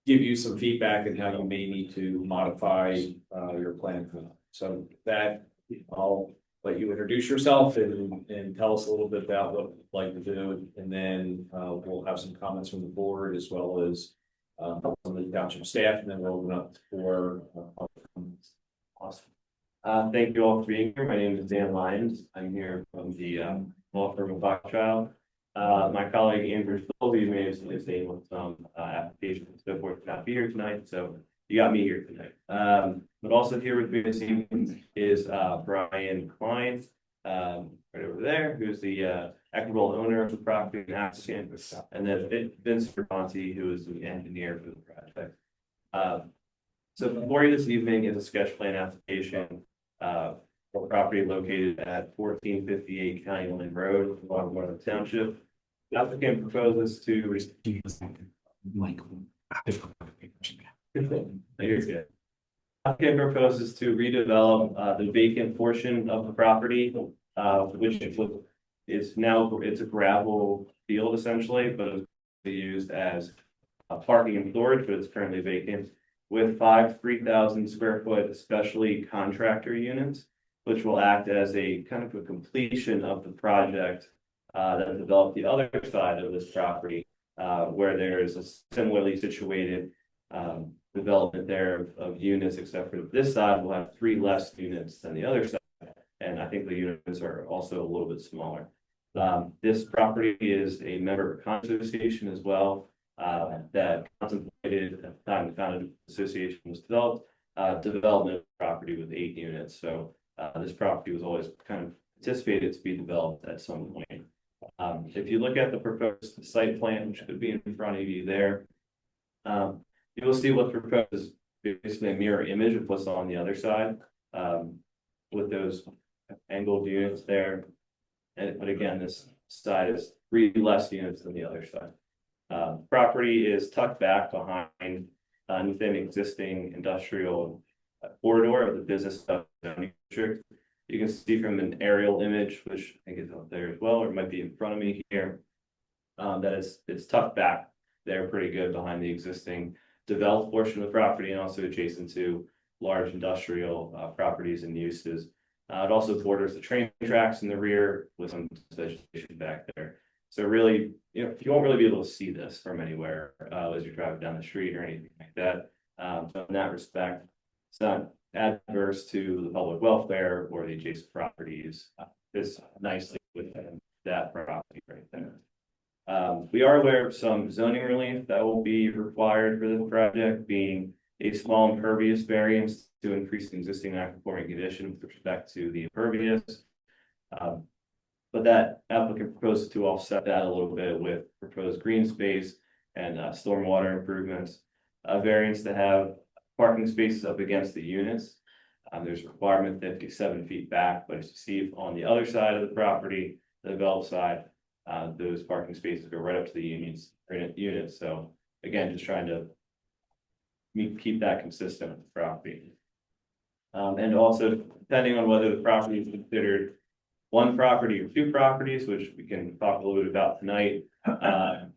give you some feedback on how you may need to modify your plan. So that I'll let you introduce yourself and tell us a little bit about what you'd like to do, and then we'll have some comments from the board as well as some of the township staff, and then we'll open up for comments. Awesome. Thank you all for being here. My name is Dan Lyons. I'm here from the law firm of Bachchild. My colleague Andrew Stolby may have seen his name on some applications and so forth, not be here tonight, so you got me here tonight. But also here with me this evening is Brian Klein, right over there, who's the equitable owner of the property and applicant, and then Vince Ferranti, who is the engineer for the project. So before you this evening is a sketch plan application for property located at 1458 County Line Road, along Moreland Township. The applicant proposes to Applicant proposes to redevelop the vacant portion of the property, which is now it's a gravel field essentially, but it's used as parking and storage, but it's currently vacant, with 5 3,000 square foot, especially contractor units, which will act as a kind of a completion of the project that developed the other side of this property, where there is a similarly situated development there of units, except for this side will have 3 less units than the other side. And I think the units are also a little bit smaller. This property is a member of a consolidation as well, that contemplated at the time the founded association was developed, development property with 8 units. So this property was always kind of anticipated to be developed at some point. If you look at the proposed site plan, which could be in front of you there, you will see what's proposed is basically a mirror image of what's on the other side, with those angled units there. But again, this side is 3 less units than the other side. Property is tucked back behind within existing industrial corridor of the business district. You can see from an aerial image, which I think is up there as well, or it might be in front of me here, that it's tucked back there pretty good behind the existing developed portion of the property and also adjacent to large industrial properties and uses. It also borders the train tracks in the rear with some vegetation back there. So really, you won't really be able to see this from anywhere as you're driving down the street or anything like that. So in that respect, it's not adverse to the public welfare or the adjacent properties. It's nicely within that property right there. We are aware of some zoning relief that will be required for this project, being a small impervious variance to increase the existing non-conforming condition with respect to the impervious. But that applicant proposes to offset that a little bit with proposed green space and stormwater improvements. A variance to have parking spaces up against the units. There's a requirement 57 feet back, but as you see on the other side of the property, the developed side, those parking spaces go right up to the units. So again, just trying to keep that consistent with the property. And also depending on whether the property is considered one property or 2 properties, which we can talk a little bit about tonight.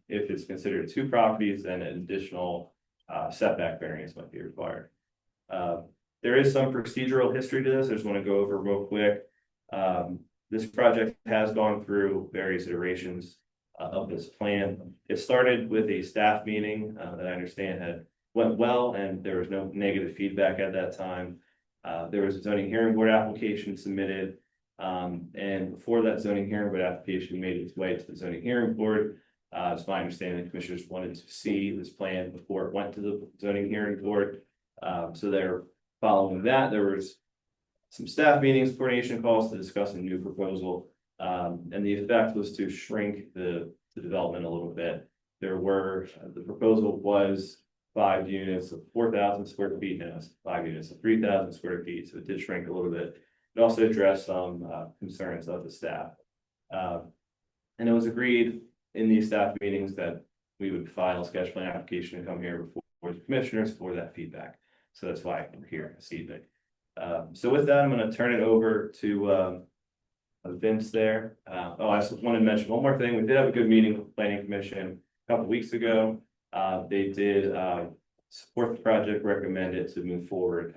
If it's considered 2 properties, then an additional setback variance might be required. There is some procedural history to this. I just want to go over real quick. This project has gone through various iterations of this plan. It started with a staff meeting that I understand went well, and there was no negative feedback at that time. There was a zoning hearing board application submitted. And before that zoning hearing board application made its way to the zoning hearing board, it's my understanding the commissioners wanted to see this plan before it went to the zoning hearing board. So they're following that. There was some staff meetings, coordination calls to discuss a new proposal. And the effect was to shrink the development a little bit. The proposal was 5 units of 4,000 square feet, and 5 units of 3,000 square feet. So it did shrink a little bit. It also addressed some concerns of the staff. And it was agreed in these staff meetings that we would file a sketch plan application and come here before the commissioners for that feedback. So that's why I'm here this evening. So with that, I'm going to turn it over to Vince there. I just wanted to mention one more thing. We did have a good meeting with the Planning Commission a couple of weeks ago. They did support the project, recommend it to move forward.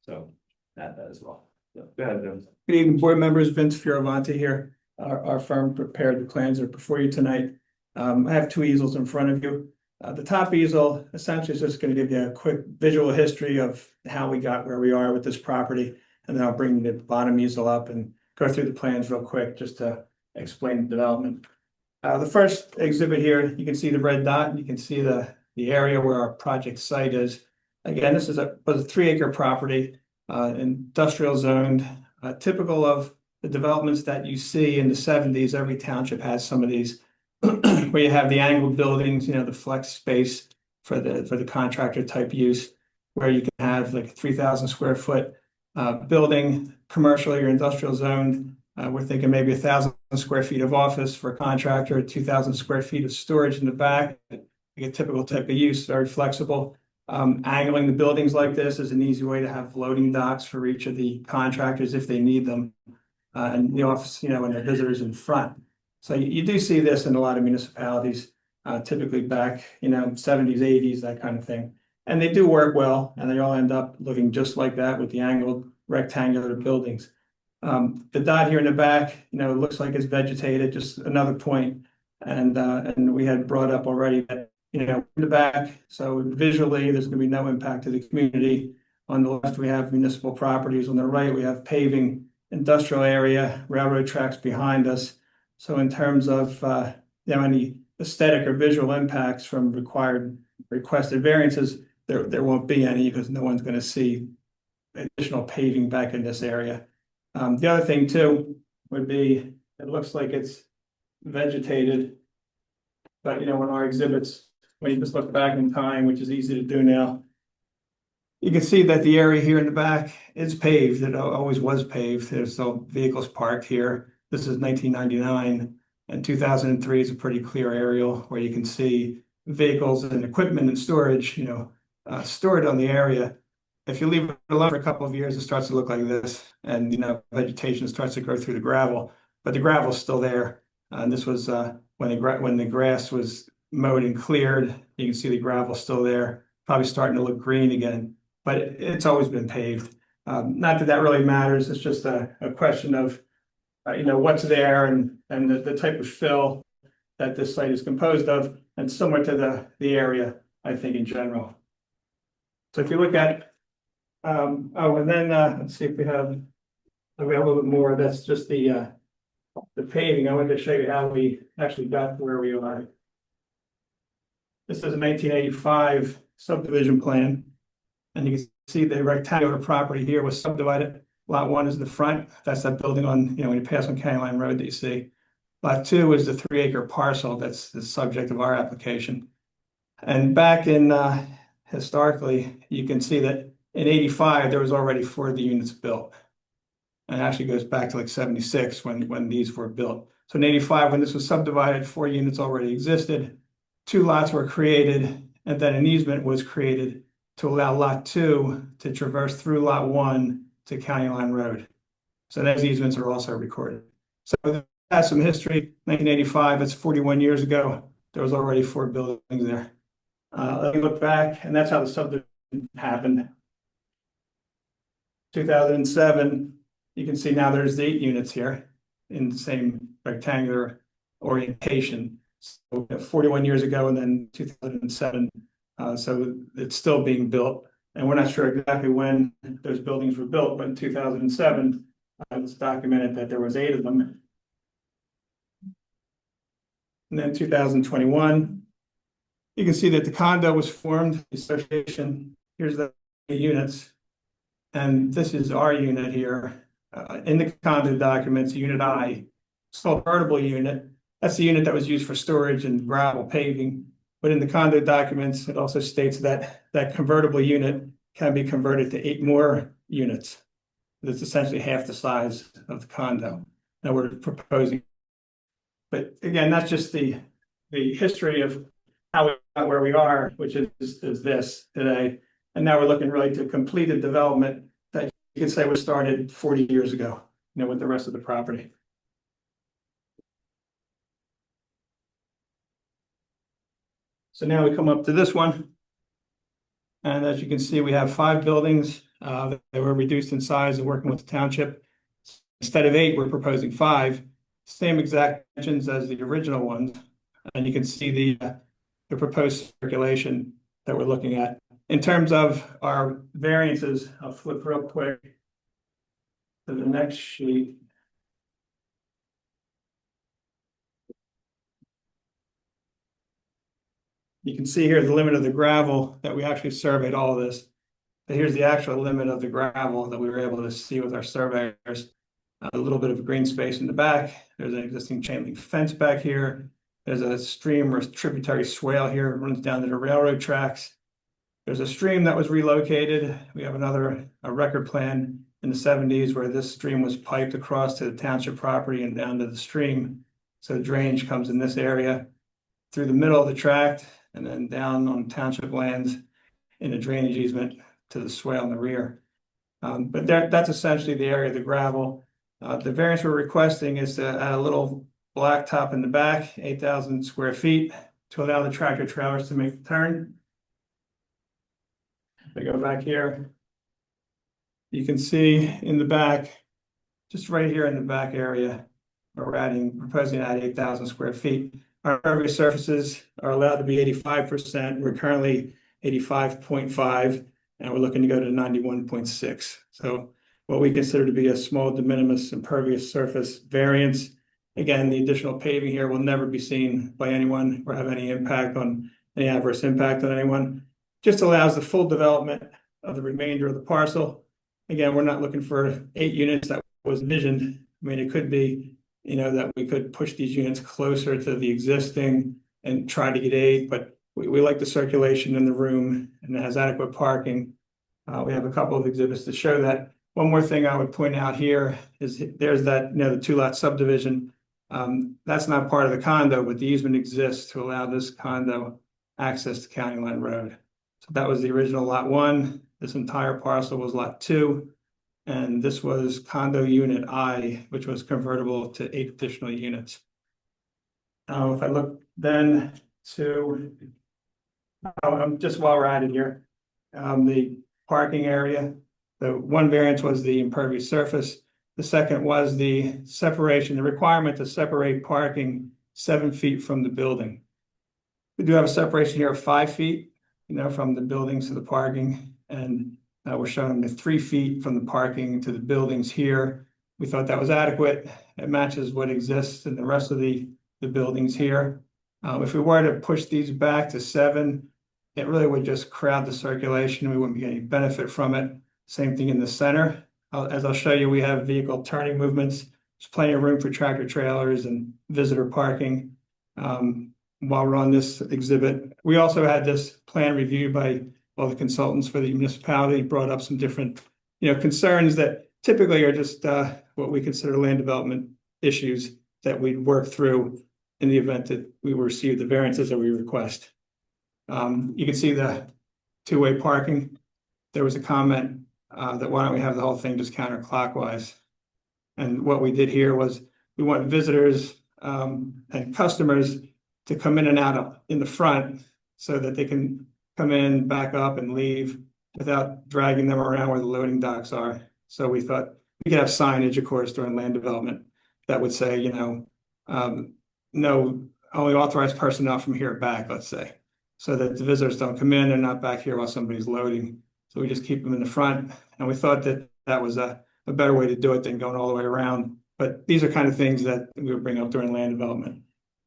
So that as well. So, go ahead, Vince. Good evening, board members. Vince Fioravanti here. Our firm prepared the plans that are before you tonight. I have 2 easels in front of you. The top easel essentially is just going to give you a quick visual history of how we got where we are with this property. And then I'll bring the bottom easel up and go through the plans real quick just to explain the development. The first exhibit here, you can see the red dot, and you can see the area where our project site is. Again, this is a 3-acre property, industrial zoned, typical of the developments that you see in the 70s. Every township has some of these where you have the angled buildings, the flex space for the contractor type use, where you can have like a 3,000 square foot building, commercial or industrial zoned. We're thinking maybe 1,000 square feet of office for a contractor, 2,000 square feet of storage in the back. Like a typical type of use, very flexible. Angling the buildings like this is an easy way to have loading docks for each of the contractors if they need them. And the office, and the visitors in front. So you do see this in a lot of municipalities, typically back, 70s, 80s, that kind of thing. And they do work well, and they all end up looking just like that with the angled rectangular buildings. The dot here in the back, it looks like it's vegetated, just another point. And we had brought up already that, in the back, so visually, there's going to be no impact to the community. On the left, we have municipal properties. On the right, we have paving, industrial area, railroad tracks behind us. So in terms of any aesthetic or visual impacts from requested variances, there won't be any because no one's gonna see additional paving back in this area. The other thing too would be, it looks like it's vegetated. But in our exhibits, when you just look back in time, which is easy to do now, you can see that the area here in the back is paved. It always was paved. There's still vehicles parked here. This is 1999, and 2003 is a pretty clear aerial where you can see vehicles and equipment and storage, stored on the area. If you leave it alone for a couple of years, it starts to look like this, and vegetation starts to grow through the gravel, but the gravel's still there. And this was when the grass was mowed and cleared. You can see the gravel still there, probably starting to look green again. But it's always been paved. Not that that really matters. It's just a question of what's there and the type of fill that this site is composed of, and similar to the area, I think, in general. So if you look at and then let's see if we have a little bit more. That's just the paving. I wanted to show you how we actually got to where we are. This is a 1985 subdivision plan, and you can see the rectangular property here was subdivided. Lot 1 is in the front. That's that building on, when you pass on County Line Road that you see. Lot 2 is the 3-acre parcel that's the subject of our application. And back in historically, you can see that in 85 there was already 4 of the units built. And it actually goes back to like 76 when these were built. So in 85, when this was subdivided, 4 units already existed. 2 lots were created, and then an easement was created to allow lot 2 to traverse through lot 1 to County Line Road. So those easements are also recorded. So that's some history. 1985, that's 41 years ago. There was already 4 buildings there. Let me look back, and that's how the subdivision happened. 2007. You can see now there's 8 units here in the same rectangular orientation. So 41 years ago, and then 2007. So it's still being built. And we're not sure exactly when those buildings were built, but in 2007, it's documented that there was 8 of them. And then 2021, you can see that the condo was formed, the association. Here's the units. And this is our unit here. In the condo documents, unit I, it's called convertible unit. That's the unit that was used for storage and gravel paving. But in the condo documents, it also states that that convertible unit can be converted to 8 more units. That's essentially half the size of the condo that we're proposing. But again, that's just the history of how we got where we are, which is this today. And now we're looking really to complete a development that you could say was started 40 years ago, with the rest of the property. So now we come up to this one. And as you can see, we have 5 buildings that were reduced in size and working with the township. Instead of 8, we're proposing 5, same exact dimensions as the original ones. And you can see the proposed circulation that we're looking at. In terms of our variances, I'll flip real quick to the next sheet. You can see here the limit of the gravel that we actually surveyed all of this. But here's the actual limit of the gravel that we were able to see with our surveyors. A little bit of green space in the back. There's an existing chain link fence back here. There's a stream or tributary swale here that runs down to the railroad tracks. There's a stream that was relocated. We have a record plan in the 70s where this stream was piped across to the township property and down to the stream. So the drainage comes in this area through the middle of the tract and then down on township lands in a drainage easement to the swale in the rear. But that's essentially the area of the gravel. The variance we're requesting is to add a little blacktop in the back, 8,000 square feet, to allow the tractor trailers to make the turn. If I go back here, you can see in the back, just right here in the back area, we're proposing to add 8,000 square feet. Our impervious surfaces are allowed to be 85%. We're currently 85.5, and we're looking to go to 91.6. So what we consider to be a small de minimis impervious surface variance. Again, the additional paving here will never be seen by anyone or have any impact on any adverse impact on anyone. just allows the full development of the remainder of the parcel. Again, we're not looking for 8 units that was envisioned. I mean, it could be, you know, that we could push these units closer to the existing and try to get 8, but we like the circulation in the room and it has adequate parking. We have a couple of exhibits to show that. One more thing I would point out here is there's that, you know, the 2-lot subdivision. That's not part of the condo, but the easement exists to allow this condo access to County Line Road. So that was the original lot 1. This entire parcel was lot 2. And this was condo unit I, which was convertible to 8 additional units. If I look then to, just while we're at it here, the parking area, the one variance was the impervious surface. The second was the separation, the requirement to separate parking 7 feet from the building. We do have a separation here of 5 feet, you know, from the buildings to the parking, and we're showing the 3 feet from the parking to the buildings here. We thought that was adequate. It matches what exists in the rest of the buildings here. If we were to push these back to 7, it really would just crowd the circulation. We wouldn't get any benefit from it. Same thing in the center. As I'll show you, we have vehicle turning movements. There's plenty of room for tractor trailers and visitor parking. While we're on this exhibit, we also had this plan reviewed by all the consultants for the municipality, brought up some different, you know, concerns that typically are just what we consider land development issues that we'd work through in the event that we receive the variances that we request. You can see the 2-way parking. There was a comment that why don't we have the whole thing just counterclockwise? And what we did here was we want visitors and customers to come in and out in the front so that they can come in, back up and leave without dragging them around where the loading docks are. So we thought we could have signage, of course, during land development that would say, you know, no, only authorized personnel from here back, let's say, so that the visitors don't come in and not back here while somebody's loading. So we just keep them in the front. And we thought that that was a better way to do it than going all the way around. But these are kind of things that we would bring up during land development.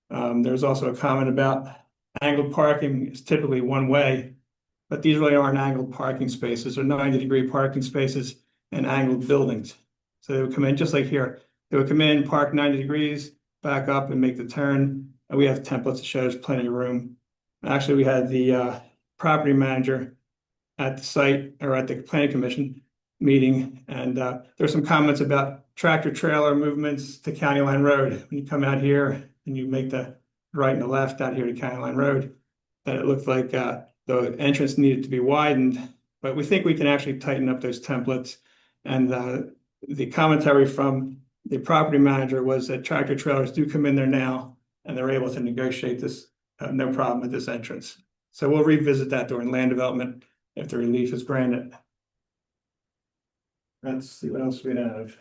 There's also a comment about angled parking is typically one way, but these really aren't angled parking spaces. They're 90-degree parking spaces and angled buildings. So they would come in just like here. They would come in, park 90 degrees, back up and make the turn. And we have templates that show there's plenty of room. Actually, we had the property manager at the site or at the planning commission meeting. And there's some comments about tractor trailer movements to County Line Road. When you come out here and you make the right and the left out here to County Line Road, that it looked like the entrance needed to be widened, but we think we can actually tighten up those templates. And the commentary from the property manager was that tractor trailers do come in there now and they're able to negotiate this, no problem at this entrance. So we'll revisit that during land development if the relief is granted. Let's see what else we have.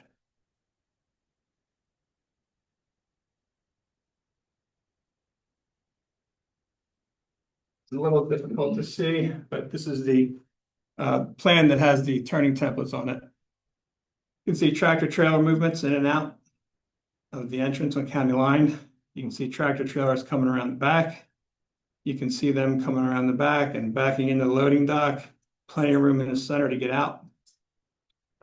It's a little difficult to see, but this is the plan that has the turning templates on it. You can see tractor trailer movements in and out of the entrance on County Line. You can see tractor trailers coming around the back. You can see them coming around the back and backing into the loading dock. Plenty of room in the center to get out.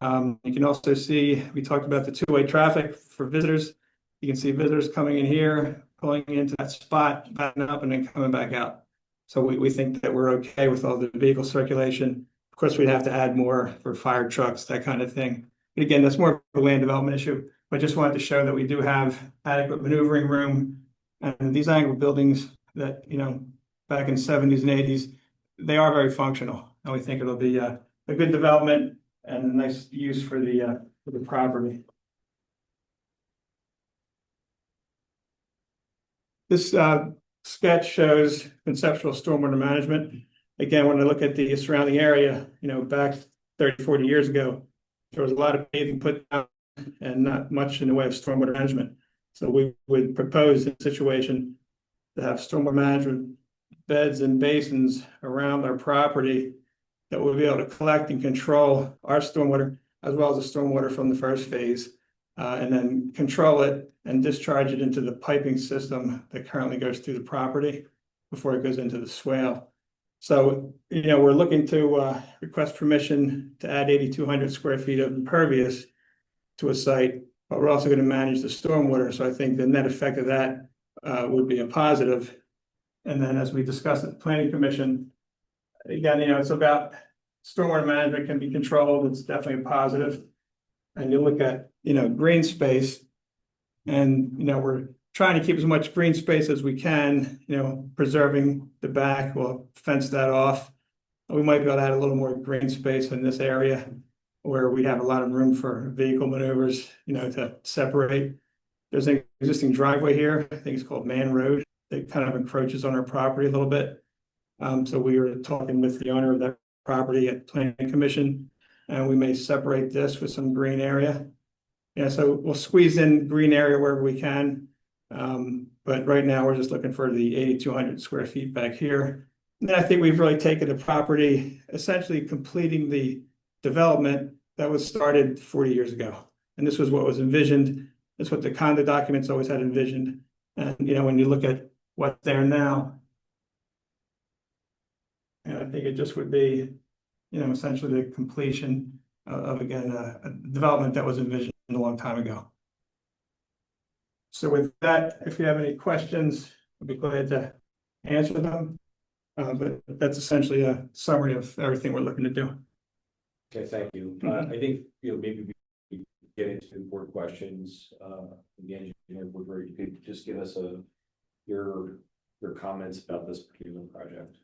You can also see, we talked about the 2-way traffic for visitors. You can see visitors coming in here, pulling into that spot, backing up and then coming back out. So we think that we're okay with all the vehicle circulation. Of course, we'd have to add more for fire trucks, that kind of thing. But again, that's more of a land development issue. But just wanted to show that we do have adequate maneuvering room. And these angled buildings that, you know, back in the 70s and 80s, they are very functional. And we think it'll be a good development and a nice use for the property. This sketch shows conceptual stormwater management. Again, when I look at the surrounding area, you know, back 30, 40 years ago, there was a lot of paving put down and not much in the way of stormwater management. So we would propose a situation to have stormwater management beds and basins around our property that will be able to collect and control our stormwater as well as the stormwater from the first phase, and then control it and discharge it into the piping system that currently goes through the property before it goes into the swale. So, we're looking to request permission to add 8,200 square feet of impervious to a site, but we're also going to manage the stormwater. So I think the net effect of that would be a positive. And then as we discussed at the planning commission, again, it's about stormwater management can be controlled. It's definitely a positive. And you look at, green space and, we're trying to keep as much green space as we can, preserving the back. We'll fence that off. We might be able to add a little more green space in this area where we have a lot of room for vehicle maneuvers, to separate. There's an existing driveway here. I think it's called Man Road. It kind of encroaches on our property a little bit. So we were talking with the owner of that property at Planning Commission, and we may separate this with some green area. Yeah, so we'll squeeze in green area wherever we can. But right now we're just looking for the 8,200 square feet back here. And I think we've really taken the property, essentially completing the development that was started 40 years ago. And this was what was envisioned. That's what the condo documents always had envisioned. And, when you look at what's there now, and I think it just would be, essentially the completion of again, a development that was envisioned a long time ago. So with that, if you have any questions, I'd be glad to answer them. But that's essentially a summary of everything we're looking to do. Okay, thank you. I think, maybe we get into board questions. The engineer where you could just give us your comments about this particular project.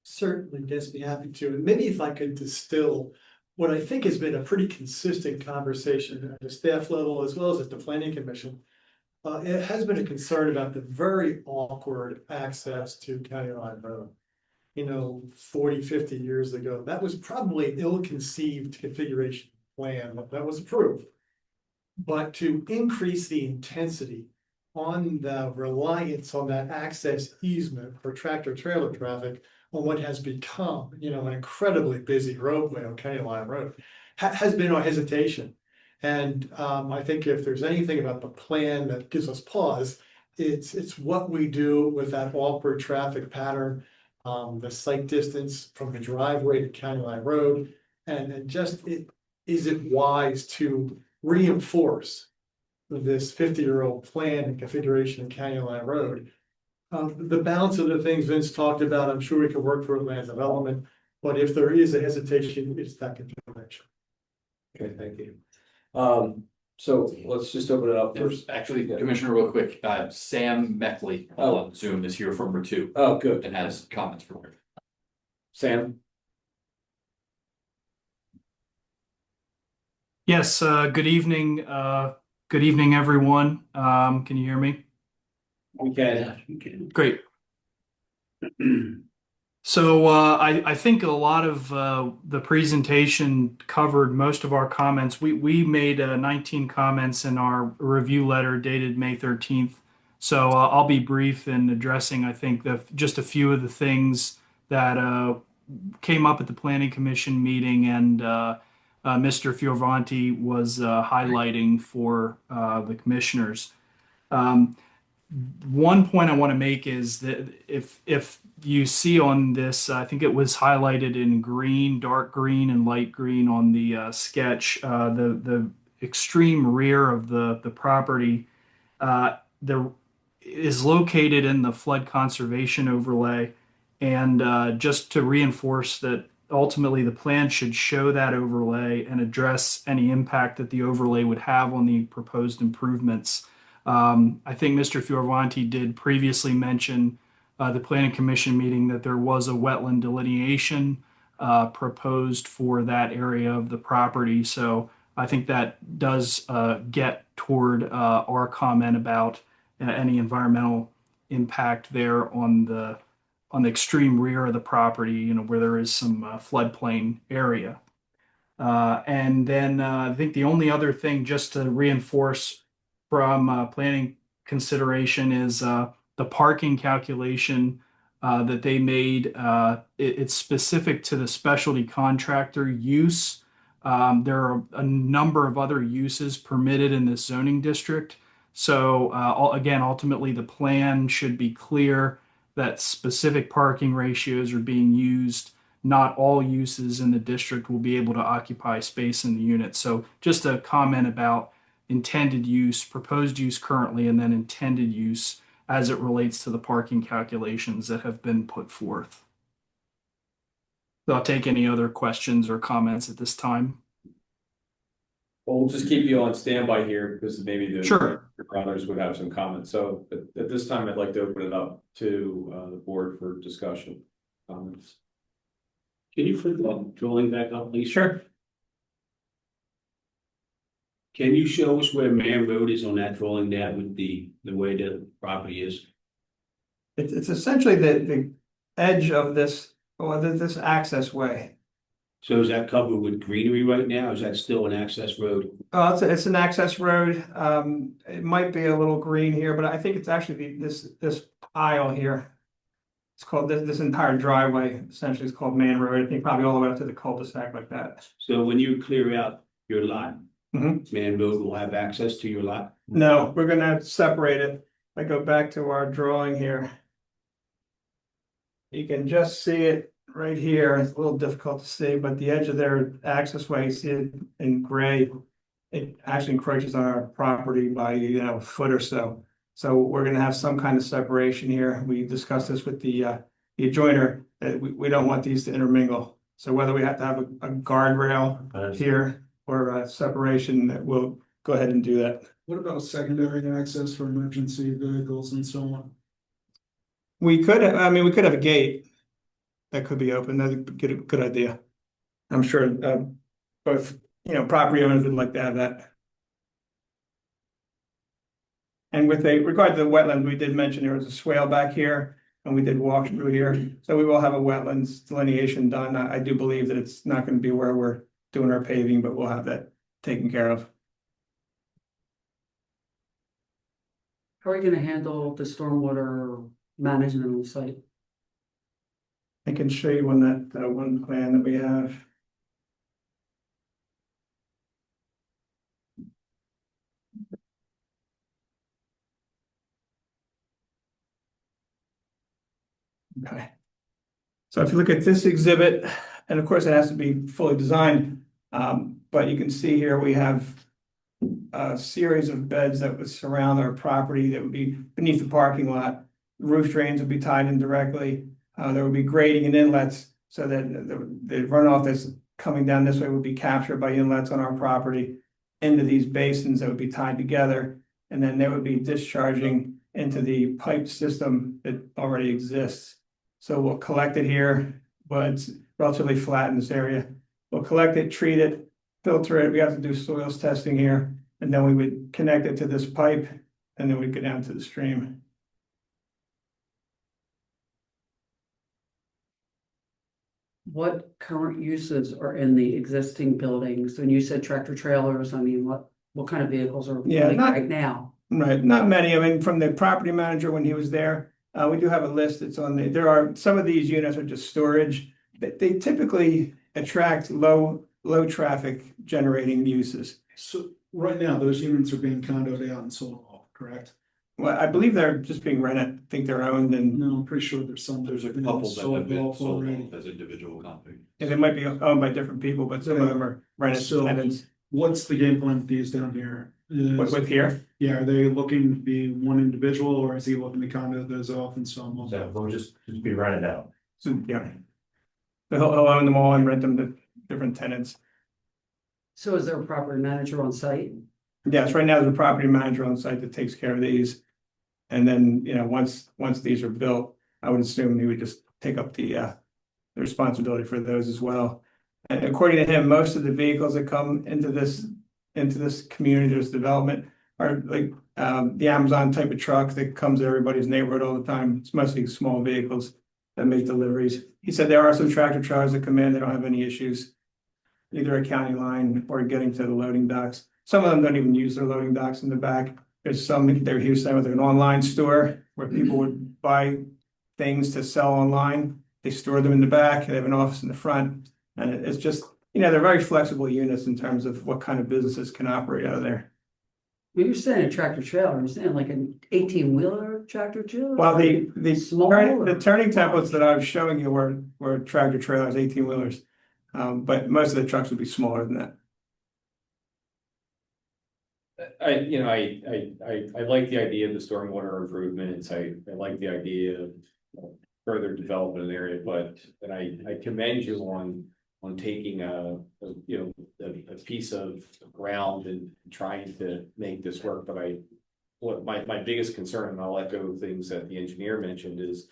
Certainly, yes, be happy to. And maybe if I could distill what I think has been a pretty consistent conversation at the staff level as well as at the planning commission. It has been a concern about the very awkward access to County Line Road. 40, 50 years ago, that was probably an ill-conceived configuration plan that was approved. But to increase the intensity on the reliance on that access easement for tractor trailer traffic on what has become, an incredibly busy roadway on County Line Road has been our hesitation. And I think if there's anything about the plan that gives us pause, it's what we do with that awkward traffic pattern, the site distance from the driveway to County Line Road, and just is it wise to reinforce this 50-year-old plan and configuration in County Line Road? The balance of the things Vince talked about, I'm sure we can work through land development, but if there is a hesitation, it's that configuration. Okay, thank you. So let's just open it up first. Actually, Commissioner, real quick, Sam Meckley on Zoom is here from R2. Oh, good. And has comments for you. Sam? Yes, good evening. Good evening, everyone. Can you hear me? We can. Great. So I think a lot of the presentation covered most of our comments. We made 19 comments in our review letter dated May 13th. So I'll be brief in addressing, I think, just a few of the things that came up at the Planning Commission meeting and Mr. Fioravanti was highlighting for the commissioners. One point I want to make is that if you see on this, I think it was highlighted in green, dark green, and light green on the sketch, the extreme rear of the property is located in the flood conservation overlay. And just to reinforce that ultimately the plan should show that overlay and address any impact that the overlay would have on the proposed improvements. I think Mr. Fioravanti did previously mention the Planning Commission meeting that there was a wetland delineation proposed for that area of the property. So I think that does get toward our comment about any environmental impact there on the extreme rear of the property, where there is some floodplain area. And then I think the only other thing just to reinforce from planning consideration is the parking calculation that they made. It's specific to the specialty contractor use. There are a number of other uses permitted in this zoning district. So again, ultimately the plan should be clear that specific parking ratios are being used. Not all uses in the district will be able to occupy space in the unit. So just a comment about intended use, proposed use currently, and then intended use as it relates to the parking calculations that have been put forth. So I'll take any other questions or comments at this time. Well, we'll just keep you on standby here because maybe the Sure. others would have some comments. So at this time, I'd like to open it up to the board for discussion. Comments. Can you put the drawing back up, please? Sure. Can you show us where Man Road is on that drawing there with the way the property is? It's essentially the edge of this, or this access way. So is that covered with greenery right now? Is that still an access road? It's an access road. It might be a little green here, but I think it's actually this aisle here. It's called this entire driveway essentially is called Man Road. I think probably all the way up to the cul-de-sac like that. So when you clear out your lot, Mhm. Man Road will have access to your lot? No, we're gonna have to separate it. I go back to our drawing here. You can just see it right here. It's a little difficult to see, but the edge of their access way, you see it in gray. It actually encroaches on our property by, a foot or so. So we're gonna have some kind of separation here. We discussed this with the adjoiner, that we don't want these to intermingle. So whether we have to have a guardrail here or a separation, that we'll go ahead and do that. What about secondary access for emergency vehicles and so on? We could have a gate that could be open. That's a good idea. I'm sure both, property owners would like to have that. And with regard to the wetlands, we did mention there was a swale back here and we did walk through here. So we will have a wetlands delineation done. I do believe that it's not going to be where we're doing our paving, but we'll have that taken care of. How are you gonna handle the stormwater management on the site? I can show you on that one plan that we have. Okay. So if you look at this exhibit, and of course it has to be fully designed, but you can see here we have a series of beds that would surround our property that would be beneath the parking lot. Roof drains would be tied in directly. There would be grading and inlets so that the runoff that's coming down this way would be captured by inlets on our property into these basins that would be tied together. And then they would be discharging into the pipe system that already exists. So we'll collect it here, but it's relatively flat in this area. We'll collect it, treat it, filter it. We have to do soils testing here. And then we would connect it to this pipe and then we'd go down to the stream. What current uses are in the existing buildings? When you said tractor trailers, I mean, what kind of vehicles are running right now? Right, not many. I mean, from the property manager when he was there, we do have a list that's on there are some of these units are just storage. They typically attract low traffic generating uses. So right now, those units are being condoed out and sold off, correct? Well, I believe they're just being rented. I think they're owned and. No, I'm pretty sure there's some. There's a couple that have been sold off as individual companies. And they might be owned by different people, but some of them are rented. So what's the game plan with these down here? With here? Yeah, are they looking to be one individual or is he looking to condo those off and sell them off? So we'll just be rented out. So, yeah. But he'll own them all and rent them to different tenants. So is there a property manager on site? Yes, right now there's a property manager on site that takes care of these. And then, once these are built, I would assume he would just take up the responsibility for those as well. And according to him, most of the vehicles that come into this community, this development, are like the Amazon type of truck that comes to everybody's neighborhood all the time. It's mostly small vehicles that make deliveries. He said there are some tractor trailers that come in, they don't have any issues, either a county line or getting to the loading docks. Some of them don't even use their loading docks in the back. There's some they're used to with an online store where people would buy things to sell online. They store them in the back. They have an office in the front, and it's just they're very flexible units in terms of what kind of businesses can operate out of there. When you're saying a tractor trailer, you're saying like an 18-wheeler tractor trailer? Well, the Small turning templates that I was showing you were tractor trailers, 18-wheelers. But most of the trucks would be smaller than that. I like the idea of the stormwater improvements. I like the idea of further development in the area, but, and I commend you on taking a piece of ground and trying to make this work, but what my biggest concern, and I'll echo things that the engineer mentioned, is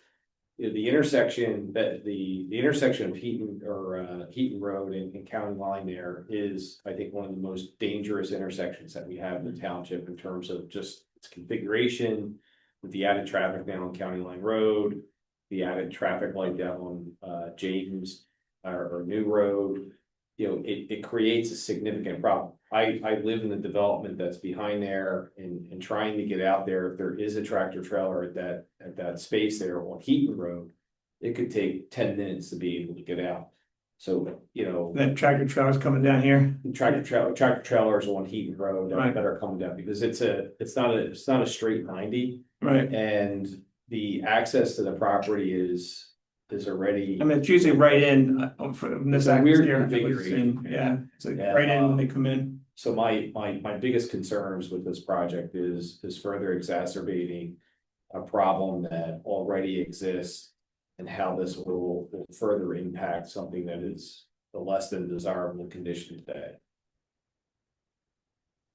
the intersection the intersection of Heaton Road and County Line there is, I think, one of the most dangerous intersections that we have in the township in terms of just its configuration, with the added traffic down on County Line Road, the added traffic light down on James or New Road. It creates a significant problem. I live in the development that's behind there, and trying to get out there, if there is a tractor trailer at that space there on Heaton Road, it could take 10 minutes to be able to get out. So, That tractor trailer's coming down here. Tractor trailers on Heaton Road that are coming down, because it's not a straight 90. Right. And the access to the property is already. I mean, it's usually right in from this It's a weird here. configuration. Yeah, it's like right in when they come in. So my biggest concerns with this project is further exacerbating a problem that already exists, and how this will further impact something that is a less than desirable condition today.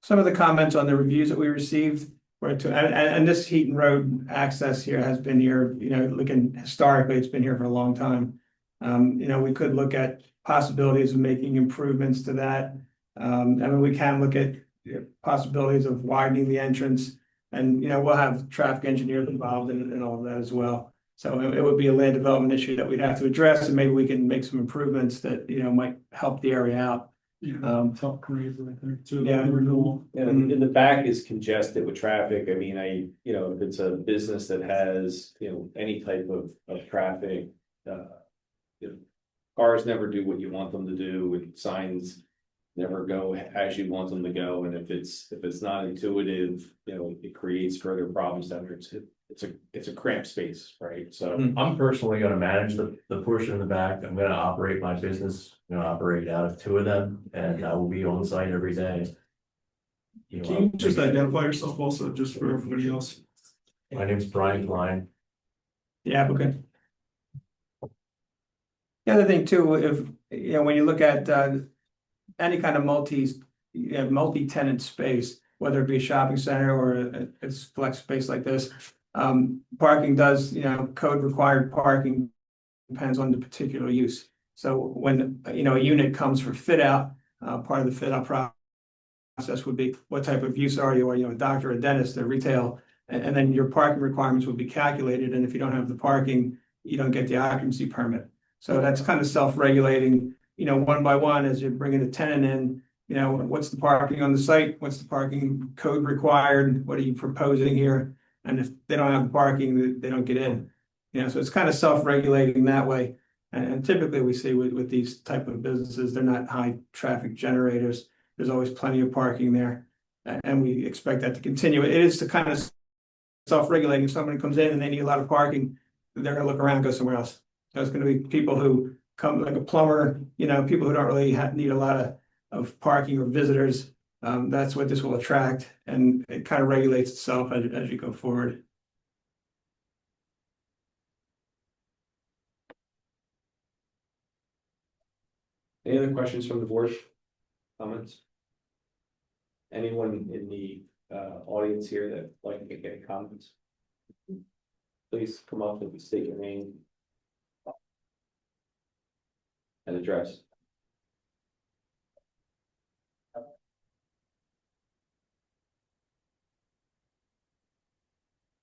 Some of the comments on the reviews that we received were and this Heaton Road access here has been here, looking historically, it's been here for a long time. We could look at possibilities of making improvements to that. We can look at possibilities of widening the entrance, and, we'll have traffic engineers involved in all of that as well. So it would be a land development issue that we'd have to address, and maybe we can make some improvements that, might help the area out. Top grade right there too. Yeah. And in the back is congested with traffic. I mean, if it's a business that has, any type of traffic, cars never do what you want them to do, and signs never go as you want them to go. And if it's not intuitive, it creates further problems down there. It's a cramped space, right? So I'm personally gonna manage the portion in the back. I'm gonna operate my business, operate out of 2 of them, and I will be on site every day. Can you just identify yourself also, just for everybody else? My name's Brian Klein. The applicant. The other thing too, if, when you look at any kind of multi-tenant space, whether it be a shopping center or it's flex space like this, parking does, code required parking depends on the particular use. So when, a unit comes for fit out, part of the fit out process would be what type of use are you? Are you a doctor, a dentist, a retail? And then your parking requirements would be calculated. And if you don't have the parking, you don't get the occupancy permit. So that's kind of self-regulating, one by one as you're bringing the tenant in, what's the parking on the site? What's the parking code required? What are you proposing here? And if they don't have the parking, they don't get in. So it's kind of self-regulating that way. And typically we see with these type of businesses, they're not high traffic generators. There's always plenty of parking there. And we expect that to continue. It is to kind of self-regulating. If somebody comes in and they need a lot of parking, they're gonna look around and go somewhere else. So it's gonna be people who come like a plumber, people who don't really need a lot of parking or visitors. That's what this will attract, and it kind of regulates itself as you go forward. any other questions from the board? Comments? Anyone in the audience here that like to make any comments? Please come up and state your name and address.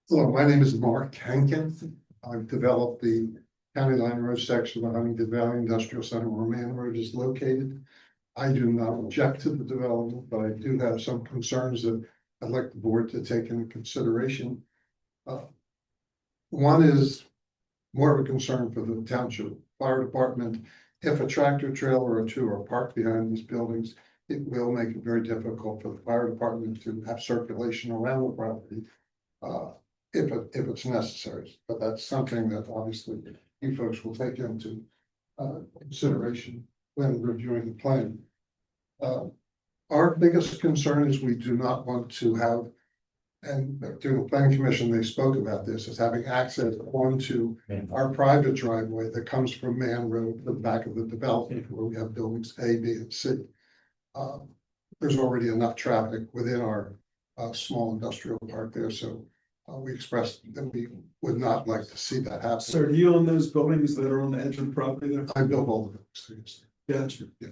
Hello, my name is Mark Hankins. I've developed the County Line Road section of the Huntingdon Valley Industrial Center where Man Road is located. I do not object to the development, but I do have some concerns that I'd like the board to take into consideration. One is more of a concern for the township fire department. If a tractor trailer or two are parked behind these buildings, it will make it very difficult for the fire department to have circulation around the property. If it's necessary, but that's something that obviously you folks will take into consideration when reviewing the plan. Our biggest concern is we do not want to have, and during the planning commission, they spoke about this, is having access onto our private driveway that comes from Man Road to the back of the development where we have buildings A, B, and C. There's already enough traffic within our small industrial park there, so we expressed that we would not like to see that happen. So do you own those buildings that are on the edge of the property there? I built all of those. Gotcha. Yeah.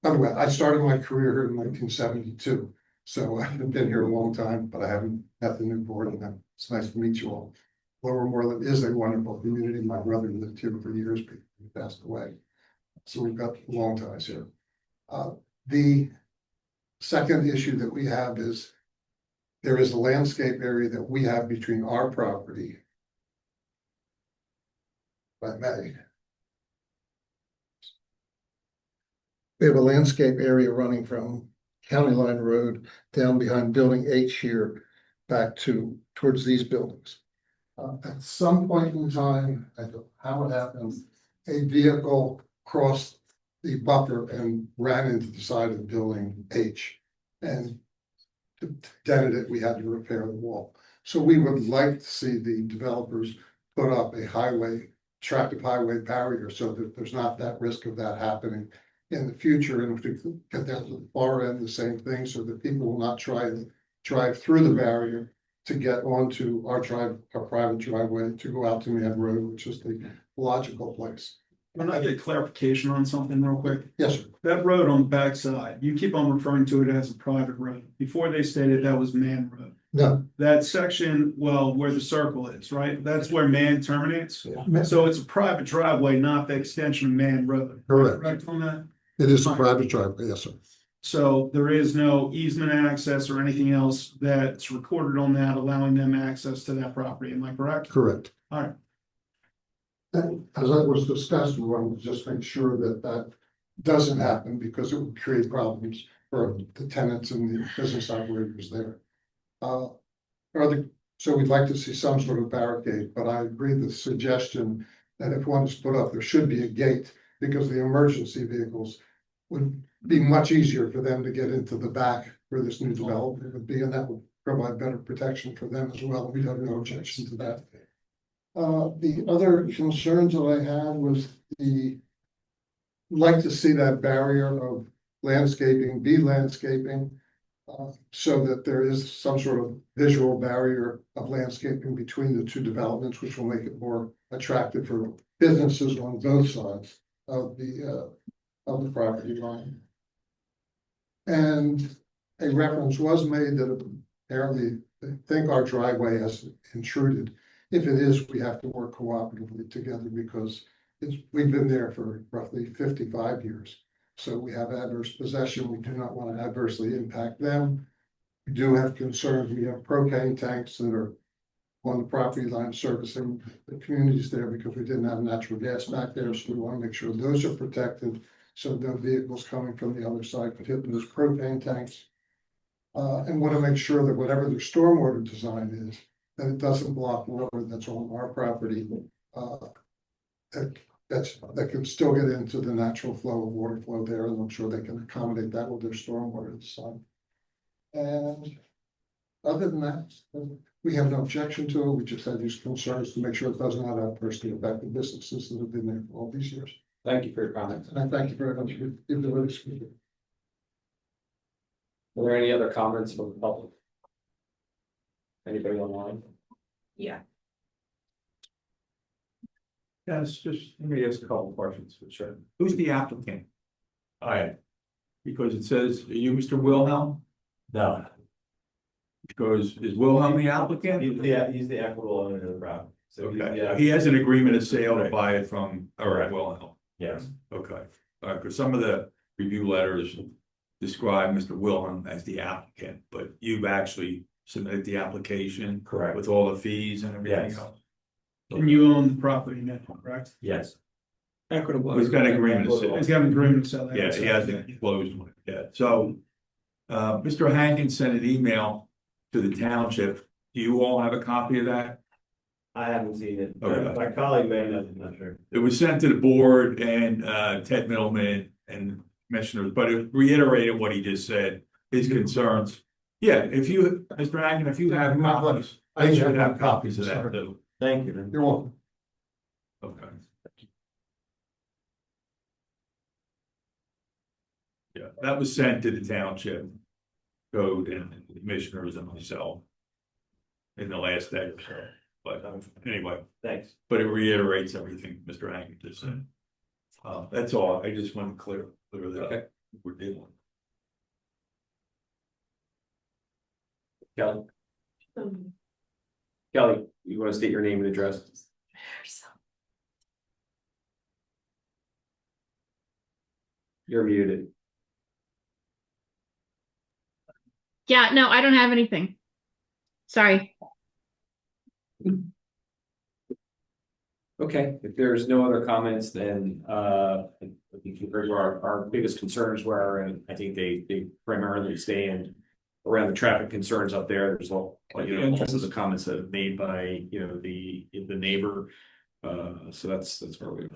By the way, I started my career here in 1972, so I've been here a long time, but I haven't met the new board, and it's nice to meet you all. Lower Moreland is a wonderful community. My brother lived here for years, but he passed away, so we've got long ties here. The second issue that we have is there is a landscape area that we have between our property, if I may. We have a landscape area running from County Line Road down behind Building H here back towards these buildings. At some point in time, I don't know how it happened, a vehicle crossed the buffer and ran into the side of Building H. And to dented it, we had to repair the wall. So we would like to see the developers put up a attractive highway barrier so that there's not that risk of that happening in the future. And if we get down to the far end, the same thing, so that people will not try to drive through the barrier to get onto our private driveway to go out to Man Road, which is the logical place. Can I get clarification on something real quick? Yes, sir. That road on the backside, you keep on referring to it as a private road. Before they stated that was Man Road. No. That section, well, where the circle is, right? That's where Man terminates. Yeah. So it's a private driveway, not the extension of Man Road. Correct. Correct on that? It is a private driveway, yes, sir. So there is no easement access or anything else that's recorded on that allowing them access to that property. Am I correct? Correct. All right. And as that was discussed, we wanted to just make sure that that doesn't happen because it would create problems for the tenants and the business operators there. So we'd like to see some sort of barricade, but I agree with the suggestion that if one is put up, there should be a gate because the emergency vehicles would be much easier for them to get into the back where this new development would be, and that would provide better protection for them as well. We have no objection to that. The other concerns that I had was like to see that barrier of landscaping be landscaping. So that there is some sort of visual barrier of landscaping between the two developments, which will make it more attractive for businesses on both sides of the property line. And a reference was made that apparently they think our driveway has intruded. If it is, we have to work cooperatively together because we've been there for roughly 55 years. So we have adverse possession. We do not want to adversely impact them. We do have concerns. We have propane tanks that are on the property line servicing the communities there because we didn't have natural gas back there. So we want to make sure those are protected. So no vehicles coming from the other side could hit those propane tanks. And want to make sure that whatever their stormwater design is, that it doesn't block water that's on our property. That can still get into the natural flow of water flow there, and I'm sure they can accommodate that with their stormwater design. And other than that, we have no objection to it. We just had these concerns to make sure it does not adversely affect the businesses that have been there for all these years. Thank you for your comments. And I thank you very much for the ability to speak. Are there any other comments from the public? Anybody online? Yeah. Yes, just let me ask a couple of questions. Sure. Who's the applicant? Because it says, are you Mr. Wilhelm? No. Because is Wilhelm the applicant? He's the equitable owner of the property. So Okay, he has an agreement of sale to buy it from, Wilhelm. Yes. Okay, because some of the review letters describe Mr. Wilhelm as the applicant, but you've actually submitted the application. Correct. With all the fees and everything Yes. else. And you own the property now, correct? Yes. Equitable. He's got an agreement to sell. He's got an agreement to sell that. Yeah, he hasn't closed on it yet. So, Mr. Hankins sent an email to the township. Do you all have a copy of that? I haven't seen it. Okay. My colleague may have, I'm not sure. It was sent to the board and Ted Middleman and commissioners, but it reiterated what he just said, his concerns. Yeah, if you, Mr. Hankins, if you have copies, I should have copies of that too. Thank you. You're welcome. Okay. Yeah, that was sent to the township code and the commissioners and myself in the last day or so. But anyway, Thanks. but it reiterates everything Mr. Hankins just said. That's all. I just want to clear that up. We're dealing. Kelly? Kelly, you want to state your name and address? You're muted. Yeah, no, I don't have anything. Sorry. Okay, if there's no other comments, then I think you've heard where our biggest concerns were, and I think they primarily stand around the traffic concerns up there. There's all, also the comments that are made by, the neighbor. So that's where we are.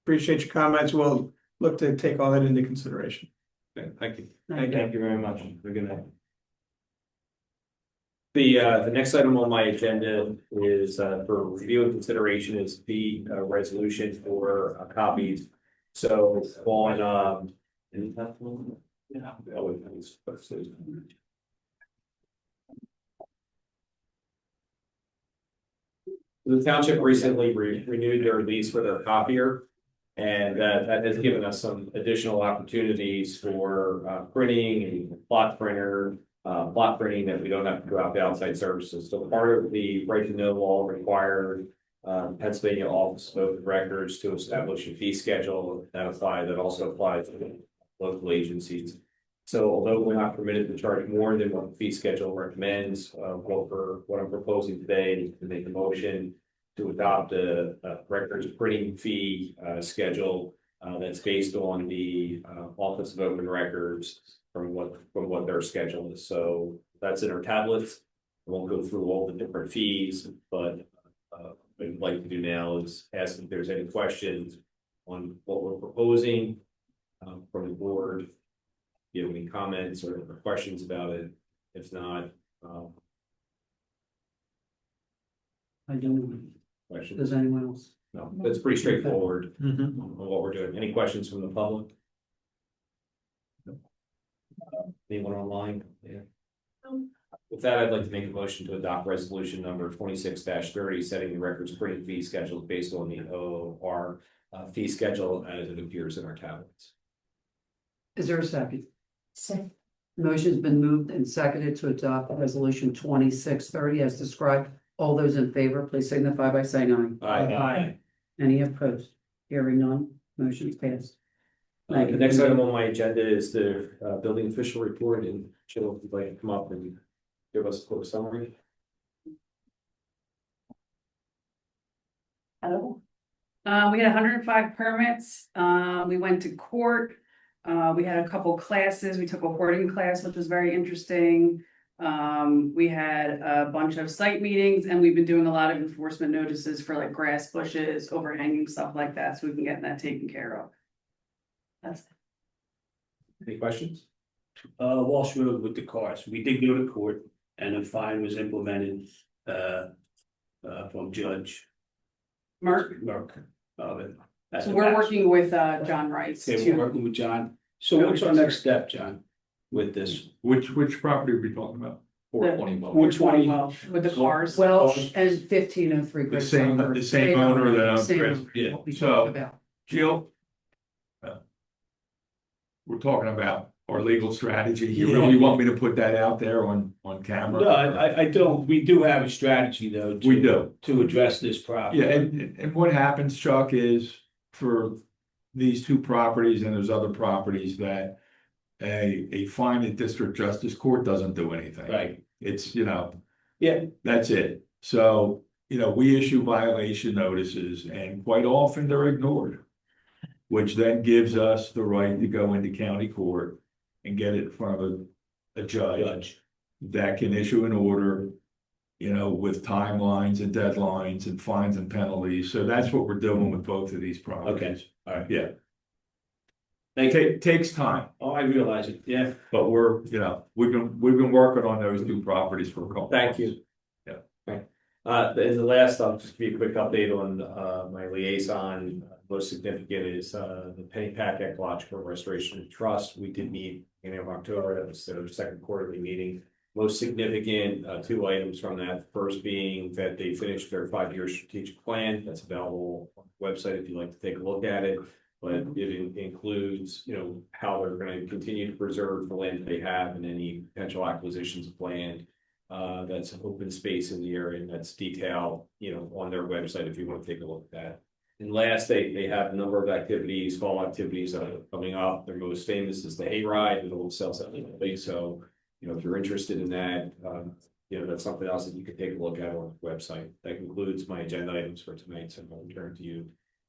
Appreciate your comments. We'll look to take all that into consideration. Okay, thank you. Thank you very much. Have a good night. The next item on my agenda is for review and consideration is the resolution for copies. So on the township recently renewed their lease for their copier. And that has given us some additional opportunities for printing and block printing that we don't have to go out to outside services. So part of the right to know law required Pennsylvania Office of Open Records to establish a fee schedule that also applies to local agencies. So although we're not permitted to charge more than what the fee schedule recommends, what I'm proposing today is to make a motion to adopt a records printing fee schedule that's based on the Office of Open Records from what their schedule is. So that's in our tablets. I won't go through all the different fees, but what I'd like to do now is ask if there's any questions on what we're proposing from the board. If you have any comments or questions about it. If not, I don't. questions. Does anyone else? No, that's pretty straightforward on what we're doing. Any questions from the public? Anyone online? Yeah. With that, I'd like to make a motion to adopt resolution number 26-30, setting the records printing fee schedule based on the OR fee schedule as it appears in our tablets. Is there a second? Second. Motion's been moved and seconded to adopt resolution 2630 as described. All those in favor, please signify by saying aye. Aye. Any opposed? Hearing none, motion's passed. The next item on my agenda is the building official report, and Jill, if you'd like to come up and give us a quick summary. Hello. We had 105 permits. We went to court. We had a couple classes. We took a hoarding class, which was very interesting. We had a bunch of site meetings, and we've been doing a lot of enforcement notices for like grass bushes, overhanging, stuff like that, so we can get that taken care of. That's it. Any questions? Walsh Road with the cars. We did go to court and a fine was implemented from Judge Merck. So we're working with John Rice. Okay, we're working with John. So what's our next step, John, with this? Which property are we talking about? 420 Welsh with the cars. Welsh and 1503. The same owner that owns Same Chris. owner, Yeah. what we So, talked about. Jill, we're talking about our legal strategy. You really want me to put that out there on camera? No, I don't. We do have a strategy though. We do. To address this problem. Yeah, and what happens, Chuck, is for these two properties and there's other properties that a fine at district justice court doesn't do anything. Right. It's, yeah, that's it. So, we issue violation notices and quite often they're ignored. which then gives us the right to go into county court and get it in front of a judge that can issue an order, you know, with timelines and deadlines and fines and penalties. So that's what we're doing with both of these properties. Okay, all right. Yeah, Thank you. it takes time, Oh, I realize it, yeah. but we're, you know, we've been working on those two properties for a couple. Thank you. Yeah. And the last, I'll just give you a quick update on, my liaison. Most significant is, the Pennypack Ecological Restoration Trust. We did meet in October. That was their second quarterly meeting. Most significant, two items from that. The first being that they finished their 5-year strategic plan. That's available on the website if you'd like to take a look at it. But it includes, you know, how they're going to continue to preserve the land that they have and any potential acquisitions planned. That's open space in the area, and that's detailed, you know, on their website if you want to take a look at that. And last, they have a number of activities, fall activities that are coming up. Their most famous is the hayride with Old South Valley. So, you know, if you're interested in that, you know, that's something else that you can take a look at on the website. That concludes my agenda items for tonight. So I'll turn to you,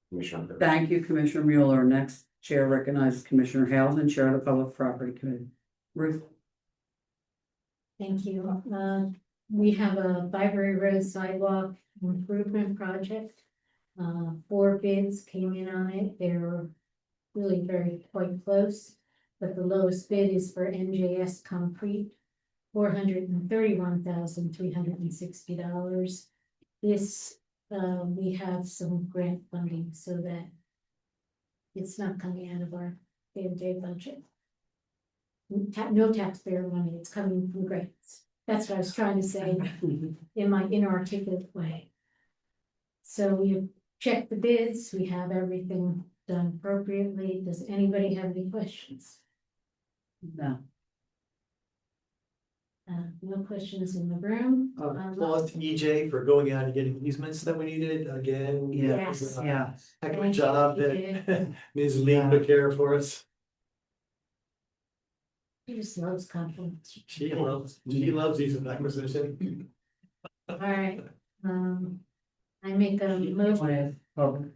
Commissioner. Thank you, Commissioner Mueller. Next chair recognizes Commissioner Housen, Chair of the Public Property Committee. Ruth? Thank you. We have a Library Road sidewalk improvement project. 4 bids came in on it. They're really quite close, but the lowest bid is for NJS Concrete, $431,360. This, we have some grant funding so that it's not coming out of our day-to-day budget. No taxpayer money, it's coming from grants. That's what I was trying to say in my inarticulate way. So we checked the bids, we have everything done appropriately. Does anybody have any questions? No. No questions in the room. Applause to EJ for going out and getting easements that we needed again. Yes. Yeah. Heck of a Thank you, job EJ. that Ms. Lee took care for us. He just loves compliments. She loves easement acquisition. All right, I make a motion, Public.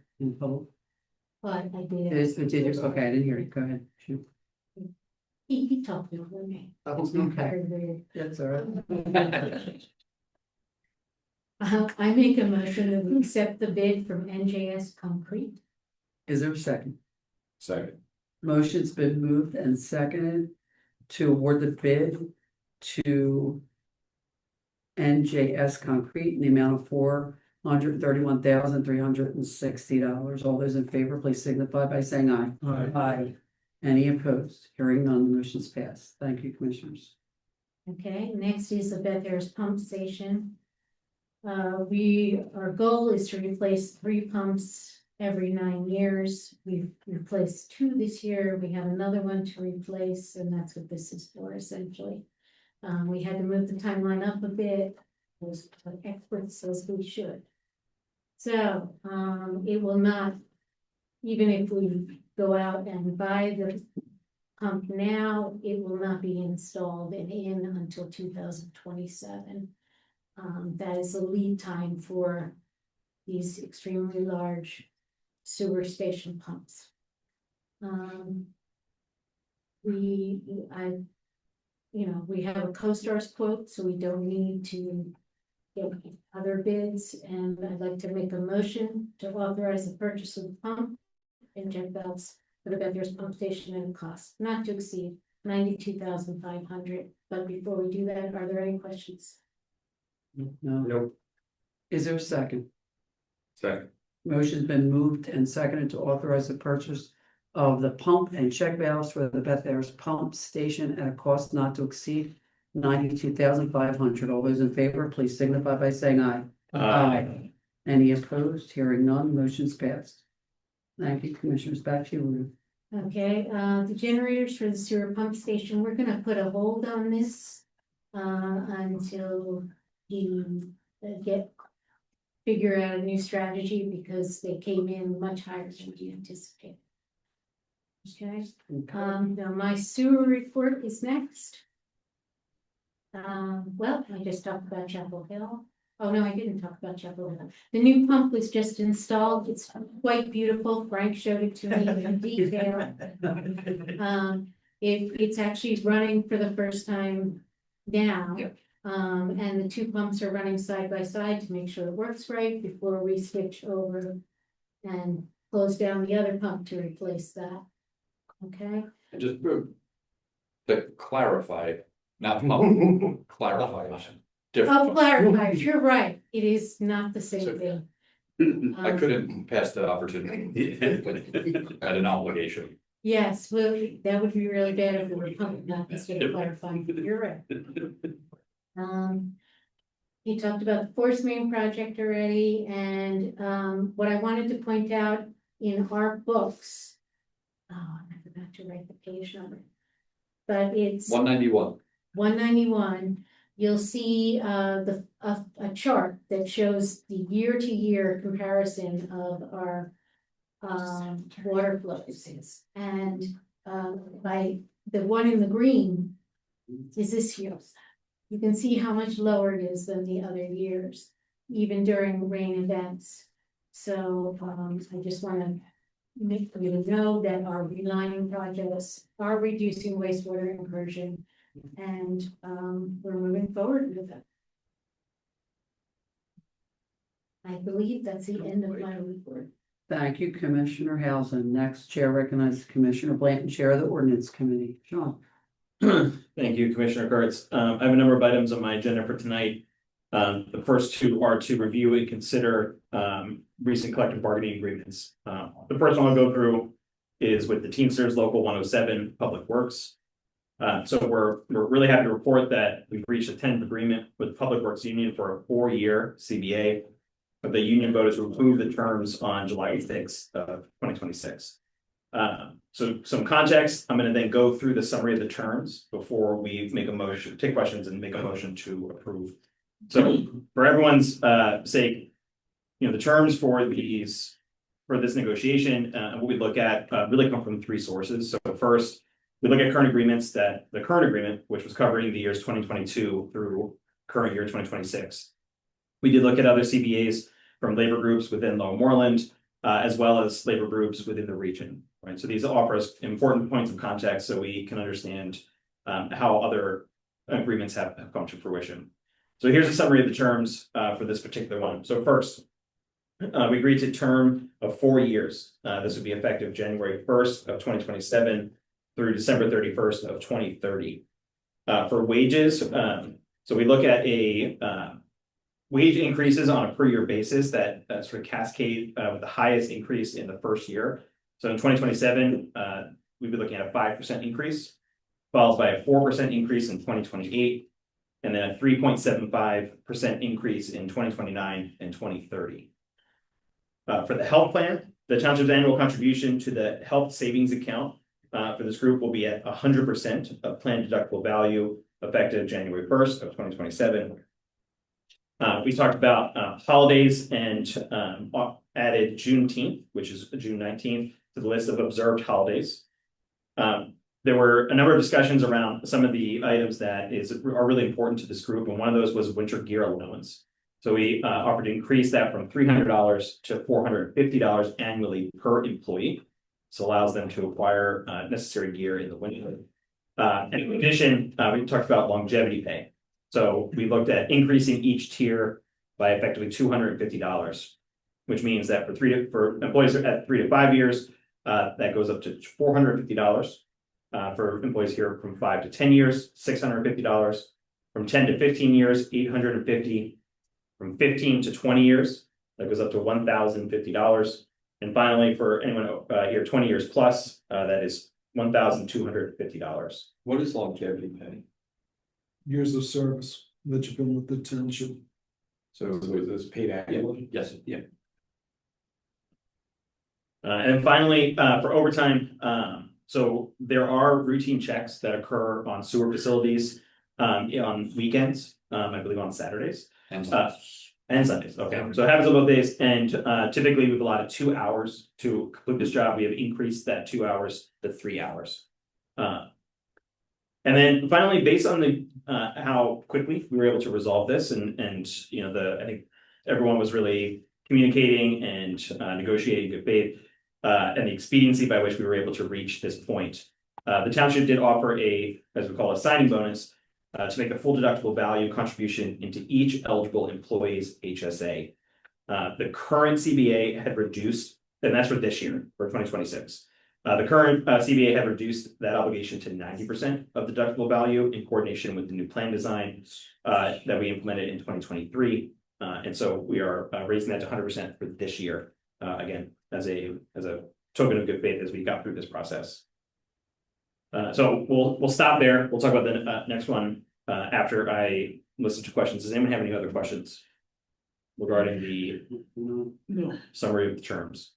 but I did. It's continuous. Okay, I didn't hear you. Go ahead. Shoot. He talked over me. Okay. That's all right. I make a motion that we accept the bid from NJS Concrete. Is there a second? Second. Motion's been moved and seconded to award the bid to NJS Concrete in the amount of $431,360. All those in favor, please signify by saying aye. Aye. Aye. Any opposed? Hearing none, the motion's passed. Thank you, Commissioners. Okay, next is the Fetters pump station. Our goal is to replace 3 pumps every 9 years. We've replaced 2 this year. We have another one to replace, and that's what this is for essentially. We had to move the timeline up a bit, as experts says we should. So, it will not, even if we go out and buy the pump now, it will not be installed and in until 2027. That is the lead time for these extremely large sewer station pumps. We have a CoStar's quote, so we don't need to get other bids, and I'd like to make a motion to authorize the purchase of the pump and jet valves for the Fetters pump station at a cost not to exceed $92,500. But before we do that, are there any questions? No. Nope. Is there a second? Second. Motion's been moved and seconded to authorize the purchase of the pump and check valves for the Fetters pump station at a cost not to exceed $92,500. All those in favor, please signify by saying aye. Aye. Any opposed? Hearing none, motion's passed. Thank you, Commissioners. Back to you, Ruth. Okay, the generators for the sewer pump station, we're gonna put a hold on this until you figure out a new strategy, because they came in much higher than we anticipated. Okay, now my sewer report is next. Well, I just talked about Chapel Hill. Oh, no, I didn't talk about Chapel Hill. The new pump was just installed. It's quite beautiful. Frank showed it to me in detail. It's actually running for the first time now. And the two pumps are running side by side to make sure it works right before we switch over and close down the other pump to replace that. Okay? And just to clarify, not pump, clarify. I'll clarify, you're right. It is not the same thing. I couldn't pass that opportunity. At an obligation. Yes, well, that would be really bad if we were pumping that instead of clarifying. You're right. He talked about the force main project already, and what I wanted to point out in our books. Oh, I forgot to write the page number. But it's 191. 191. You'll see a chart that shows the year-to-year comparison of our water flows. And by the one in the green is this year. You can see how much lower it is than the other years, even during rain events. So I just want to make you know that our relining projects are reducing wastewater incursion, and we're moving forward with it. I believe that's the end of my report. Thank you, Commissioner Housen. Next, Chair recognizes Commissioner Blanton, Chair of the Ordinance Committee. Sean. Thank you, Commissioner KURITZ. I have a number of items on my agenda for tonight. The first two are to review and consider recent collective bargaining agreements. The first one I'll go through is with the Teamsters Local 107 Public Works. So we're really happy to report that we've reached a tentative agreement with the Public Works Union for a 4-year CBA. But the union voted to approve the terms on July 6th of 2026. So some context, I'm going to then go through the summary of the terms before we make a motion, take questions and make a motion to approve. So for everyone's sake, the terms for this negotiation, what we look at really come from 3 sources. So first, we look at current agreements the current agreement, which was covering the years 2022 through current year 2026. We did look at other CBAs from labor groups within Lower Moreland, as well as labor groups within the region, right? So these offer us important points of context so we can understand how other agreements have come to fruition. So here's a summary of the terms for this particular one. So first, we agreed to a term of 4 years. This would be effective January 1st of 2027 through December 31st of 2030. For wages, so we look at a wage increases on a per year basis that sort of cascade with the highest increase in the first year. So in 2027, we'd be looking at a 5% increase, followed by a 4% increase in 2028, and then a 3.75% increase in 2029 and 2030. For the health plan, the township's annual contribution to the health savings account for this group will be at 100% of plan deductible value effective January 1st of 2027. We talked about holidays and added Juneteenth, which is June 19th, to the list of observed holidays. There were a number of discussions around some of the items that are really important to this group, and one of those was winter gear allowance. So we offered to increase that from $300 to $450 annually per employee. This allows them to acquire necessary gear in the winter. And in addition, we talked about longevity pay. So we looked at increasing each tier by effectively $250, which means that for employees at 3 to 5 years, that goes up to $450. For employees here from 5 to 10 years, $650. From 10 to 15 years, $850. From 15 to 20 years, that goes up to $1,050. And finally, for anyone here 20 years plus, that is $1,250. What is longevity pay? Years of service that you've been with the township. So is this paid annually? Yes, yeah. And finally, for overtime, so there are routine checks that occur on sewer facilities on weekends, I believe on Saturdays. And Sundays. Okay, so it happens on both days, and typically we've allotted 2 hours to complete this job. We have increased that 2 hours to 3 hours. And then finally, based on the how quickly we were able to resolve this, and you know, I think everyone was really communicating and negotiating good faith, and the expediency by which we were able to reach this point. The township did offer as we call a signing bonus, to make a full deductible value contribution into each eligible employee's HSA. The current CBA had reduced, and that's for this year, for 2026. The current CBA had reduced that obligation to 90% of the deductible value in coordination with the new plan design that we implemented in 2023. And so we are raising that to 100% for this year, again, as a token of good faith as we got through this process. So we'll stop there. We'll talk about the next one after I listen to questions. Does anyone have any other questions regarding the summary of the terms?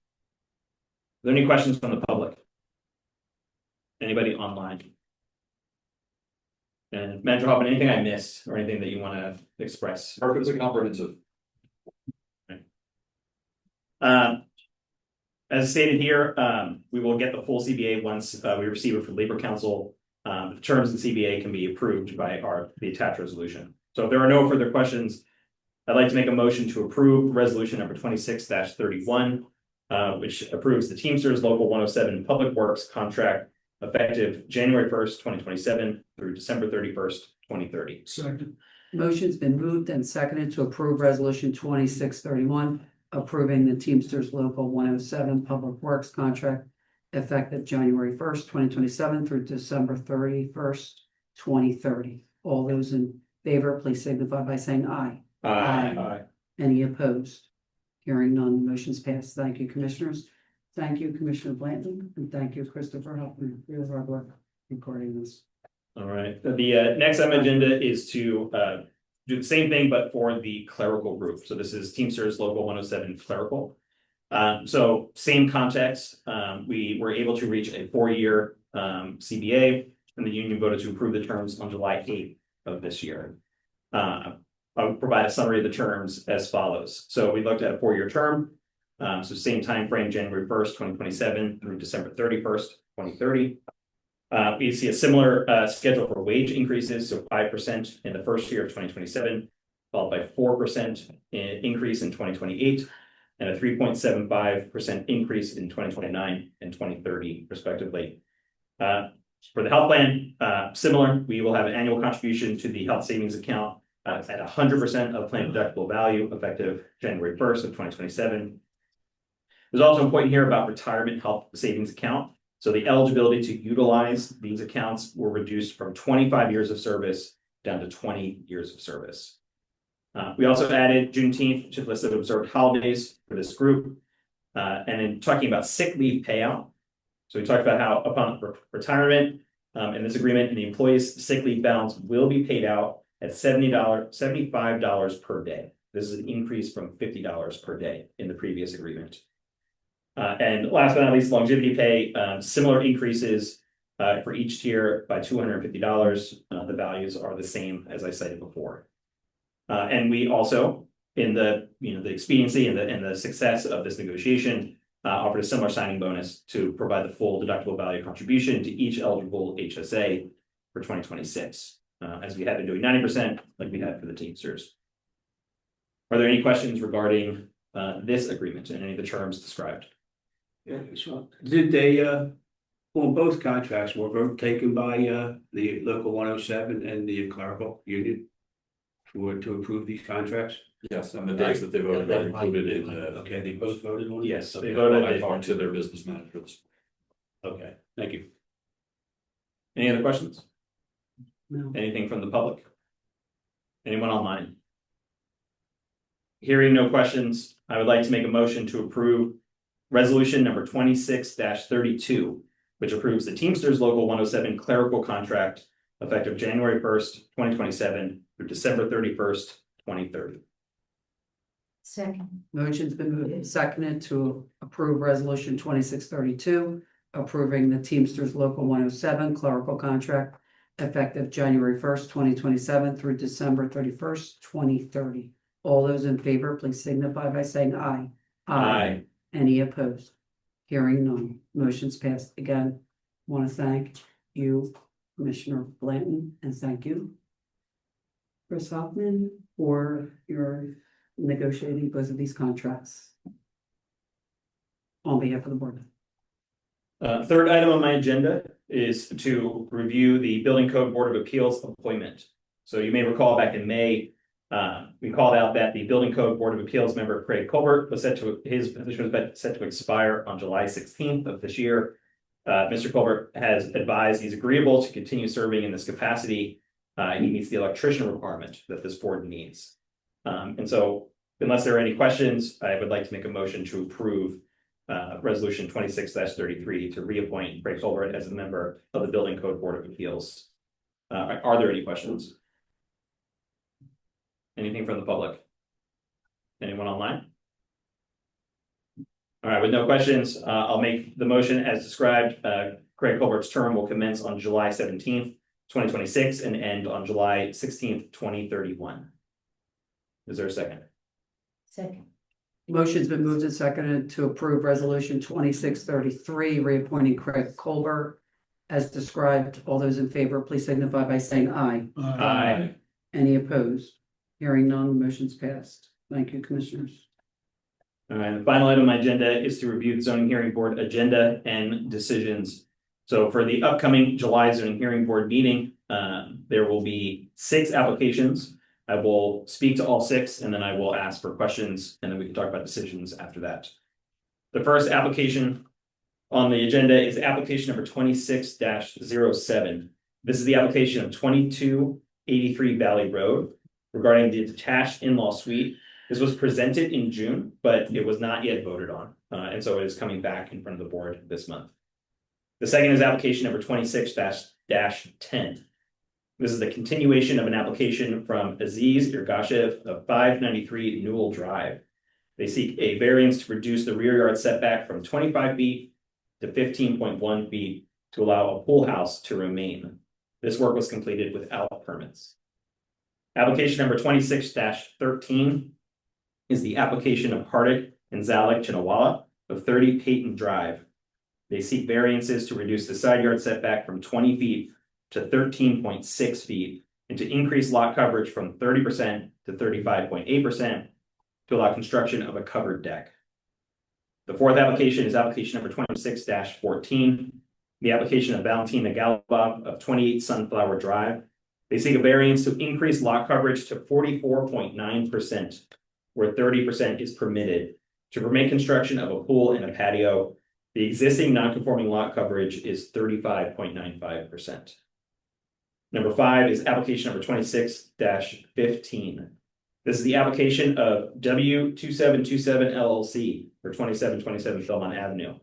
Are there any questions from the public? Anybody online? And Manager Hoffman, anything I missed or anything that you want to express? Perfectly comprehensive. As stated here, we will get the full CBA once we receive it from Labor Council. The terms of the CBA can be approved by the attached resolution. So if there are no further questions, I'd like to make a motion to approve resolution number 26-31, which approves the Teamsters Local 107 Public Works contract effective January 1st, 2027 through December 31st, 2030. Second. Motion's been moved and seconded to approve resolution 2631, approving the Teamsters Local 107 Public Works contract effective January 1st, 2027 through December 31st, 2030. All those in favor, please signify by saying aye. Aye. Any opposed? Hearing none, the motion's passed. Thank you, Commissioners. Thank you, Commissioner Blanton, and thank you, Christopher Huffman, for your hard work recording this. All right. The next item agenda is to do the same thing, but for the clerical group. So this is Teamsters Local 107 Clerical. So same context. We were able to reach a 4-year CBA, and the union voted to approve the terms on July 8th of this year. I'll provide a summary of the terms as follows. So we looked at a 4-year term. So same time frame, January 1st, 2027 through December 31st, 2030. We see a similar schedule for wage increases, so 5% in the first year of 2027, followed by 4% increase in 2028, and a 3.75% increase in 2029 and 2030, respectively. For the health plan, similar, we will have an annual contribution to the health savings account at 100% of plan deductible value effective January 1st of 2027. There's also a point here about retirement health savings account. So the eligibility to utilize these accounts were reduced from 25 years of service down to 20 years of service. We also added Juneteenth to the list of observed holidays for this group. And in talking about sick leave payout, so we talked about how upon retirement in this agreement, the employee's sick leave balance will be paid out at $75 per day. This is an increase from $50 per day in the previous agreement. And last but not least, longevity pay, similar increases for each tier by $250. The values are the same as I cited before. And we also, in the the expediency and the success of this negotiation, offered a similar signing bonus to provide the full deductible value contribution to each eligible HSA for 2026, as we had been doing 90% like we had for the Teamsters. Are there any questions regarding this agreement and any of the terms described? Yeah, so did they, on both contracts, were vote taken by the local 107 and the clerical union to approve these contracts? Yes, and the days that they voted are included in the. Okay, they both voted on it? Yes, they I voted. talked to their business managers. Okay, thank you. Any other questions? No. Anything from the public? Anyone online? Hearing no questions, I would like to make a motion to approve resolution number 26-32, which approves the Teamsters Local 107 clerical contract effective January 1st, 2027 through December 31st, 2030. Second. Motion's been moved and seconded to approve resolution 2632, approving the Teamsters Local 107 clerical contract effective January 1st, 2027 through December 31st, 2030. All those in favor, please signify by saying aye. Aye. Any opposed? Hearing none. Motion's passed. Again, want to thank you, Commissioner Blanton, and thank you. Chris Hoffman, for your negotiating both of these contracts. On behalf of the board. Third item on my agenda is to review the Building Code Board of Appeals appointment. So you may recall back in May, we called out that the Building Code Board of Appeals member Craig Colbert was his position was set to expire on July 16th of this year. Mr. Colbert has advised he's agreeable to continue serving in this capacity. He meets the electrician requirement that this board needs. And so unless there are any questions, I would like to make a motion to approve resolution 26-33 to reappoint Craig Colbert as a member of the Building Code Board of Appeals. Are there any questions? Anything from the public? Anyone online? All right, with no questions, I'll make the motion as described. Craig Colbert's term will commence on July 17th, 2026 and end on July 16th, 2031. Is there a second? Second. Motion's been moved and seconded to approve resolution 2633, reappointing Craig Colbert as described. All those in favor, please signify by saying aye. Aye. Any opposed? Hearing none, the motion's passed. Thank you, commissioners. All right, the final item on my agenda is to review the zoning hearing board agenda and decisions. So for the upcoming July zoning hearing board meeting, there will be 6 applications. I will speak to all 6 and then I will ask for questions and then we can talk about decisions after that. The first application on the agenda is application number 26-07. This is the application of 2283 Valley Road regarding the detached in-law suite. This was presented in June, but it was not yet voted on. And so it is coming back in front of the board this month. The second is application number 26-10. This is the continuation of an application from Aziz Irgashev of 593 Newell Drive. They seek a variance to reduce the rear yard setback from 25 feet to 15.1 feet to allow a pool house to remain. This work was completed without permits. Application number 26-13 is the application of Hardik and Zalek Chinawala of 30 Peyton Drive. They seek variances to reduce the side yard setback from 20 feet to 13.6 feet and to increase lot coverage from 30% to 35.8% to allow construction of a covered deck. The fourth application is application number 26-14, the application of Valentina Galabov of 28 Sunflower Drive. They seek a variance to increase lot coverage to 44.9%, where 30% is permitted, to permit construction of a pool and a patio. The existing non-conforming lot coverage is 35.95%. Number 5 is application number 26-15. This is the application of W2727 LLC for 2727 Philmont Avenue.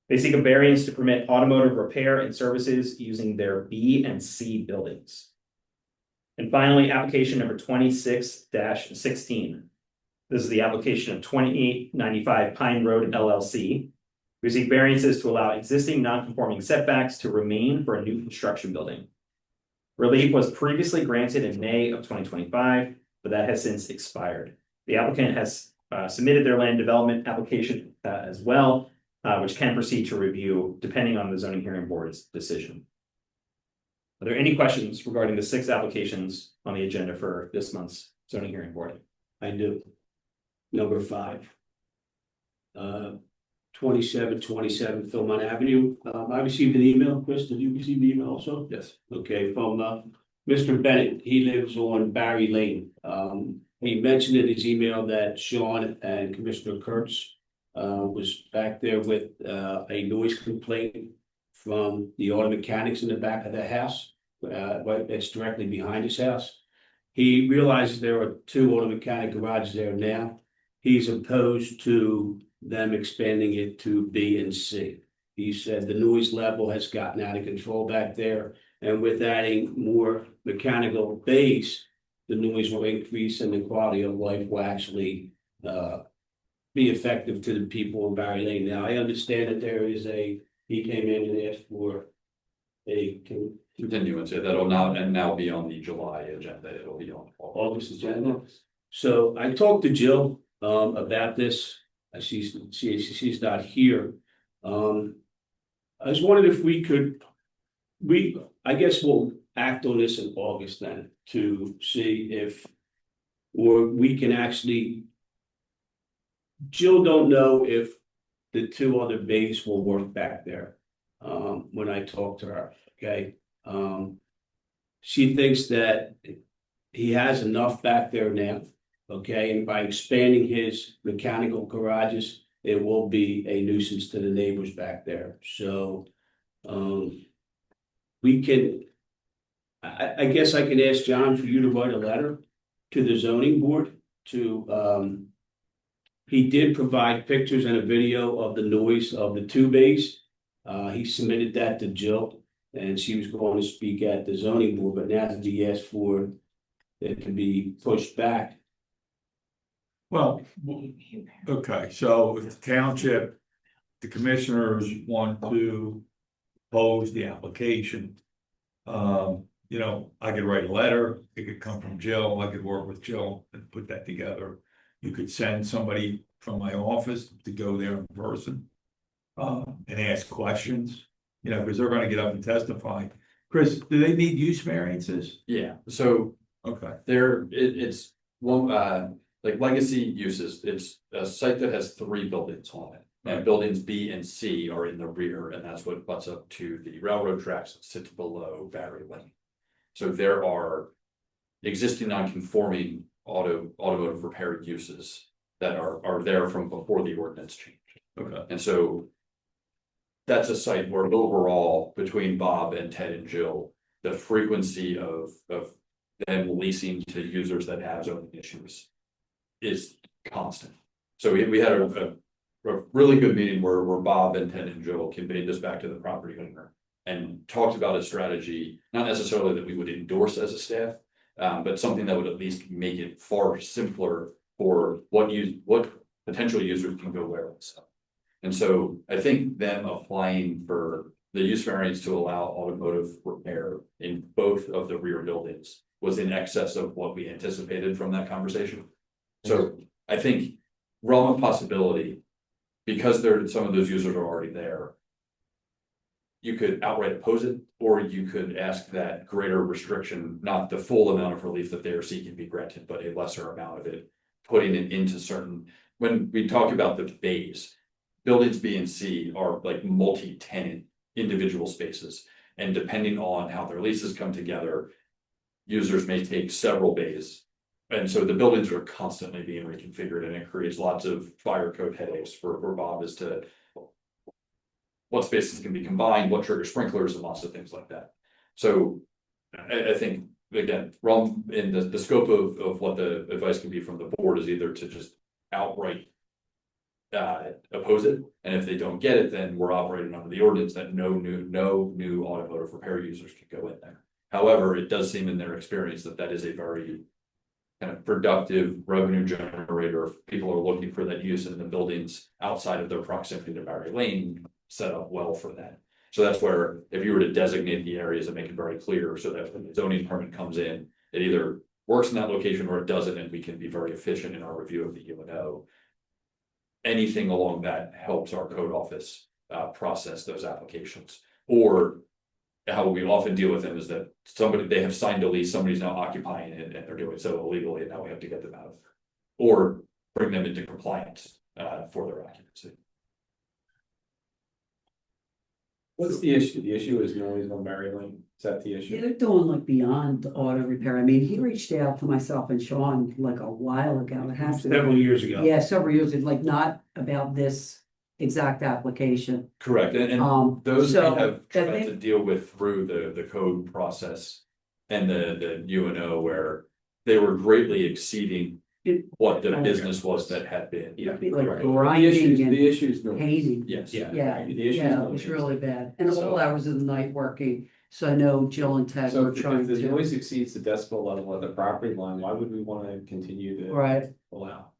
They seek a variance to permit automotive repair and services using their B and C buildings. And finally, application number 26-16. This is the application of 2895 Pine Road LLC. We seek variances to allow existing non-conforming setbacks to remain for a new construction building. Relief was previously granted in May of 2025, but that has since expired. The applicant has submitted their land development application as well, which can proceed to review depending on the zoning hearing board's decision. Are there any questions regarding the 6 applications on the agenda for this month's zoning hearing board? I do. Number 5. 2727 Philmont Avenue. I received an email. Chris, did you receive the email also? Yes. Okay, from Mr. Bennett. He lives on Barry Lane. He mentioned in his email that Sean and Commissioner Kurtz was back there with a noise complaint from the auto mechanics in the back of the house. It's directly behind his house. He realizes there are 2 auto mechanic garages there now. He's opposed to them expanding it to B and C. He said the noise level has gotten out of control back there, and with adding more mechanical bays, the noise will increase and the quality of life will actually be effective to the people in Barry Lane. Now, I understand that there is he came in and asked for a continuance. That'll now be on the July agenda. It'll be on August agenda. So I talked to Jill about this. She's not here. I was wondering if we could, I guess we'll act on this in August then to see if, or we can actually. Jill don't know if the two other bays will work back there. When I talked to her, okay? She thinks that he has enough back there now, okay? And by expanding his mechanical garages, it will be a nuisance to the neighbors back there. So, we can, I guess I can ask John for you to write a letter to the zoning board to, he did provide pictures and a video of the noise of the two bays. He submitted that to Jill and she was going to speak at the zoning board, but now that he asked for it to be pushed back. Well, okay, so if the township, the commissioners want to pose the application. You know, I could write a letter, it could come from Jill, I could work with Jill and put that together. You could send somebody from my office to go there in person. And ask questions, you know, because they're gonna get up and testify. Chris, do they need use variances? Yeah, so Okay, it's one, like legacy uses, it's a site that has 3 buildings on it. And buildings B and C are in the rear, and that's what butts up to the railroad tracks that sits below Battery Lane. So there are existing non-conforming automotive repair uses that are there from before the ordinance changed. okay. And so that's a site where overall, between Bob and Ted and Jill, the frequency of them leasing to users that have zoning issues is constant. So we had a really good meeting where Bob and Ted and Jill conveyed this back to the property owner and talked about a strategy, not necessarily that we would endorse as a staff, but something that would at least make it far simpler for what potential users can go where and stuff. And so I think them applying for the use variance to allow automotive repair in both of the rear buildings was in excess of what we anticipated from that conversation. So I think realm of possibility, because some of those users are already there, you could outright oppose it, or you could ask that greater restriction, not the full amount of relief that they are seeking be granted, but a lesser amount of it, putting it into certain, when we talk about the bays, buildings B and C are like multi-tenant individual spaces. And depending on how their leases come together, users may take several bays. And so the buildings are constantly being reconfigured, and it creates lots of fire code headaches for Bob as to what spaces can be combined, what trigger sprinklers, and lots of things like that. So I think, again, wrong in the scope of what the advice can be from the board is either to just outright oppose it, and if they don't get it, then we're operating under the ordinance that no new automotive repair users can go in there. However, it does seem in their experience that is a very kind of productive revenue generator. If people are looking for that use in the buildings outside of their proximity to Battery Lane, set up well for that. So that's where, if you were to designate the areas and make it very clear so that when the zoning permit comes in, it either works in that location or it doesn't, and we can be very efficient in our review of the UNO. Anything along that helps our code office process those applications. Or how we often deal with them is that they have signed a lease, somebody's now occupying it, and they're doing so illegally, and now we have to get them out of there. Or bring them into compliance for their occupancy. What's the issue? The issue is noise on Battery Lane. Is that the Yeah, issue? they're doing like beyond auto repair. I mean, he reached out to myself and Sean like a while ago. It has to be. Several years ago. Yeah, several years, ago, like not about this exact application. Correct, and those we so have that tried to deal with through the code process and the UNO, where they were greatly exceeding what the business was that had been. It'd be like Correct. grinding and The issues. painting. Yes. Yeah, The issue is yeah, it was noise. really bad. And So- all hours of the night working. So I know Jill and Ted So were if trying the to. noise exceeds the decibel level of the property line, why would we want to continue to Right, allow?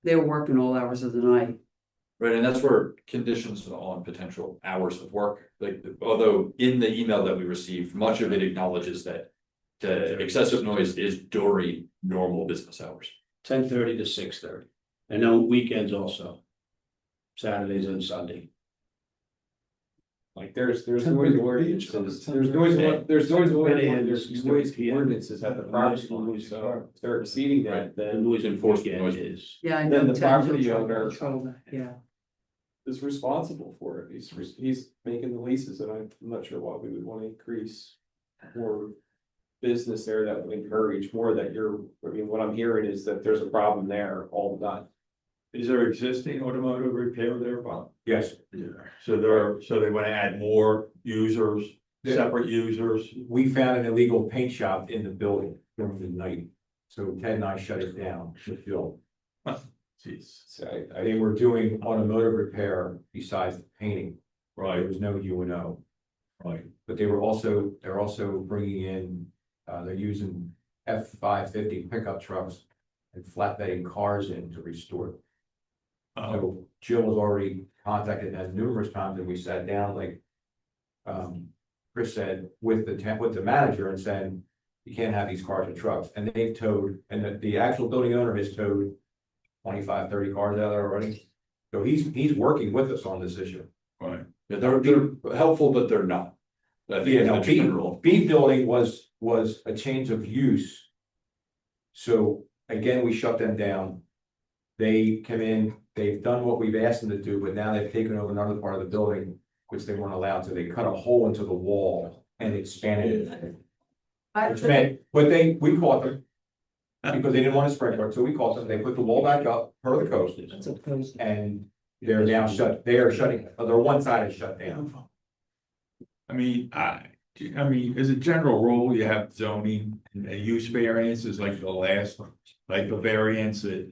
they were working all hours of the night. Right, and that's where conditions on potential hours of work, like, although in the email that we received, much of it acknowledges that the excessive noise is during normal business hours. 10:30 to 6:30, and on weekends also. Saturdays and Sunday. Like there's noise ordinances, there's ordinances at the property line, so if they're exceeding that, The then. noise enforcement is. Yeah, I Then know. the Townships property are owner- control that, yeah. Is responsible for it, he's making the leases, and I'm not sure why we would wanna increase more. Business there that would encourage more that I mean, what I'm hearing is that there's a problem there all the time. Is there existing automotive repair there, Bob? Yes. So they want to add more users, separate users? We found an illegal paint shop in the building during the night, so Ted and I shut it down to fill. Jeez. So They were doing automotive repair besides the painting. There Right, was no UNO, right. but they're also bringing in, they're using F-550 pickup trucks and flatbedding cars in to restore it. So Jill has already contacted us numerous times, and we sat down, like Chris said, with the manager and said, you can't have these cars and trucks, and they've towed, and the actual building owner has towed 25, 30 cars out there already. So he's working with us on this issue. Right. Yeah, they're helpful, but they're not. I think Yeah, no, that's B general. building was a change of use. So again, we shut them down. They come in, they've done what we've asked them to do, but now they've taken over another part of the building, which they weren't allowed to. They cut a hole into the wall and expanded it. Which meant, we caught them. Because they didn't want to sprinkler, so we caught them. They put the wall back up per the coast. And they're now shutting, their one side is shut down. I mean, as a general rule, you have zoning and use variance is like the last, like the variance that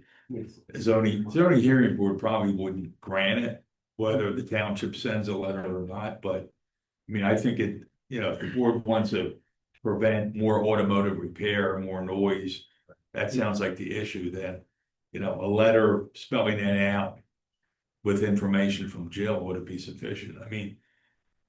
zoning hearing board probably wouldn't grant it, whether the township sends a letter or not, but I mean, I think it, if the board wants to prevent more automotive repair, more noise, that sounds like the issue then, a letter spelling that out with information from Jill would be sufficient. I mean,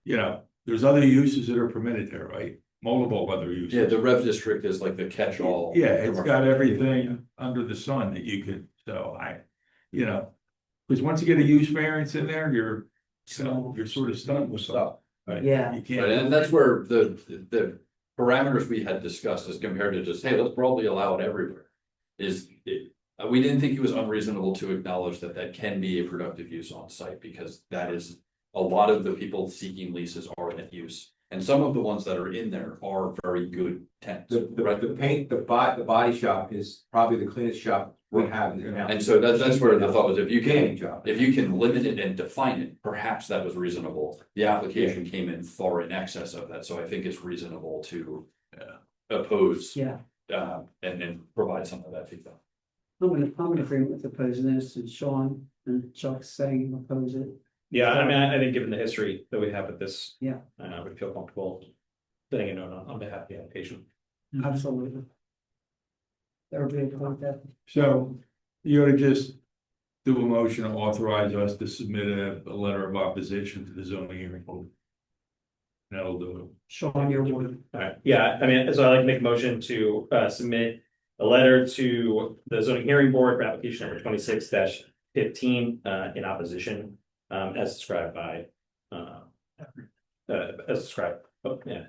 there's other uses that are permitted there, right? Multiple other uses. Yeah, the rev district is like the catch-all. Yeah, it's got everything under the sun that you could, because once you get a use variance in there, you're sort of stuck with stuff. Right? Yeah. You can't. Right, and that's where the parameters we had discussed as compared to just, hey, let's broadly allow it everywhere. We didn't think it was unreasonable to acknowledge that can be a productive use on site, because that is a lot of the people seeking leases are in use. And some of the ones that are in there are very good tenants. The paint, the body shop is probably the cleanest shop we have in the town. And so that's where the thought was, if you can limit it and define it, perhaps that was reasonable. The application came in far in excess of that, so I think it's reasonable to oppose. Yeah. And then provide some of that feedback. I'm in agreement with opposing this, and Sean and Chuck saying oppose it. Yeah, I mean, I think given the history that we have with this. Yeah. We feel comfortable letting it known on behalf of the application. Absolutely. There will be a contact. So you ought to just do a motion to authorize us to submit a letter of opposition to the zoning hearing board. That'll do it. Sean, your word. All right, yeah, I mean, so I'd like to make a motion to submit a letter to the zoning hearing board for application number 26-15 in opposition, as described by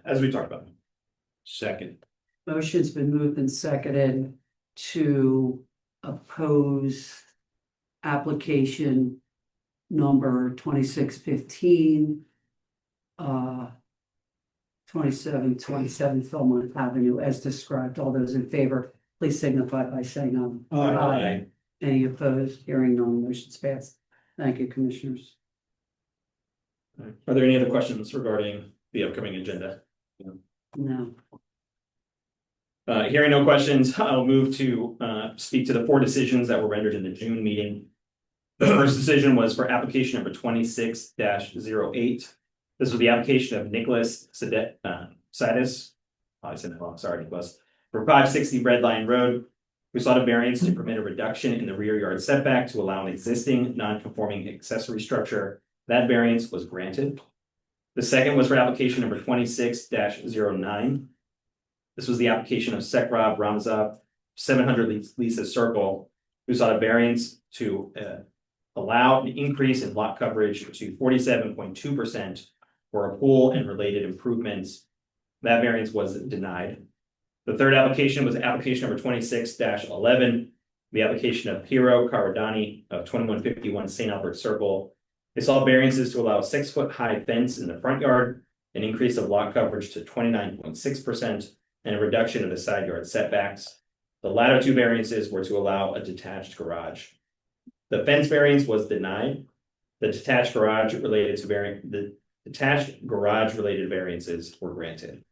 as we talked about. Second. Motion's been moved and seconded to oppose application number 2615. 2727 Philmont Avenue as described. All those in favor, please signify by saying aye. Aye. Any opposed? Hearing none, motion's passed. Thank you, commissioners. Are there any other questions regarding the upcoming agenda? No. Hearing no questions, I'll move to speak to the 4 decisions that were rendered in the June meeting. The first decision was for application number 26-08. This was the application of Nicholas Sidis. I said that wrong, sorry, Nicholas. For 560 Red Line Road, we sought a variance to permit a reduction in the rear yard setback to allow an existing non-conforming accessory structure. That variance was granted. The second was for application number 26-09. This was the application of Sekrab Ramzov, 700 Lisa Circle, who sought a variance to allow an increase in lot coverage to 47.2%, for a pool and related improvements. That variance was denied. The third application was application number 26-11, the application of Piero Caradani of 2151 St. Albert Circle. They saw variances to allow a 6-foot high fence in the front yard, an increase of lot coverage to 29.6%, and a reduction of the side yard setbacks. The latter two variances were to allow a detached garage. The fence variance was denied. The detached garage related variances were granted.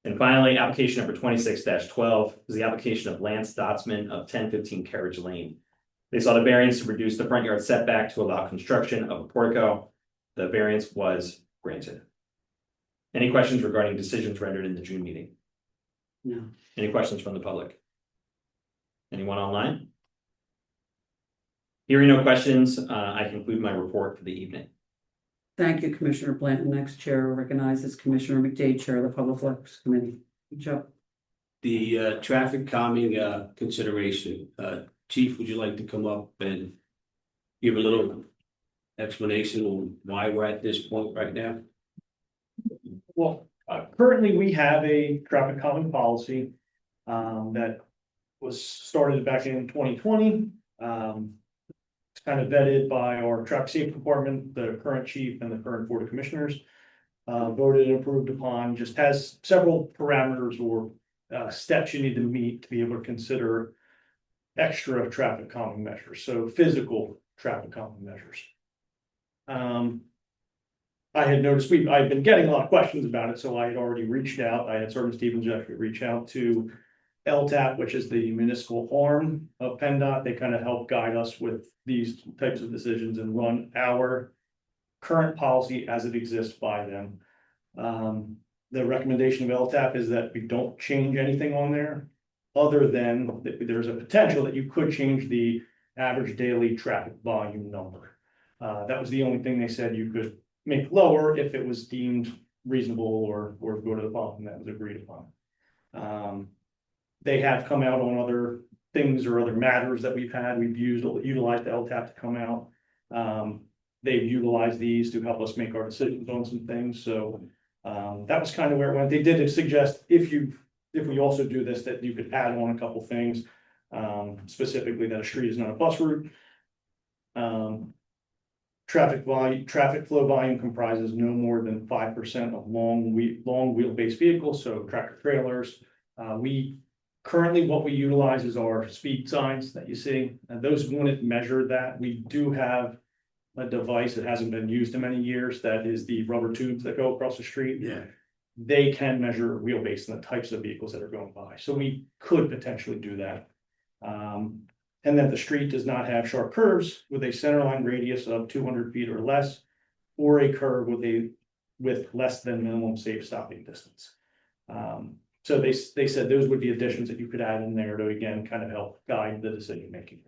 And finally, application number 26-12 is the application of Lance Dotsman of 1015 Carriage Lane. They sought a variance to reduce the front yard setback to allow construction of a portico. The variance was granted. Any questions regarding decisions rendered in the June meeting? No. Any questions from the public? Anyone online? Hearing no questions, I conclude my report for the evening. Thank you, Commissioner Blanton. Next chair recognizes Commissioner McDade, Chair of the Public Works Committee. Good job. The traffic calming consideration, Chief, would you like to come up and give a little explanation on why we're at this point right now? Well, currently we have a traffic calming policy that was started back in 2020. It's kind of vetted by our traffic safety department, the current chief and the current board of commissioners. Voted and approved upon, just has several parameters or steps you need to meet to be able to consider extra traffic calming measures, so physical traffic calming measures. I had noticed I've been getting a lot of questions about it, so I had already reached out. I had Sergeant Stevens actually reach out to LTAP, which is the municipal arm of PennDOT. They kind of help guide us with these types of decisions and run our current policy as it exists by them. The recommendation of LTAP is that we don't change anything on there, other than there's a potential that you could change the average daily traffic volume number. That was the only thing they said you could make lower if it was deemed reasonable or go to the bottom that was agreed upon. They have come out on other things or other matters that we've had. We've utilized LTAP to come out. They've utilized these to help us make our decisions on some things. So that was kind of where it went. They did suggest if we also do this, that you could add on a couple things, specifically that a street is not a bus route. Traffic flow volume comprises no more than 5% of long wheelbase vehicles, so tractor trailers. Currently, what we utilize is our speed signs that you see, and those wouldn't measure that. We do have a device that hasn't been used in many years, that is the rubber tubes that go across the street. Yeah. They can measure wheelbase and the types of vehicles that are going by, so we could potentially do that. And that the street does not have sharp curves with a centerline radius of 200 feet or less, or a curve with less than minimum safe stopping distance. So they said those would be additions that you could add in there to, again, kind of help guide the decision making.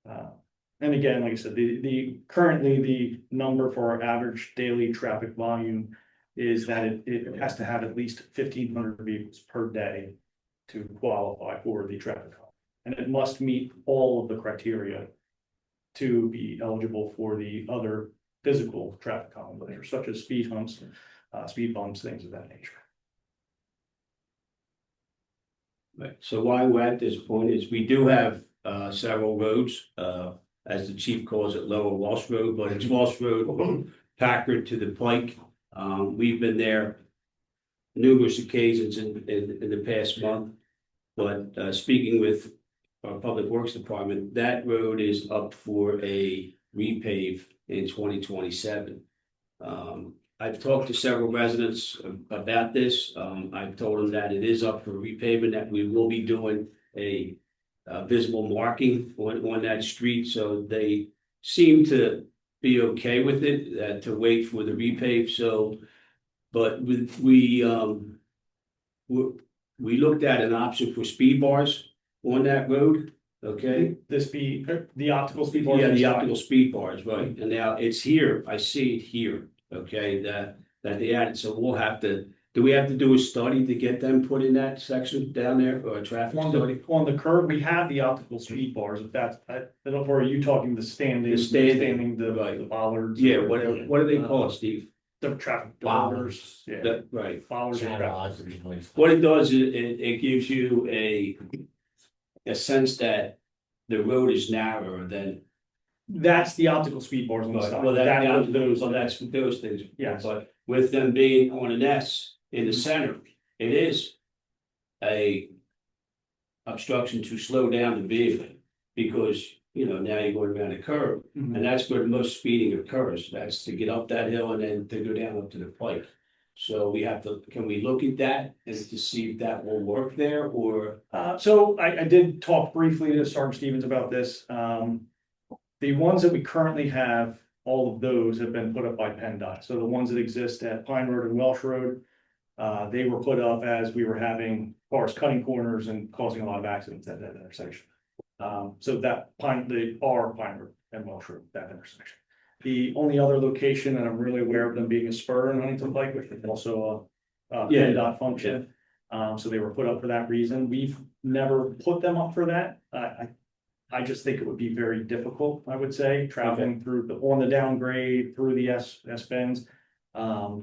And again, like I said, currently the number for our average daily traffic volume is that it has to have at least 1,500 vehicles per day to qualify for the traffic calm. And it must meet all of the criteria to be eligible for the other physical traffic calming measures, such as speed humps, speed bumps, things of that nature. Right. So why we're at this point is we do have several roads, as the chief calls it, Lower Walsh Road, but it's Walsh Road from Packard to the Pike. We've been there numerous occasions in the past month, but speaking with our Public Works Department, that road is up for a repave in 2027. I've talked to several residents about this. I've told them that it is up for repaving, that we will be doing a visible marking on that street. So they seem to be okay with it, to wait for the repave. So, but we looked at an option for speed bars on that road. Okay. The optical speed bars. Yeah, the optical speed bars, right. And now it's here. I see it here. Okay, that they added. So we'll have to. Do we have to do a study to get them put in that section down there, or a traffic study? On the curb, we have the optical speed bars. If that's, I don't know, are you talking the standing, the bollards? Yeah. What do they call it, Steve? the traffic Followers. diverters, yeah. That, right. Followers and traffic. What it does is it gives you a sense that the road is narrower than. That's the optical speed bars on the side. Well, Those that's those things. Yes. But with them being on an S in the center, it is a obstruction to slow down the vehicle because, you know, now you're going around a curve. Mhm. And that's where most speeding occurs. That's to get up that hill and then to go down up to the Pike. So we have to, can we look at that and to see if that will work there or? So I did talk briefly to Sergeant Stevens about this. The ones that we currently have, all of those have been put up by PennDOT. So the ones that exist at Pine Road and Welsh Road, they were put up as we were having cars cutting corners and causing a lot of accidents at that intersection. So that Pine Road and Welsh Road, that intersection. The only other location that I'm really aware of them being a spur in Huntingdon Pike, which is also a PennDOT function. So they were put up for that reason. We've never put them up for that. I just think it would be very difficult, I would say, traveling through on the downgrade, through the S bends. I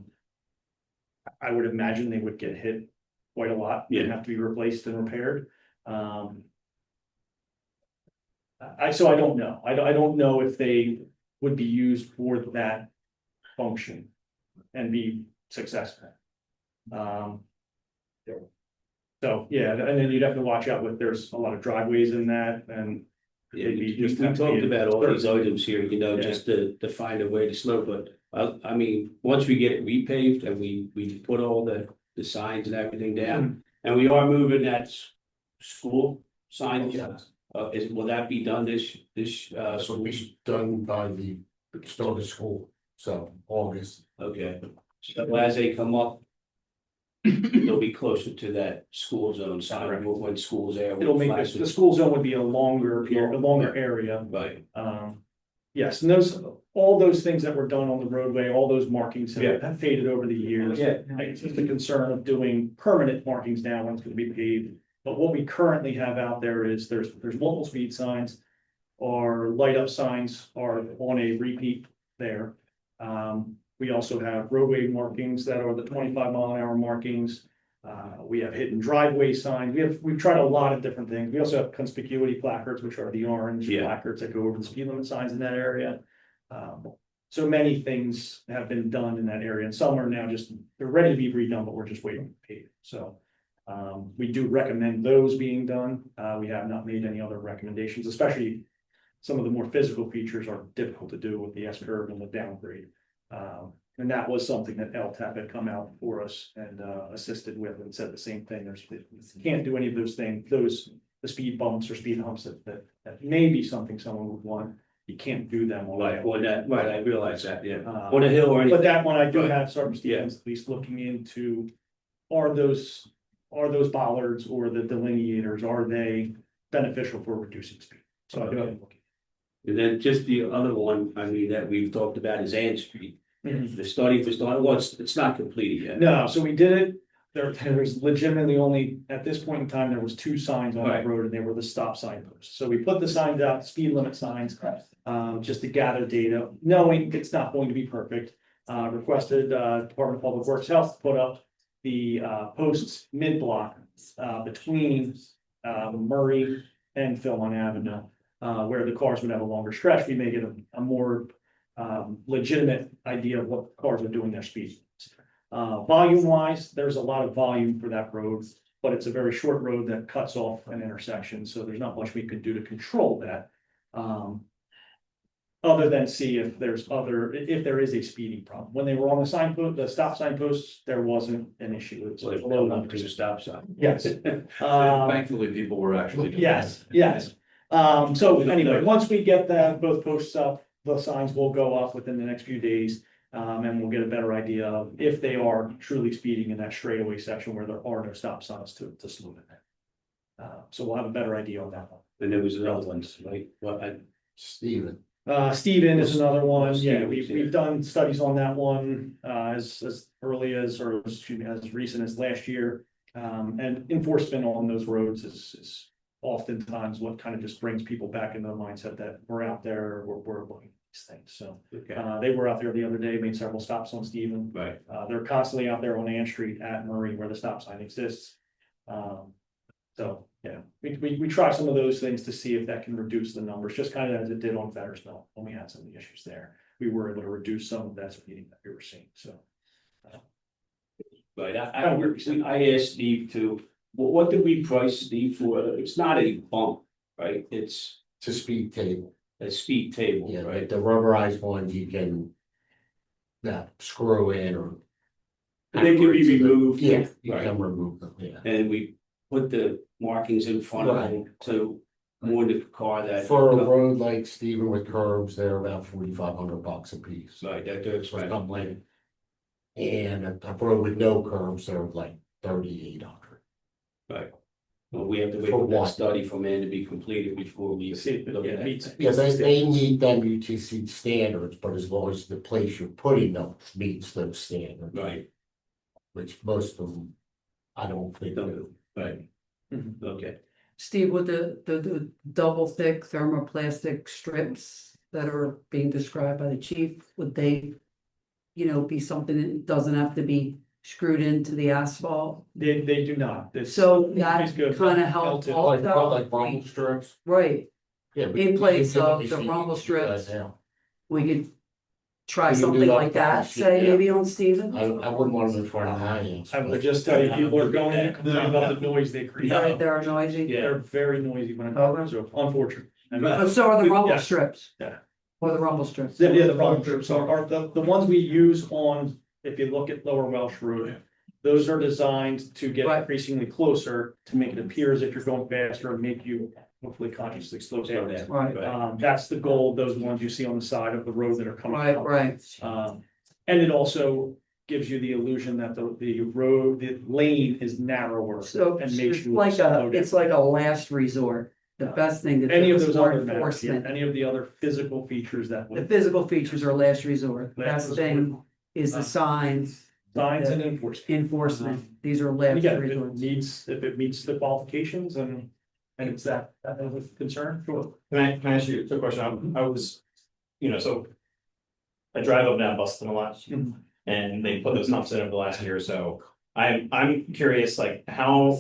would imagine they would get hit quite a lot and have to be replaced and repaired. So I don't know. I don't know if they would be used for that function and be successful. So, yeah, and then you'd have to watch out with, there's a lot of driveways in that and. Yeah, we talked about all these items here, you know, just to find a way to slow, but I mean, once we get it repaved and we put all the signs and everything down. And we are moving that school sign, will that be done this will be done by the start of school, so August. Okay, so as they come up, they'll be closer to that school zone sign when school's there. It'll make the school zone would be a longer area. Right. Yes, and all those things that were done on the roadway, all those markings have faded over the years. Yeah. It's just a concern of doing permanent markings now when it's gonna be paved. But what we currently have out there is there's multiple speed signs. Our light up signs are on a repeat there. We also have roadway markings that are the 25-mile-an-hour markings. We have hidden driveway signs. We've tried a lot of different things. We also have conspicuity placards, which are the orange placards that go over the speed limit signs in that area. So many things have been done in that area, and some are now they're ready to be redone, but we're just waiting to pay. So we do recommend those being done. We have not made any other recommendations, especially some of the more physical features are difficult to do with the S curve and the downgrade. And that was something that LTAP had come out for us and assisted with and said the same thing. You can't do any of those things, the speed bumps or speed humps that may be something someone would want. You can't do them all. Right, I realize that, yeah. On a hill or anything. But that one I do have Sergeant Stevens at least looking into, are those bollards or the delineators, are they beneficial for reducing speed? So I do have looking. And then just the other one, I mean, that we've talked about is Ann Street. The study was done, it's not completed yet. No, so we did it. There's legitimately only, at this point in time, there was 2 signs on the road and they were the stop sign posts. So we put the signs out, speed limit signs, just to gather data, knowing it's not going to be perfect. Requested Department of Public Works Health to put up the posts mid-block between Murray and Philmont Avenue, where the cars would have a longer stretch. We may get a more legitimate idea of what cars are doing their speed. Volume wise, there's a lot of volume for that road, but it's a very short road that cuts off an intersection, so there's not much we can do to control that. Other than see if there is a speeding problem. When they were on the stop sign posts, there wasn't an issue. It's like below up to the stop sign. Yes. Thankfully, people were actually. Yes. So anyway, once we get both posts up, the signs will go up within the next few days. And we'll get a better idea of if they are truly speeding in that straightaway section where there are no stop signs to slow them down. So we'll have a better idea on that one. And there was another one, right? Steven. Steven is another one. Yeah, we've done studies on that one as early as, or excuse me, as recent as last year. And enforcement on those roads is oftentimes what kind of just brings people back into the mindset that we're out there, we're looking. these things, so. Okay. They were out there the other day, made several stops on Stephen. Right. They're constantly out there on Ann Street at Murray where the stop sign exists. So, yeah, we try some of those things to see if that can reduce the numbers, just kind of as it did on Fetters Mill when we had some of the issues there. We were able to reduce some of that speeding that we were seeing, so. Right, I asked Steve to, what did we price Steve for? It's not a bump, right? It's a speed table. a speed table, Yeah, right? like the rubberized ones you can screw in or. They can be removed. Yeah, you Right. can remove them, yeah. And we put the markings in front of them to warn the car that. For a road like Stephen with curbs, they're about $4,500 a piece. Right, they're expensive. And a road with no curbs, they're like 3,800. Right. Well, we have to wait For for that what? study from Ann to be completed before we look at it. Yeah, they meet them UTC standards, but as long as the place you're putting them meets those standards. Right. Which most of them, I don't think do. Right. Okay. Steve, with the double thick thermoplastic strips that are being described by the chief, would they, be something that doesn't have to be screwed into the asphalt? They do not. This- So this that is good. kind of helps Melted. also. Like rumble strips. Right, Yeah. but in place you can of the see- rumble you can do that strips. now. We could try We can do something that like that, for- say yeah. maybe on Stephen. I wouldn't want them in front of my house. I would just tell you, people are going to complain about the noise they create. They're noisy. They're very noisy when it comes to, unfortunately. But so are the rumble Yeah. strips. Yeah. Or the rumble strips. Yeah, the rumble strips are the ones we use on, if you look at Lower Welsh Road. Those are designed to get increasingly closer to make it appear as if you're going faster and make you hopefully consciously slow down. Right. That's the goal, of those ones you see on the side of the road that are coming out. Right. And it also gives you the illusion that the road, the lane is narrower. So and makes it's you like slow down. it's like a last resort. The best thing to do Any of is those more other matters, yeah, enforcement. any of the other physical features that The would. physical features are last resort. The Last best thing is the signs. Signs and enforcement. Enforcement. These are last Again, resort. if it meets the qualifications and it's that is a concern, sure. Can I ask you a quick question? I was, so I drive up and down Boston a lot, and they put those humps in over the last year or so. I'm curious, like how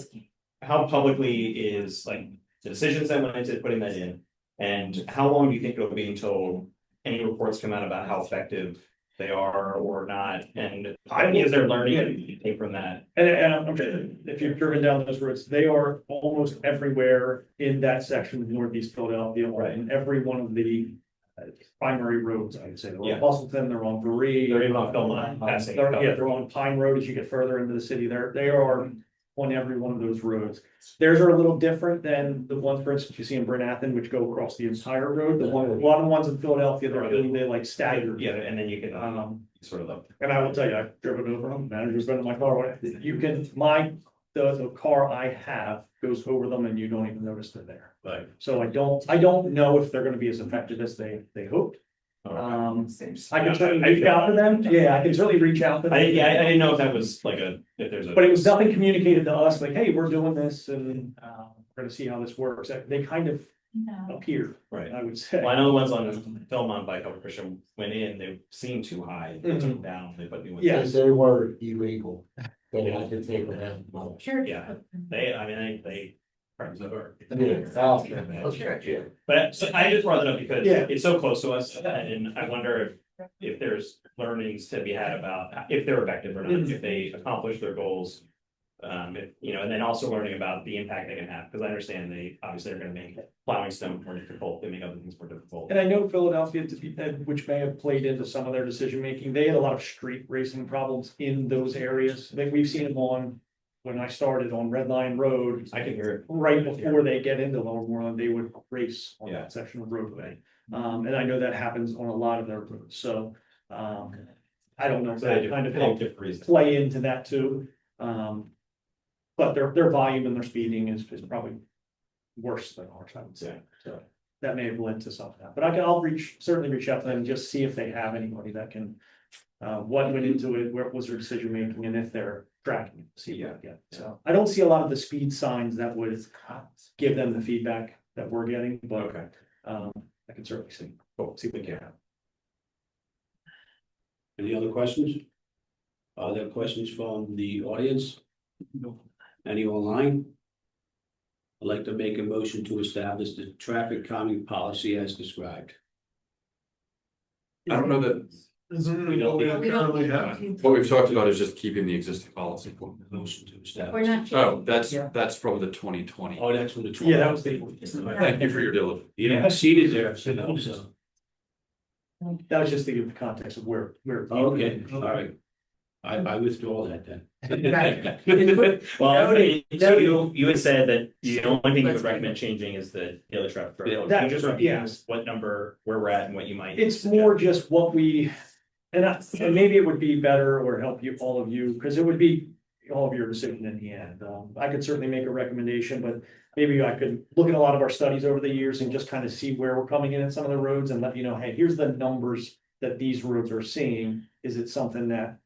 publicly is like the decisions that went into putting that in, and how long do you think it'll be until any reports come out about how effective they are or not? And is there learning that you can take from that? And I'm sure if you've driven down those roads, they are almost everywhere in that section of Northeast Philadelphia, right? In every one of the primary roads, I would say. They're on Bustleton, they're on Berea. They're even on Philmont, passing. They're on Pine Road as you get further into the city. They are on every one of those roads. Theirs are a little different than the ones, for instance, you see in Bryn Athyn, which go across the entire road. A lot of the ones in Philadelphia, they like staggered. Yeah, and then you can sort of And I will tell you, I've driven over them, manager's been in my car, you can, the car I have goes over them and you don't even notice they're there. Right. So I don't know if they're gonna be as effective as they hoped. I can certainly reach out to them, I can certainly reach out to them. I didn't know if that was like if there's a. But it was nothing communicated to us, like, hey, we're doing this and we're gonna see how this works. They kind of appear, Right. I would say. Well, I know the ones on Philmont by Cover Christian went in, they seemed too high, they took them down, they put new ones. Yeah. They were illegal. They had to take them out. Sure. Yeah, they. Yeah. But so I just brought it up because Yeah. it's so close to us, and I wonder if there's learnings to be had about if they're effective or not, if they accomplish their goals. And then also learning about the impact they can have, because I understand they obviously are gonna make plowing stone more difficult, they make other things more difficult. And I know Philadelphia, which may have played into some of their decision making, they had a lot of street racing problems in those areas. We've seen them when I started on Red Line Road. I can hear it. Right before they get into Lower Moreland, they would race on that section of roadway. And I know that happens on a lot of their roads, so, I don't know if that kind of helped play into that too. But their volume and their speeding is probably worse than ours, I would say, so that may have led to some of that, but I'll certainly reach out to them and just see if they have anybody that can. What went into it, where was their decision making, and if they're tracking it, see what I get. So I don't see a lot of the speed signs that would give them the feedback that we're getting, but I can certainly see. Cool, see if we can. Any other questions? Are there questions from the audience? Any online? I'd like to make a motion to establish the traffic calming policy as described. I don't know that, We don't need- currently have. what we've talked about is just keeping the existing policy. Motion to We're establish. not. Oh, that's, Yeah. that's from the 2020. Oh, that's from the. Yeah, that was the. Thank you for your diligence. You know, seated there, so no, so. That was just to give the context of where. Okay, all right. I withdraw that then. Well, Noted. you had said that the only thing you would recommend changing is the daily traffic threshold. Can you just review what number, where we're at and what you might? It's more just what we, and maybe it would be better or help you, all of you, because it would be all of your decision in the end. I could certainly make a recommendation, but maybe I could look at a lot of our studies over the years and just kind of see where we're coming in at some of the roads and let you know, hey, here's the numbers that these roads are seeing. Is it something that?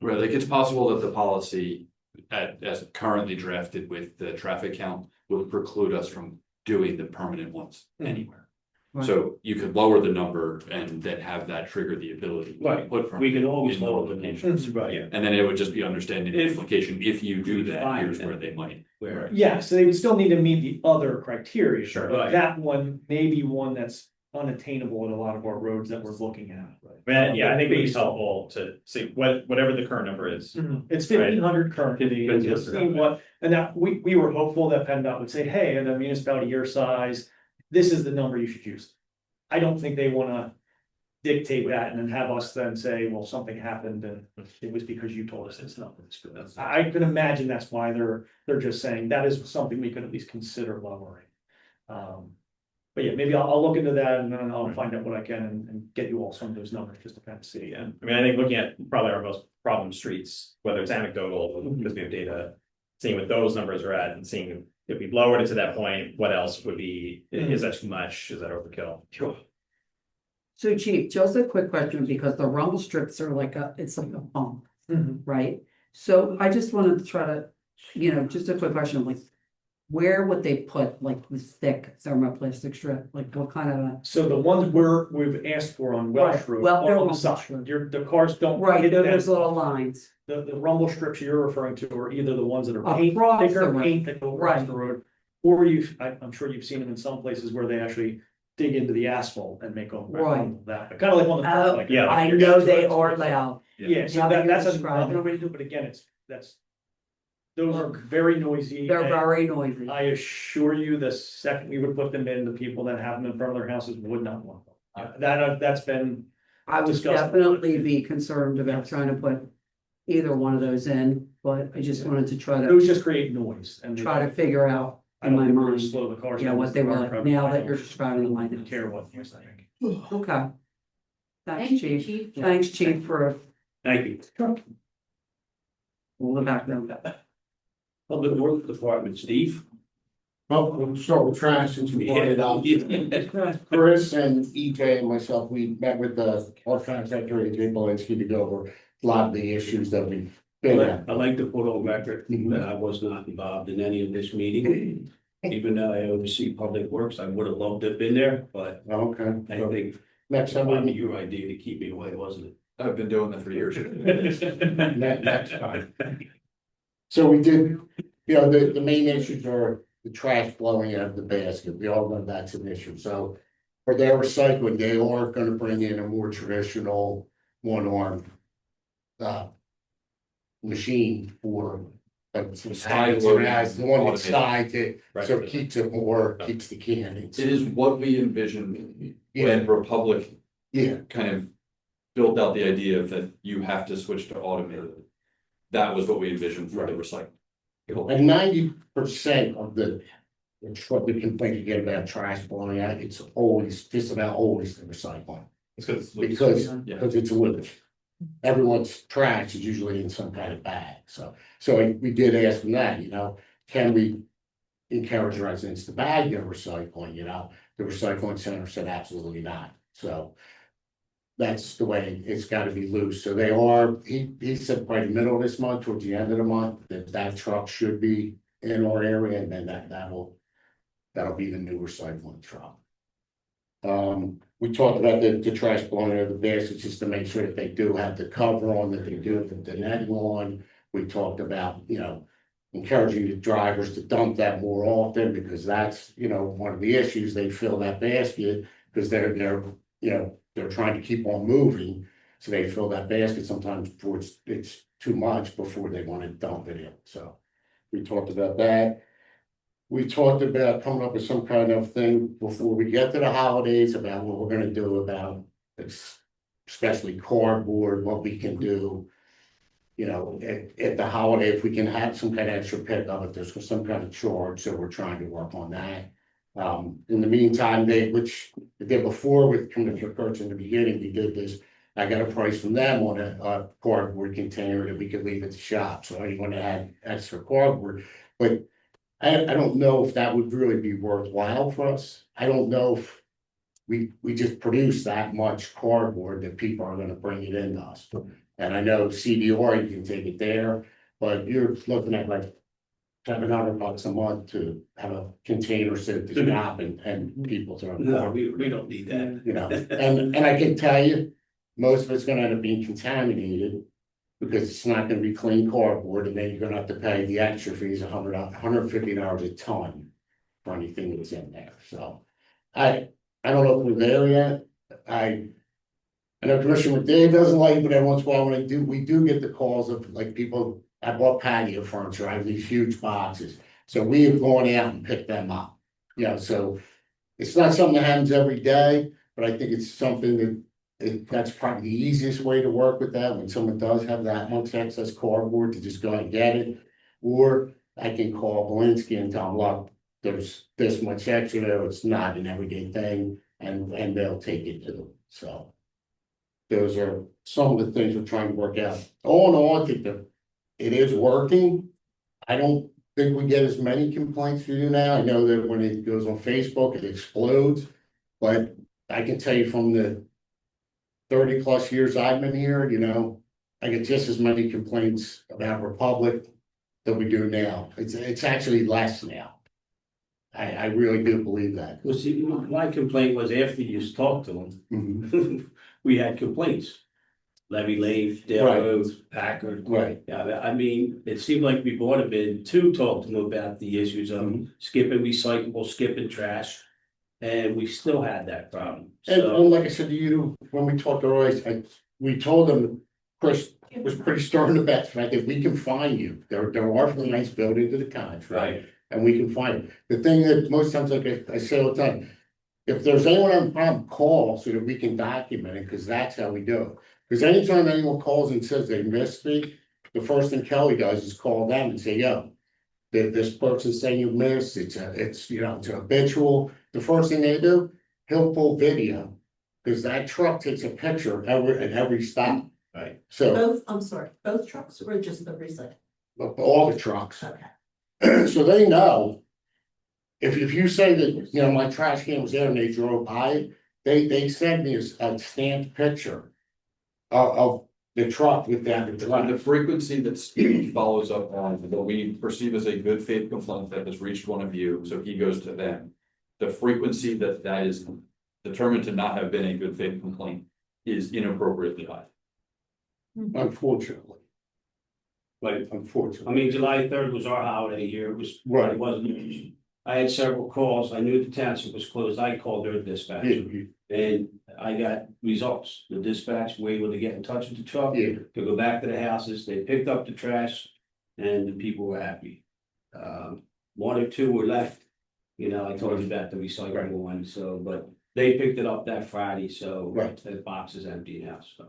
Right, like it's possible that the policy as currently drafted with the traffic count will preclude us from doing the permanent ones anywhere. Right. So you could lower the number and then have that trigger the ability. to Right, put we can always in lower the locations. right, And then it would just be understanding the If- implication, if you do that, Fine, here's then. where they might. where, Yeah, so they would still need to meet the other criteria. Sure. But Right. that one may be one that's unattainable in a lot of our roads that we're looking at. Yeah, I think it would be helpful to see whatever the current number is. It's 1,500 currently, and just seeing what, and that, we were hopeful that PennDOT would say, hey, in a municipality your size, this is the number you should use. I don't think they wanna dictate that and then have us then say, well, something happened and it was because you told us this number. I can imagine that's why they're just saying that is something we could at least consider lowering. But yeah, maybe I'll look into that and then I'll find out what I can and get you all some of those numbers just to kind of see. Yeah, I mean, I think looking at probably our most problem streets, whether it's anecdotal, because we have data, seeing what those numbers are at and seeing if we've lowered it to that point, what else would be, is that too much? Is that overkill? Sure. So Chief, just a quick question, because the rumble strips are like it's like a bump, right? So I just wanted to try to, just a quick question, like, where would they put like the thick thermoplastic strip? Like what kind of a? So the ones we've asked for on Welsh Right, Road, well, are on on the Welsh side, the cars don't. Right, hit those them. little lines. The rumble strips you're referring to are either the ones that are paint, Across the thicker road. paint that go across Right. the road. Or I'm sure you've seen them in some places where they actually dig into the asphalt and make them Right. rumble that, kind of like on the. Oh, like- I know they are loud. Yeah, so Now that you're that's describing. another way to do it, but again, those are very noisy. They're and very noisy. I assure you, the second we would put them in, the people that have them in front of their houses would not want them. That's been. I would disgusting. definitely be concerned about trying to put either one of those in, but I just wanted to try Those to just create noise and. try to figure out I in don't my think we're gonna mind, slow the cars. yeah, down. what they were like, now that you're describing the I line. don't care what you're saying. Okay. Thank Thanks, you, Chief. Chief. Thanks, Chief, for thank you. all the background. Public Works Department, Steve. Well, we'll start with trash since we brought it up. Chris and EJ and myself, we met with our contractor, AJ Belinsky, to go over a lot of the issues that we've been at. I'd like to put on record that I was not involved in any of this meeting. Even though I oversee Public Works, I would have loved to have been there, but Okay. I think Next it time was we your idea to keep me away, wasn't it? I've been doing that for years. next time. So we did, the main issues are the trash blowing out of the basket. We all know that's an issue. So for their recycling, they are gonna bring in a more traditional one-arm machine for like some Side the loading, one that automated. slides it, so it keeps it more, keeps the cannons. It is what we envisioned Yeah. when Republic Yeah, kind of built out the idea of that you have to switch to automated. That was what we envisioned for the recycling. and 90% of the complaint you get about trash blowing out, it's always, just about always the recycling. It's because Because it's loose. Everyone's trash is usually in some kind of bag, so we did ask them that, can we encourage residents to bag their recycling, the recycling center said absolutely not, so. That's the way it's gotta be loose, so they are, he said by the middle of this month, towards the end of the month, that truck should be in our area, and then that'll be the new recycling truck. we talked about the trash blowing over the baskets, just to make sure that they do have the cover on, that they do have the netting on. We talked about, encouraging the drivers to dump that more often, because that's, one of the issues. They fill that basket because they're trying to keep on moving. So they fill that basket sometimes before it's too much before they want to dump it in. So we talked about that. We talked about coming up with some kind of thing before we get to the holidays about what we're gonna do about, especially cardboard, what we can do. At the holiday, if we can have some kind of extra pickup, if there's some kind of charge, so we're trying to work on that. In the meantime, which they did before with Commissioner Kurtz in the beginning, we did this. I got a price from them on a cardboard container that we could leave at the shop, so anyone that had extra cardboard, but I don't know if that would really be worthwhile for us. I don't know if we just produce that much cardboard that people are gonna bring it in to us. And I know CDR, you can take it there, but you're looking at like $700 a month to have a container sit at the shop and people throw. No, we don't need that. And I can tell you, most of it's gonna end up being contaminated, because it's not gonna be clean cardboard, and then you're gonna have to pay the extra fees, $150 a ton for anything that's in there. So I don't know if we're there yet. I know Commissioner McDade doesn't like it, but every once in a while we do get the calls of like people. I bought patio furniture. I have these huge boxes, so we have gone out and picked them up. So it's not something that happens every day, but I think it's something that that's probably the easiest way to work with that, when someone does have that much excess cardboard, to just go and get it. Or I can call Belinsky and tell them, look, there's this much extra there, it's not an everyday thing, and they'll take it too. So those are some of the things we're trying to work out. All in all, I think that it is working. I don't think we get as many complaints as we do now. I know that when it goes on Facebook, it explodes, but I can tell you from the 30+ years I've been here, I get just as many complaints about Republic that we do now. It's actually less now. I really do believe that. Well, see, my complaint was after you talked to them, we had complaints. Levy Lave, Dale Right. Rose, Packard. Right. Yeah, I mean, it seemed like we brought them in to talk to them about the issues of skipping recyclable, skipping trash. And we still had that problem. And like I said to you, when we talked to Royce, we told them, Chris was pretty stern about the fact that we can find you. There are fines built into the contract. Right. And we can find you. The thing that most times, like I say all the time, if there's anyone on the problem, call so that we can document it, because that's how we do it. Because anytime anyone calls and says they missed me, the first thing Kelly does is call them and say, yo, this person's saying you missed, it's habitual. The first thing they do, he'll pull video, because that truck takes a picture at every stop. Right. So both trucks or just the recycle? all the trucks. Okay. So they know. If you say that, my trash can was there and they drove by it, they send me a stamped picture of the truck with that. The frequency that Steve follows up on, what we perceive as a good faith complaint that has reached one of you, so he goes to them. The frequency that is determined to not have been a good faith complaint is inappropriately high. Unfortunately. But Unfortunately. I mean, July 3rd was our holiday here. It was, Right. It wasn't. I had several calls. I knew the township was closed. I called their dispatch. And I got results. The dispatch were able to get in touch with the truck, to go back to the houses. They picked up the trash and the people were happy. One or two were left. I told you about the recycling one, so, but they picked it up that Friday, so the box is empty now, so.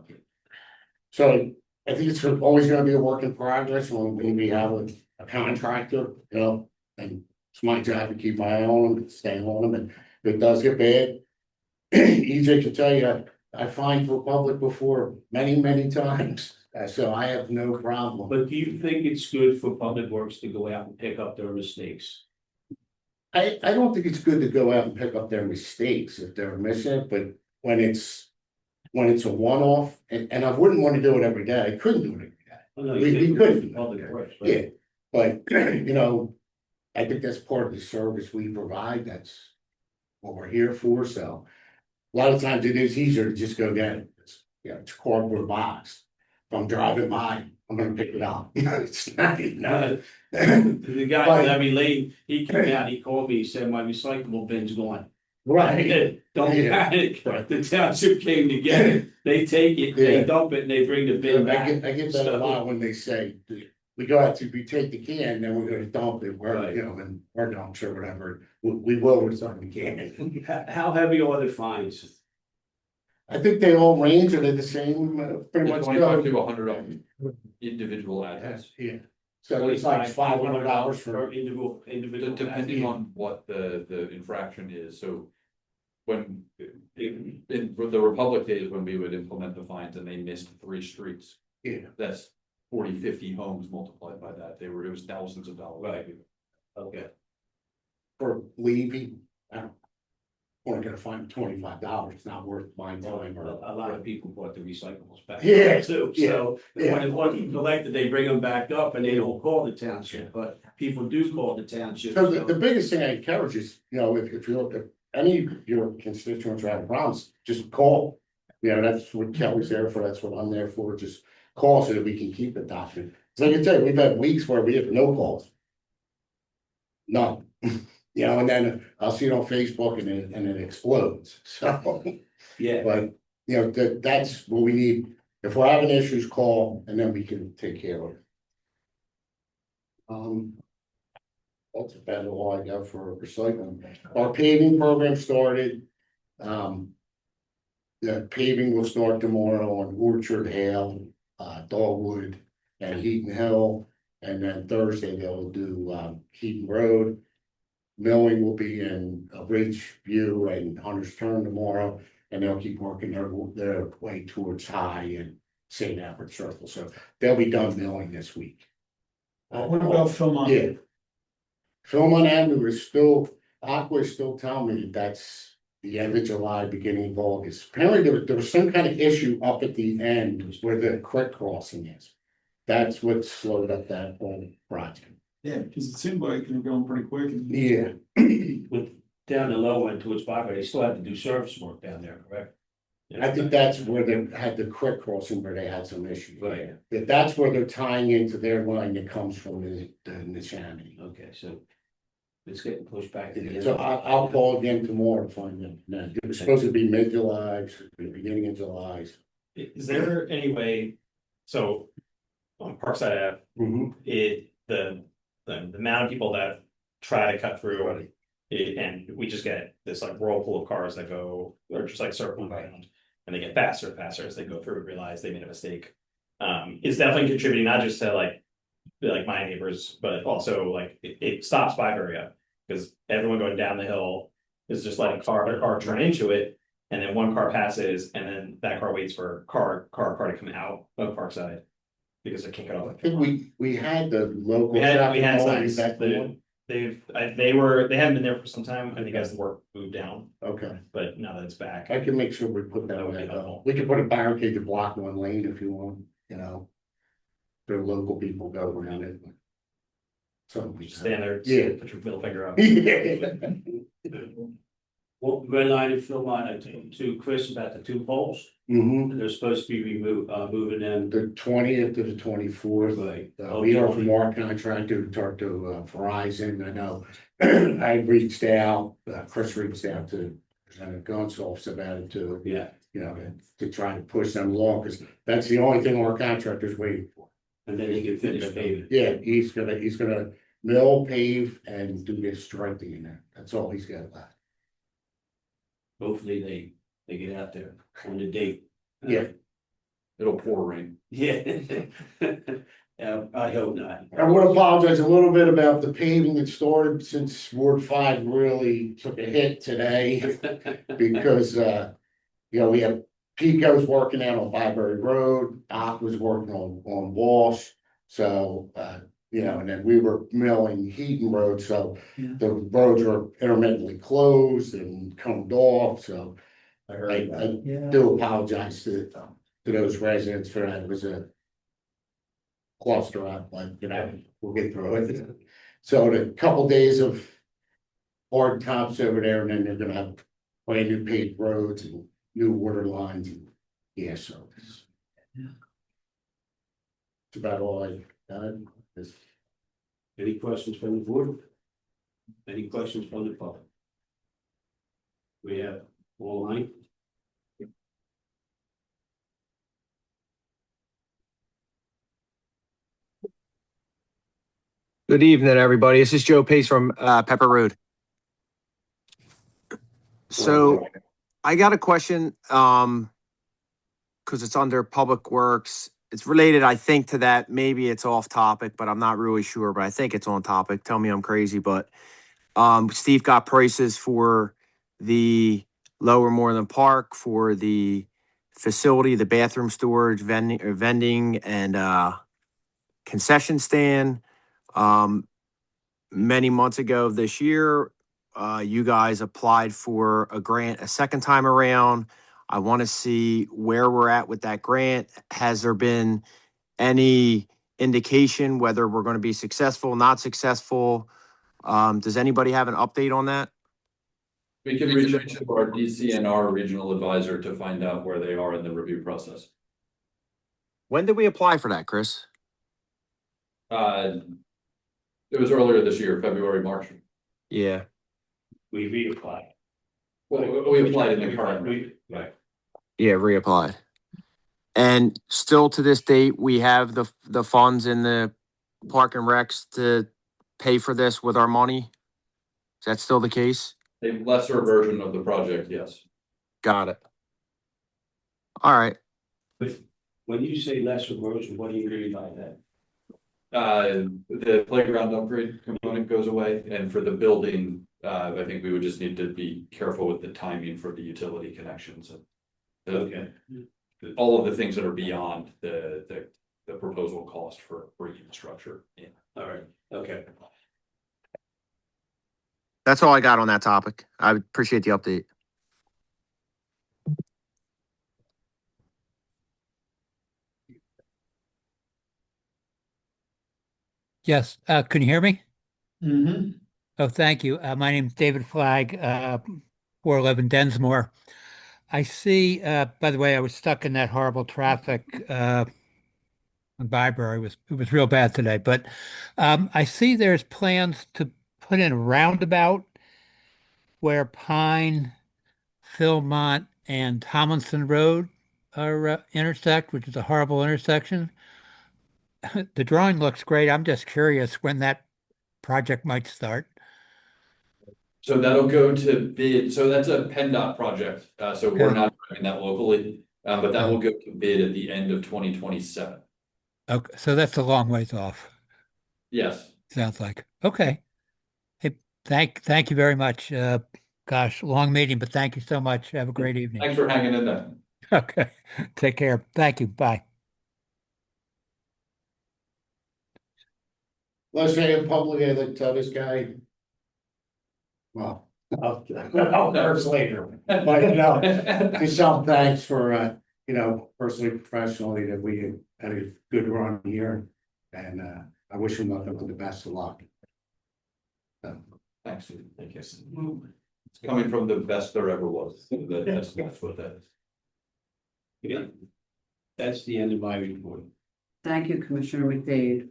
So I think it's always gonna be a work in progress when we have a contractor, and it's my job to keep my eye on them, stay on them, and if it does get bad, EJ can tell you, I fined for public before many times, so I have no problem. But do you think it's good for Public Works to go out and pick up their mistakes? I don't think it's good to go out and pick up their mistakes if they're missing it, but when it's a one-off, and I wouldn't want to do it every day, I couldn't do it every day. Well, no, We couldn't. Public Works, right? Yeah, but I think that's part of the service we provide. That's what we're here for. So A lot of times it is easier to just go get it. It's a cardboard box. If I'm driving by, I'm gonna pick it up. It's not, The guy in every lane, he came out, he called me, he said, my recyclable bin's gone. Right. Don't panic, the township came to get it, they take it, they dump it, and they bring the bin back. I get that a lot when they say, we go out to, we take the can, then we're gonna dump it, where, you know, in our dumps or whatever, we will recycle the can. How heavy are the fines? I think they all range, are they the same, pretty much? 25 to 100 on individual address. Yeah. So it's like $500 for individual. Depending on what the infraction is, so. When, in the Republic days, when we would implement the fines and they missed 3 streets. Yeah. That's 40, 50 homes multiplied by that, it was thousands of dollars. Right. Okay. for leaving. We're gonna find $25, it's not worth my time or. A lot of people bought the recyclables back. Yeah, Too, yeah, so yeah. when it wasn't collected, they bring them back up and they don't call the township, but people do call the township. So the biggest thing I encourage is, you know, if any of your constituents are having problems, just call. You know, that's what Kelly's there for, that's what I'm there for, just call so that we can keep it documented. So I can tell you, we've had weeks where we have no calls. None. You know, and then I'll see it on Facebook and it explodes, so. Yeah. But, you know, that's what we need, if we're having issues, call, and then we can take care of it. That's about all I got for recycling. Our paving program started. The paving will start tomorrow on Orchard Hale, Dogwood, and Heaton Hill. And then Thursday they'll do Heaton Road. Milling will be in Ridgeview and Hunter's Turn tomorrow, and they'll keep working their way towards High and St. Albert Circle. So they'll be done milling this week. What about Philmont? Yeah. Philmont Avenue is still, Aqua is still telling me that's the end of July, beginning of August. Apparently there was some kind of issue up at the end where the creek crossing is. That's what slowed up that whole project. Yeah, because it seemed like they were going pretty quick. Yeah. With down the low end towards Pike, they still have to do service work down there, correct? I think that's where they had the creek crossing where they had some issues. Right. That's where they're tying into their line that comes from the Neshaminy. Okay, so it's getting pushed back. to the So end. I'll call again tomorrow to find them. Now, it was supposed to be mid-July, the beginning of July. Is there any way, so on Parkside Ave, the amount of people that try to cut through and we just get this like whirlpool of cars that go, or just like circling around, and they get faster and faster as they go through and realize they made a mistake. Is definitely contributing not just to like my neighbors, but also like it stops by very up because everyone going down the hill is just letting their car turn into it, and then one car passes, and then that car waits for car to come out of Parkside because they can't get off. I think we had the local. We had signs. signs. They haven't been there for some time. I think as the work moved down. Okay. But now that it's back. I can make sure we put that on. We can put a barricade to block one lane if you want, you know. The local people go around it. So we Stand there, yeah. put your middle finger up. Well, red line and fill line, I talked to Chris about the 2 poles. Mm-hmm. They're supposed to be moving them. The 20th to the 24th. Right. We are from our contractor to talk to Verizon. I know I reached out, Chris reached out to Gonsalves about it too. Yeah. You know, to try to push them along, because that's the only thing our contractor's waiting for. And then he can finish paving. Yeah, he's gonna mill, pave, and do this striping in there. That's all he's got left. Hopefully they get out there on the date. Yeah. It'll pour rain. Yeah. I hope not. I would apologize a little bit about the paving that started since Ward 5 really took a hit today. Because you know, we have Pico's working out on Byberry Road, Doc was working on Walsh. So you know, and then we were milling Heaton Road, so the roads are intermittently closed and combed off, so. I do apologize to those residents for that. It was a cluster up, like, you know, we'll get through it. So the couple days of hard tops over there, and then they're gonna have brand new paved roads and new water lines and gas service. That's about all I got. Any questions from the board? Any questions from the public? We have online. Good evening, everybody. This is Joe Pace from Pepper Road. So I got a question because it's under Public Works. It's related, I think, to that. Maybe it's off topic, but I'm not really sure. But I think it's on topic. Tell me I'm crazy. But Steve got prices for the Lower Moreland Park for the facility, the bathroom storage, vending and concession stand. Many months ago this year, you guys applied for a grant a second time around. I want to see where we're at with that grant. Has there been any indication whether we're going to be successful, not successful? Does anybody have an update on that? We can reach out to our DC and our regional advisor to find out where they are in the review process. When did we apply for that, Chris? It was earlier this year, February, March. Yeah. We reapplied. Well, we applied in the current. Right. Yeah, reapplied. And still to this date, we have the funds in the Park and Recs to pay for this with our money. Is that still the case? A lesser version of the project, yes. Got it. All right. But when you say lesser version, what do you mean by that? The playground upgrade component goes away, and for the building, I think we would just need to be careful with the timing for the utility connections and Okay. all of the things that are beyond the proposal cost for infrastructure. Yeah. All right. Okay. That's all I got on that topic. I appreciate the update. Yes, can you hear me? Mm-hmm. Oh, thank you. My name's David Flagg, 411 Densmore. I see, by the way, I was stuck in that horrible traffic in Byberry. It was real bad today, but I see there's plans to put in a roundabout where Pine, Philmont, and Tomlinson Road are intersect, which is a horrible intersection. The drawing looks great. I'm just curious when that project might start. So that'll go to bid. So that's a PennDOT project. So we're not driving that locally, but that will go to bid at the end of 2027. Okay, so that's a long ways off. Yes. Sounds like. Okay. Hey, thank you very much. Gosh, long meeting, but thank you so much. Have a great evening. Thanks for hanging in there. Okay. Take care. Thank you. Bye. Let's say in public, I like tell this guy. Well, I'll curse later, but just some thanks for personally, professionally, that we had a good run here, and I wish him nothing but the best of luck. Thanks. Thank you. It's coming from the best there ever was. That's what that is. Yeah. That's the end of my report. Thank you, Commissioner McDade.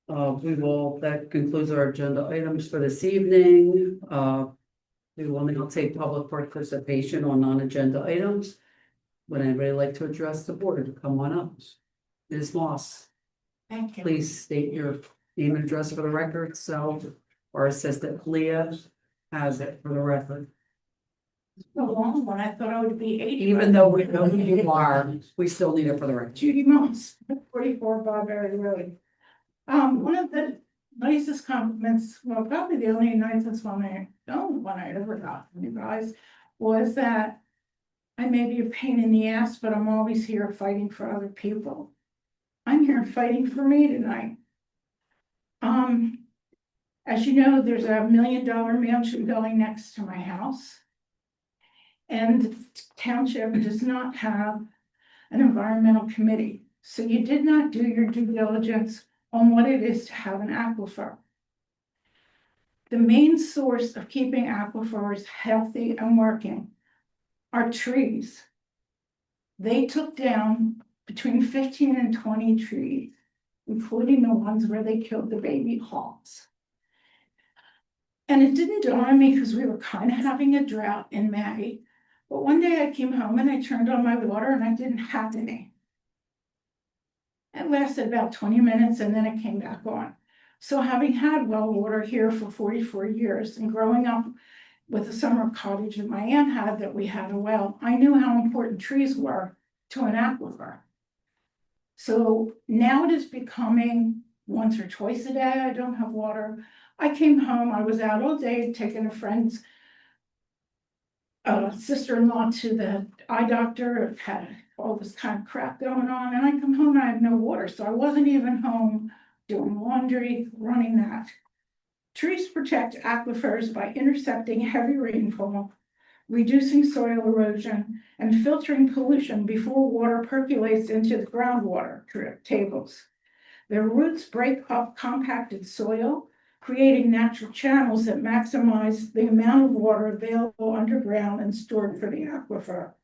That concludes our agenda items for this evening. We will now take public participation on non-agenda items. Would anybody like to address the board? Come on up. Ms. Moss. Thank you. Please state your name and address for the record, so our assistant Leah has it for the record. The long one, I thought I would be 80. Even though we know who you are, we still need it for the record. Judy Moss, 44 Barberry Road. One of the nicest compliments, well, probably the only nicest one I ever got from you guys, was that I may be a pain in the ass, but I'm always here fighting for other people. I'm here fighting for me tonight. As you know, there's a $1 million mansion going next to my house. And the township does not have an environmental committee. So you did not do your due diligence on what it is to have an aquifer. The main source of keeping aquifers healthy and working are trees. They took down between 15 and 20 trees, including the ones where they killed the baby hawks. And it didn't dawn on me because we were kind of having a drought in May. But one day I came home and I turned on my water and I didn't have any. It lasted about 20 minutes and then it came back on. So having had well water here for 44 years and growing up with a summer cottage that my aunt had that we had a well, I knew how important trees were to an aquifer. So now it is becoming once or twice a day I don't have water. I came home, I was out all day taking a friend's sister-in-law to the eye doctor, had all this kind of crap going on, and I come home and I have no water, so I wasn't even home doing laundry, running that. Trees protect aquifers by intercepting heavy rainfall, reducing soil erosion, and filtering pollution before water percolates into the groundwater tables. Their roots break up compacted soil, creating natural channels that maximize the amount of water available underground and stored for the aquifer.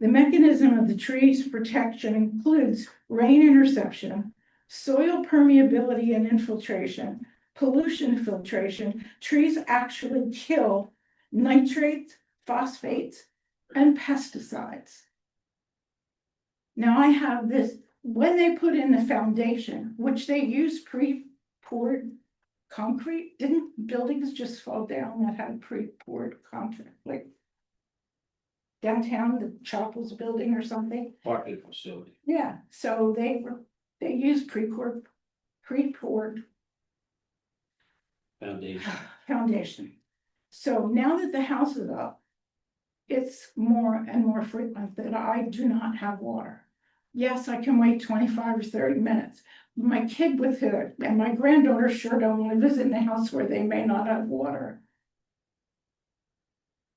The mechanism of the tree's protection includes rain interception, soil permeability and infiltration, pollution filtration. Trees actually kill nitrates, phosphates, and pesticides. Now I have this, when they put in the foundation, which they use pre-poured concrete, didn't buildings just fall down that had pre-poured concrete, like downtown, the Chapels building or something? Parking facility. Yeah, so they use pre-poured foundation. So now that the house is up, it's more and more frequent that I do not have water. Yes, I can wait 25 or 30 minutes. My kid with her and my granddaughter sure don't want to visit in the house where they may not have water.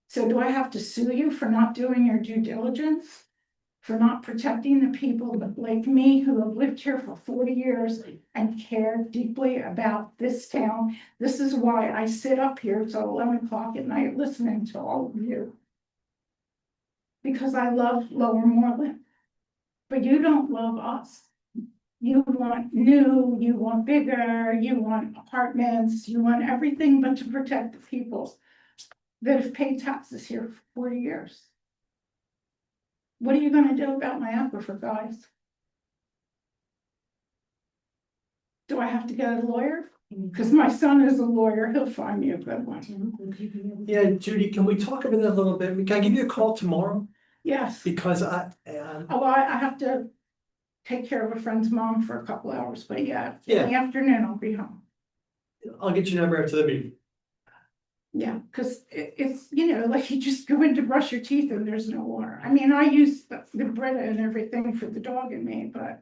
So do I have to sue you for not doing your due diligence? For not protecting the people like me who have lived here for 40 years and care deeply about this town? This is why I sit up here till 11 o'clock at night listening to all of you. Because I love Lower Moreland. But you don't love us. You want new, you want bigger, you want apartments, you want everything but to protect the people that have paid taxes here for 40 years. What are you gonna do about my aquifer, guys? Do I have to get a lawyer? Because my son is a lawyer, he'll find me a good one. Yeah, Judy, can we talk about that a little bit? Can I give you a call tomorrow? Yes. Because I have to take care of a friend's mom for a couple hours, but yeah, in the afternoon I'll be home. I'll get your number after the meeting. Yeah, because it's, you know, like you just go in to brush your teeth and there's no water. I mean, I use the Brita and everything for the dog and me, but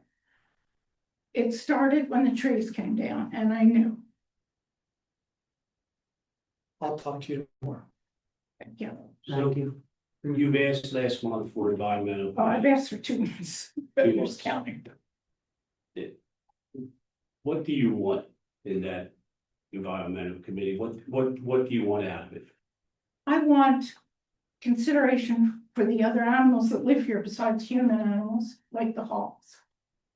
it started when the trees came down and I knew. I'll talk to you tomorrow. Yeah. So you've asked last month for environmental. Oh, I've asked for 2 months, but who's counting? What do you want in that environmental committee? What do you want out of it? I want consideration for the other animals that live here besides human animals, like the hawks,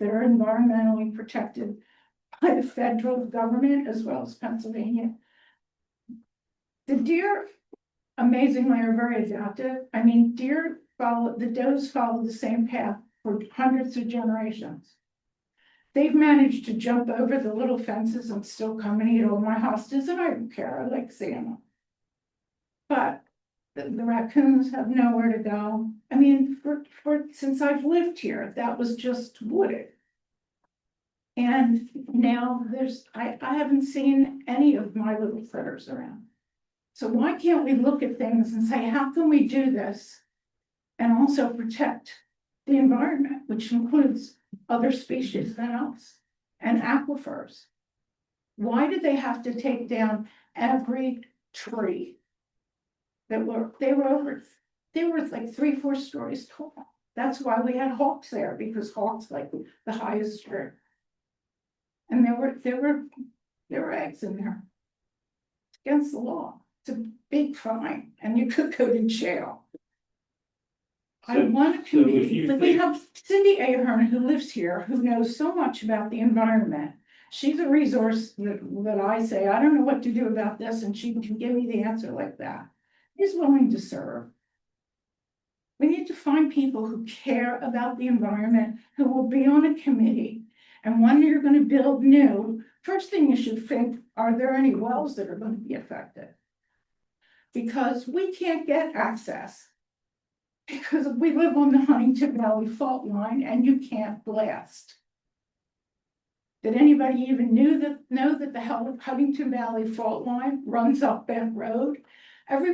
that are environmentally protected by the federal government as well as Pennsylvania. The deer, amazingly, are very adaptive. I mean, the does follow the same path for hundreds of generations. They've managed to jump over the little fences and still come and eat all my hostas, and I don't care, I like seeing them. But the raccoons have nowhere to go. I mean, since I've lived here, that was just wooded. And now I haven't seen any of my little critters around. So why can't we look at things and say, how can we do this and also protect the environment, which includes other species than us and aquifers? Why did they have to take down every tree they were like 3-4 stories tall? That's why we had hawks there, because hawks like the highest tree. And there were eggs in there. against the law. It's a big fine and you could go to jail. I So- want a so if committee, you but we think- have Cindy Ahern who lives here, who knows so much about the environment. She's a resource that I say, I don't know what to do about this, and she can give me the answer like that. She's willing to serve. We need to find people who care about the environment, who will be on a committee. And when you're gonna build new, first thing you should think, are there any wells that are gonna be affected? Because we can't get access. Because we live on the Huntingdon Valley fault line and you can't blast. Did anybody even know that the Huntingdon Valley fault line runs up Bent Road?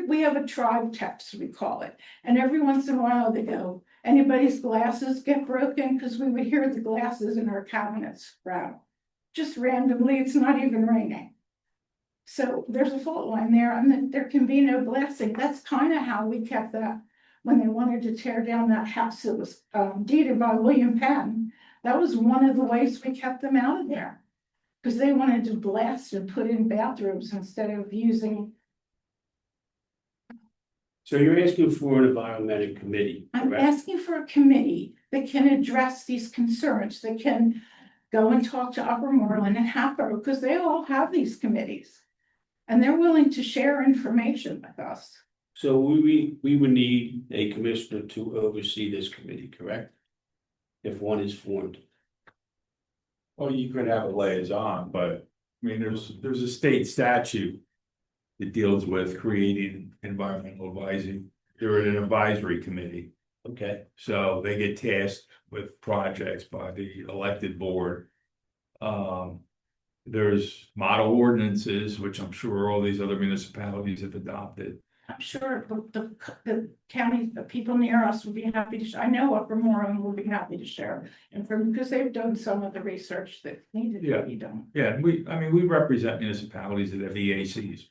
We have a tribe text, we call it, and every once in a while they go, anybody's glasses get broken, because we would hear the glasses in our cabinets rattle. Just randomly, it's not even raining. So there's a fault line there, and there can be no blasting. That's kind of how we kept that when they wanted to tear down that house that was deeded by William Penn. That was one of the ways we kept them out of there. Because they wanted to blast and put in bathrooms instead of using. So you're asking for an environmental committee, I'm correct? asking for a committee that can address these concerns, that can go and talk to Upper Moreland and Hatboro, because they all have these committees. And they're willing to share information with us. So we would need a commissioner to oversee this committee, correct? If one is formed. Well, you could have a liaison, but I mean, there's a state statute that deals with creating environmental advising. They're an advisory committee, Okay, so they get tasked with projects by the elected board. There's model ordinances, which I'm sure all these other municipalities have adopted. I'm sure the county, the people near us will be happy to, I know Upper Moreland will be happy to share. And because they've done some of the research that needed to be done. Yeah, we represent municipalities that have EACs.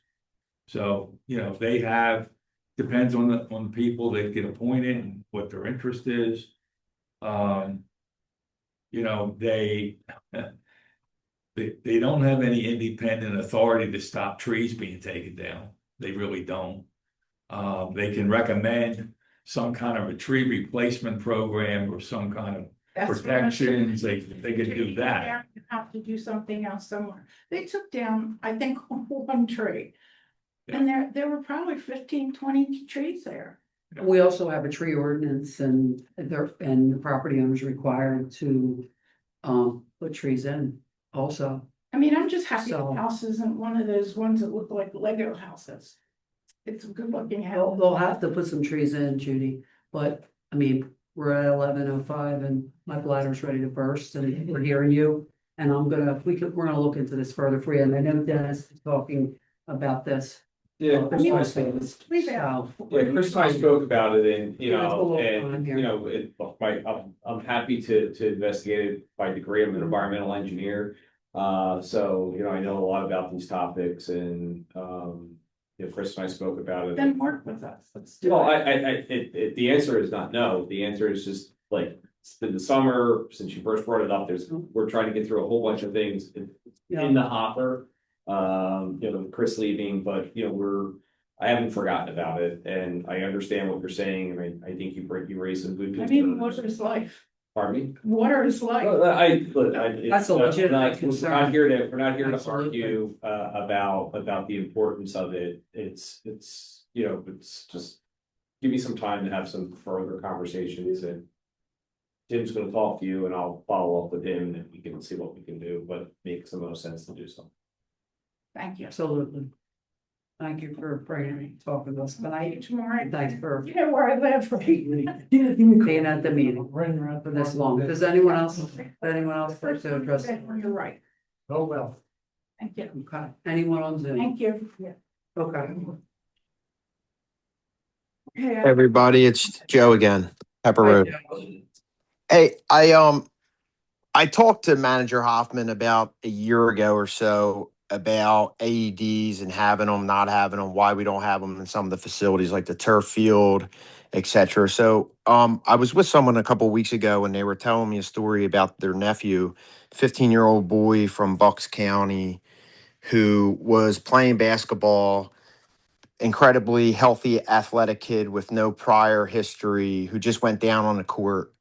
So, they have, depends on the people that get appointed and what their interest is. They don't have any independent authority to stop trees being taken down. They really don't. They can recommend some kind of a tree replacement program or some kind of protections. They can do that. You have to do something else somewhere. They took down, I think, one tree. And there were probably 15, 20 trees there. We also have a tree ordinance and the property owners required to put trees in also. I mean, I'm just happy the So- house isn't one of those ones that look like Lego houses. It's a good looking They'll house. have to put some trees in, Judy, but I mean, we're at 11:05 and my bladder's ready to burst and we're hearing you. And we're gonna look into this further for you, and I know Dennis is talking about this. Yeah, I mean, Chris leave it out. and I spoke about it and, Yeah, there's a little time here. I'm happy to investigate it by degree. I'm an environmental engineer. So, I know a lot about these topics and, Chris and I spoke about it. Then work with us. Let's do Well, it. the answer is not no. The answer is just like, it's been the summer, since you first brought it up, we're trying to get through a whole bunch of things in the hopper. Chris leaving, but I haven't forgotten about it and I understand what you're saying. I mean, I think you raised some good I concerns. mean, water is life. Pardon me? Water is life. That's a legitimate We're not here to Absolutely. argue about the importance of it. It's just give me some time to have some further conversations and Tim's gonna talk to you and I'll follow up with him and we can see what we can do, but makes the most sense to do so. Thank you. Absolutely. Thank you for bringing, talking to us tonight. Tomorrow. Thanks for You know where I live, right? being at the meeting for this long. Does anyone else first to address? You're right. Oh, well. Thank you. Okay, anyone on Zoom? Thank you. Okay. Okay, Everybody, it's Joe again, Pepper Road. Hey, I talked to Manager Hoffman about a year ago or so about AEDs and having them, not having them, why we don't have them in some of the facilities like the turf field, et cetera. So I was with someone a couple of weeks ago and they were telling me a story about their nephew, 15-year-old boy from Bucks County, who was playing basketball, incredibly healthy, athletic kid with no prior history, who just went down on the court.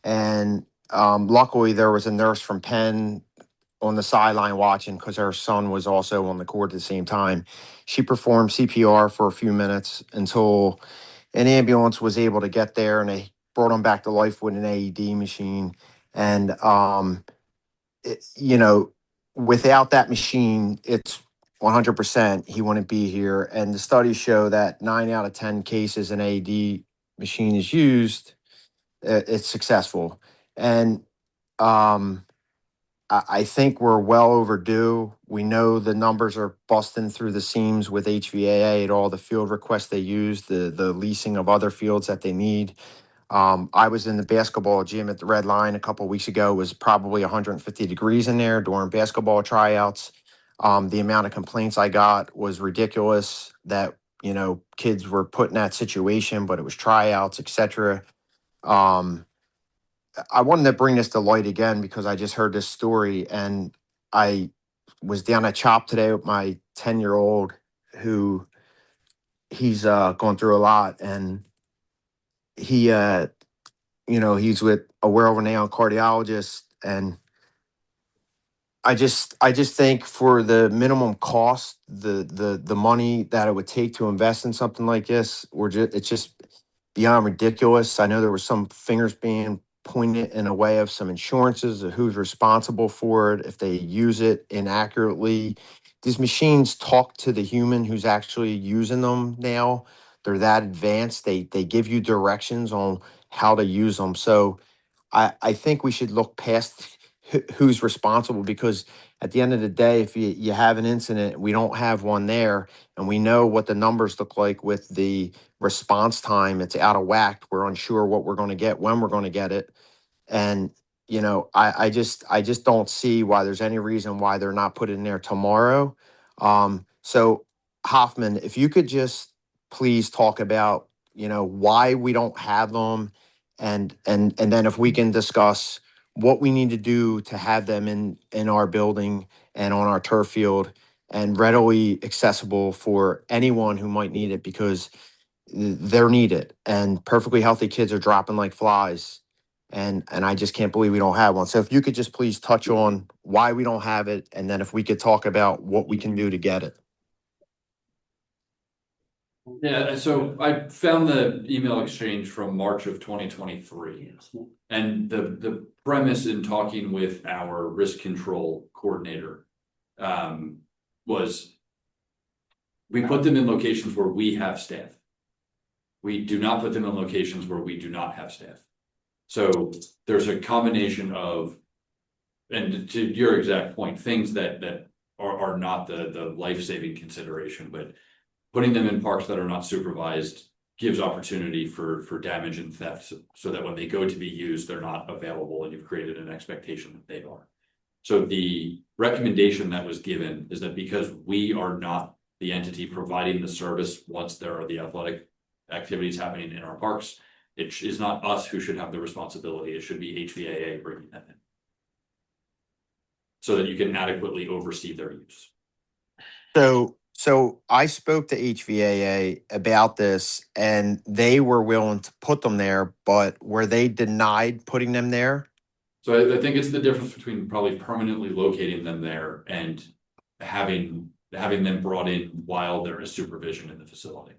And luckily, there was a nurse from Penn on the sideline watching because her son was also on the court at the same time. She performed CPR for a few minutes until an ambulance was able to get there, and they brought him back to life with an AED machine. And you know, without that machine, it's 100% he wouldn't be here. And the studies show that 9 out of 10 cases an AED machine is used, it's successful. And I think we're well overdue. We know the numbers are busting through the seams with HVAA and all the field requests they use, the leasing of other fields that they need. I was in the basketball gym at the Red Line a couple of weeks ago. It was probably 150 degrees in there during basketball tryouts. The amount of complaints I got was ridiculous that, you know, kids were put in that situation, but it was tryouts, etc. I wanted to bring this to light again because I just heard this story, and I was down at CHOP today with my 10-year-old who he's going through a lot, and he you know, he's with a world-renowned cardiologist, and I just think for the minimum cost, the money that it would take to invest in something like this, it's just beyond ridiculous. I know there was some fingers being pointed in a way of some insurances of who's responsible for it if they use it inaccurately. These machines talk to the human who's actually using them now. They're that advanced. They give you directions on how to use them. So I think we should look past who's responsible, because at the end of the day, if you have an incident, we don't have one there, and we know what the numbers look like with the response time, it's out of whack. We're unsure what we're going to get, when we're going to get it. And, you know, I just don't see why there's any reason why they're not put in there tomorrow. So Hoffman, if you could just please talk about, you know, why we don't have them, and then if we can discuss what we need to do to have them in our building and on our turf field and readily accessible for anyone who might need it, because they're needed, and perfectly healthy kids are dropping like flies. And I just can't believe we don't have one. So if you could just please touch on why we don't have it, and then if we could talk about what we can do to get it. Yeah, so I found the email exchange from March of 2023. And the premise in talking with our risk control coordinator was we put them in locations where we have staff. We do not put them in locations where we do not have staff. So there's a combination of, and to your exact point, things that are not the life-saving consideration, but putting them in parks that are not supervised gives opportunity for damage and theft, so that when they go to be used, they're not available, and you've created an expectation that they are. So the recommendation that was given is that because we are not the entity providing the service once there are the athletic activities happening in our parks, it is not us who should have the responsibility. It should be HVAA bringing them in, so that you can adequately oversee their use. So I spoke to HVAA about this, and they were willing to put them there, but were they denied putting them there? So I think it's the difference between probably permanently locating them there and having them brought in while there is supervision in the facility.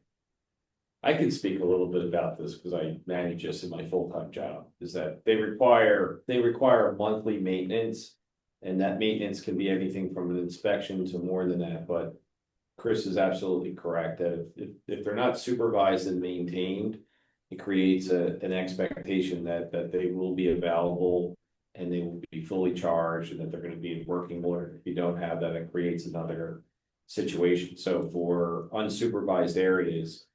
I can speak a little bit about this because I manage this in my full-time job, is that they require monthly maintenance, and that maintenance can be anything from an inspection to more than that. But Chris is absolutely correct that if they're not supervised and maintained, it creates an expectation that they will be available and they will be fully charged and that they're going to be in working order. If you don't have that, it creates another situation. So for unsupervised areas,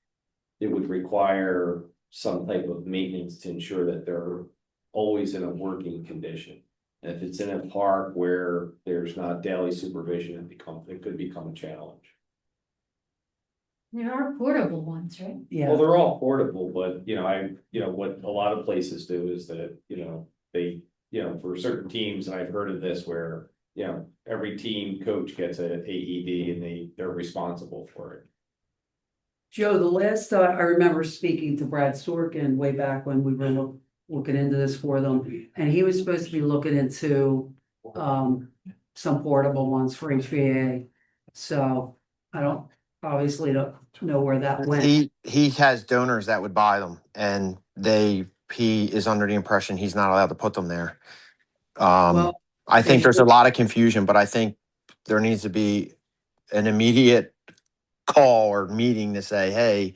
it would require some type of maintenance to ensure that they're always in a working condition. And if it's in a park where there's not daily supervision, it could become a challenge. There are portable ones, right? Yeah. Well, they're all portable, but what a lot of places do is that, they, for certain teams, and I've heard of this where, every team coach gets an AED and they're responsible for it. Joe, the last, I remember speaking to Brad Sorkin way back when we were looking into this for them, and he was supposed to be looking into, some portable ones for HVAA. So I obviously don't know where that went. He has donors that would buy them, and he is under the impression he's not allowed to put them there. Well, I think they there's a should- lot of confusion, but I think there needs to be an immediate call or meeting to say, hey,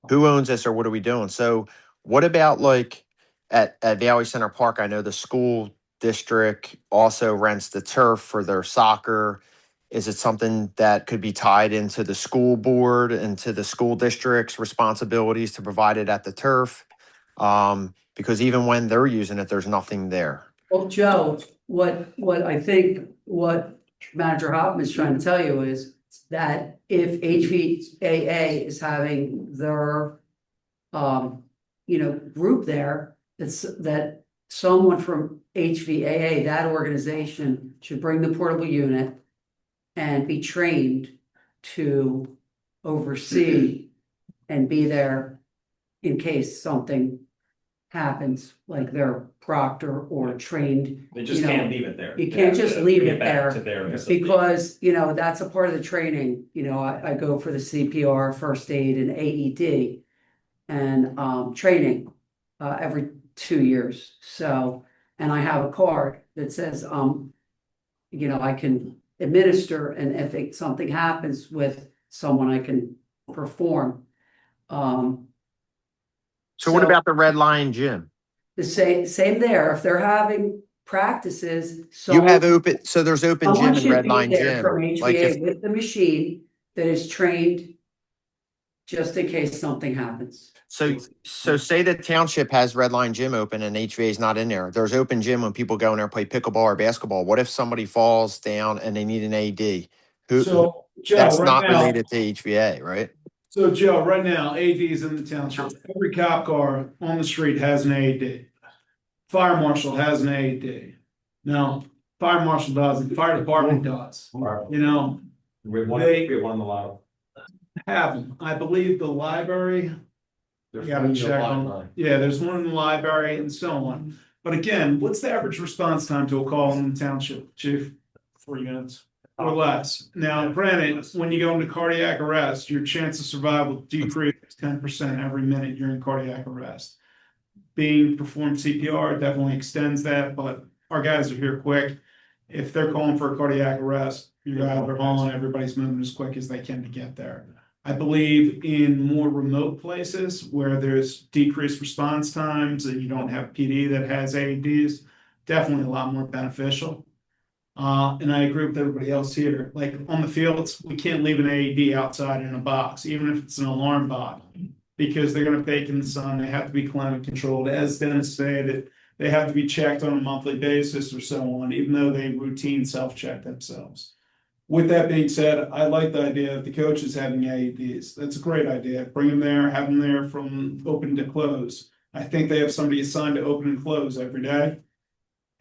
who owns this or what are we doing? So what about like at Valley Center Park? I know the school district also rents the turf for their soccer. Is it something that could be tied into the school board and to the school district's responsibilities to provide it at the turf? Because even when they're using it, there's nothing there. Well, Joe, what I think, what Manager Hoffman is trying to tell you is that if HVAA is having their, group there, that someone from HVAA, that organization, should bring the portable unit and be trained to oversee and be there in case something happens, like they're proctor or trained. They just can't leave it there. You can't just leave it back there to their facility. because, that's a part of the training. I go for the CPR, first aid and AED and training every 2 years. So, and I have a card that says, I can administer, and if something happens with someone, I can perform. So what about the Red Lion Gym? The same there. If they're having practices, so You have open, so there's open gym someone in should Red be Lion there Gym. from Like HVA if, with the machine that is trained just in case something happens. so say the township has Red Lion Gym open and HVA is not in there. There's open gym when people go in there and play pickleball or basketball. What if somebody falls down and they need an AD? So, Joe, That's right not now- related to HVA, right? So Joe, right now, ADs in the township, every cop car on the street has an AD. Fire marshal has an AD. No, fire marshal doesn't, fire department does, We have They- we have one in the lobby. have them. I believe the library. There's You gotta one in the check on, library. yeah, there's one in the library and so on. But again, what's the average response time to a call in the township, chief? 40 minutes or less. Now, granted, when you go into cardiac arrest, your chance of survival decreases 10% every minute you're in cardiac arrest. Being performed CPR definitely extends that, but our guys are here quick. If they're calling for a cardiac arrest, your guys are hauling, everybody's moving as quick as they can to get there. I believe in more remote places where there's decreased response times and you don't have PD that has AEDs, definitely a lot more beneficial. And I agree with everybody else here, like on the fields, we can't leave an AED outside in a box, even if it's an alarm box. Because they're gonna bake in the sun, they have to be climate controlled, as Dennis said, they have to be checked on a monthly basis or so on, even though they routine self-check themselves. With that being said, I like the idea of the coaches having AEDs. That's a great idea. Bring them there, have them there from open to close. I think they have somebody assigned to open and close every day.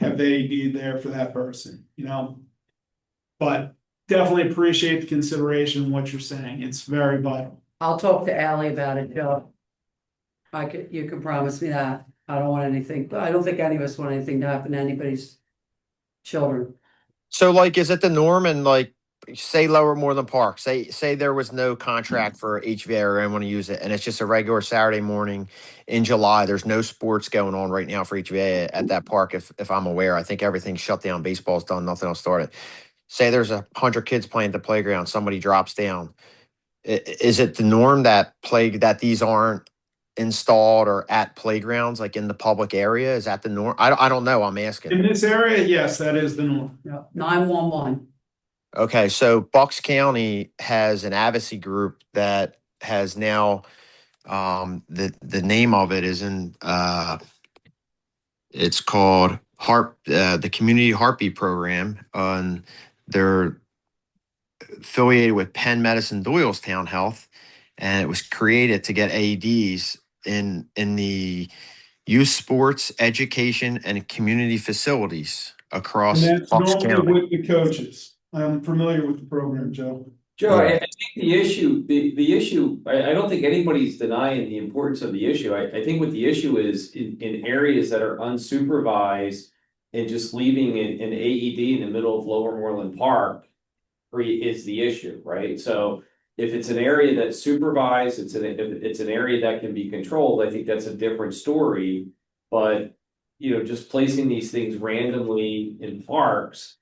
Have the AED there for that person, But definitely appreciate the consideration of what you're saying. It's very vital. I'll talk to Ally about it, Joe. You can promise me that. I don't want anything, but I don't think any of us want anything to happen to anybody's children. So like, is it the norm and like, say Lower Moreland Park, say there was no contract for HVA or anyone to use it and it's just a regular Saturday morning in July. There's no sports going on right now for HVA at that park. If I'm aware, I think everything's shut down. Baseball's done. Nothing else started. Say there's 100 kids playing at the playground. Somebody drops down. Is it the norm that these aren't installed or at playgrounds, like in the public area? Is that the norm? I don't know. I'm asking. In this area, yes, that is the norm. 911. Okay, so Bucks County has an advocacy group that has now, the name of it is in, it's called the Community Heartbeat Program. They're affiliated with Penn Medicine Doylestown Health, and it was created to get AEDs in the youth sports, education, and community facilities across And that's Bucks normally County. with the coaches. I'm familiar with the program, Joe. Joe, I think the issue, the issue, I don't think anybody's denying the importance of the issue. I think what the issue is in areas that are unsupervised and just leaving an AED in the middle of Lower Moreland Park is the issue, right? So if it's an area that's supervised, if it's an area that can be controlled, I think that's a different story. But, you know, just placing these things randomly in parks,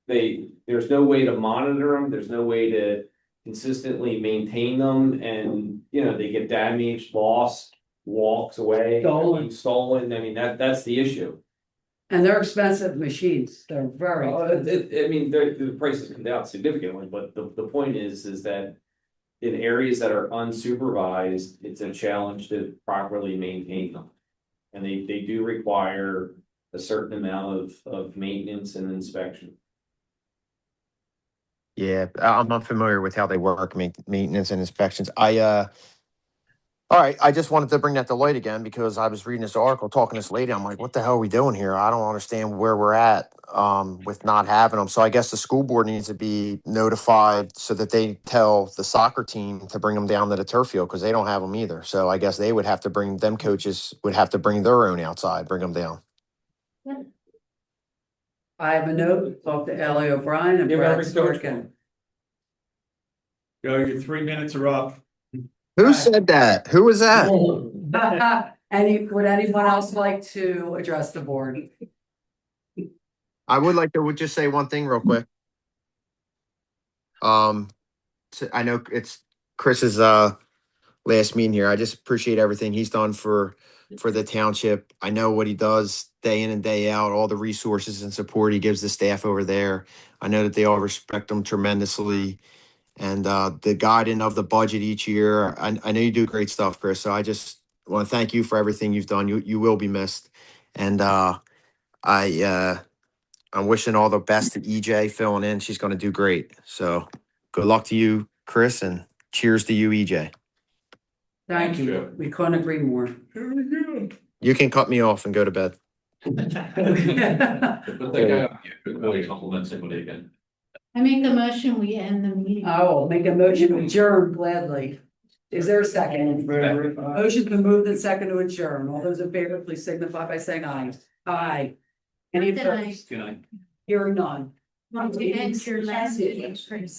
there's no way to monitor them, there's no way to consistently maintain them, and, you know, they get damaged, lost, walks away, stolen, I mean, that's the issue. And they're expensive machines, they're very. I mean, the prices come down significantly, but the point is that in areas that are unsupervised, it's a challenge to properly maintain them. And they do require a certain amount of maintenance and inspection. Yeah, I'm not familiar with how they work, maintenance and inspections. All right, I just wanted to bring that to light again because I was reading this article, talking to this lady. I'm like, what the hell are we doing here? I don't understand where we're at with not having them. So I guess the school board needs to be notified so that they tell the soccer team to bring them down to the turf field because they don't have them either. So I guess they would have to bring them coaches would have to bring their own outside, bring them down. I have a note, talk to Ellie O'Brien and Brad Storkin. Go, your 3 minutes are up. Who said that? Who was that? Would anyone else like to address the board? I would like to just say one thing real quick. I know it's Chris's last meeting here. I just appreciate everything he's done for the township. I know what he does day in and day out, all the resources and support he gives the staff over there. I know that they all respect him tremendously. And the guiding of the budget each year. I know you do great stuff, Chris. So I just want to thank you for everything you've done. You will be missed. And I'm wishing all the best to EJ filling in. She's going to do great. So good luck to you, Chris, and cheers to you, EJ. Thank you. We couldn't agree more. You can cut me off and go to bed. Put that guy up, really compliment somebody again. I make the motion, we end the meeting. I will make a motion to adjourn gladly. Is there a second? Motion's been moved and second to adjourn. All those in favor, please signify by saying aye. Aye. Any opposed? Good night. Hearing none. Want to end your last meeting, Chris?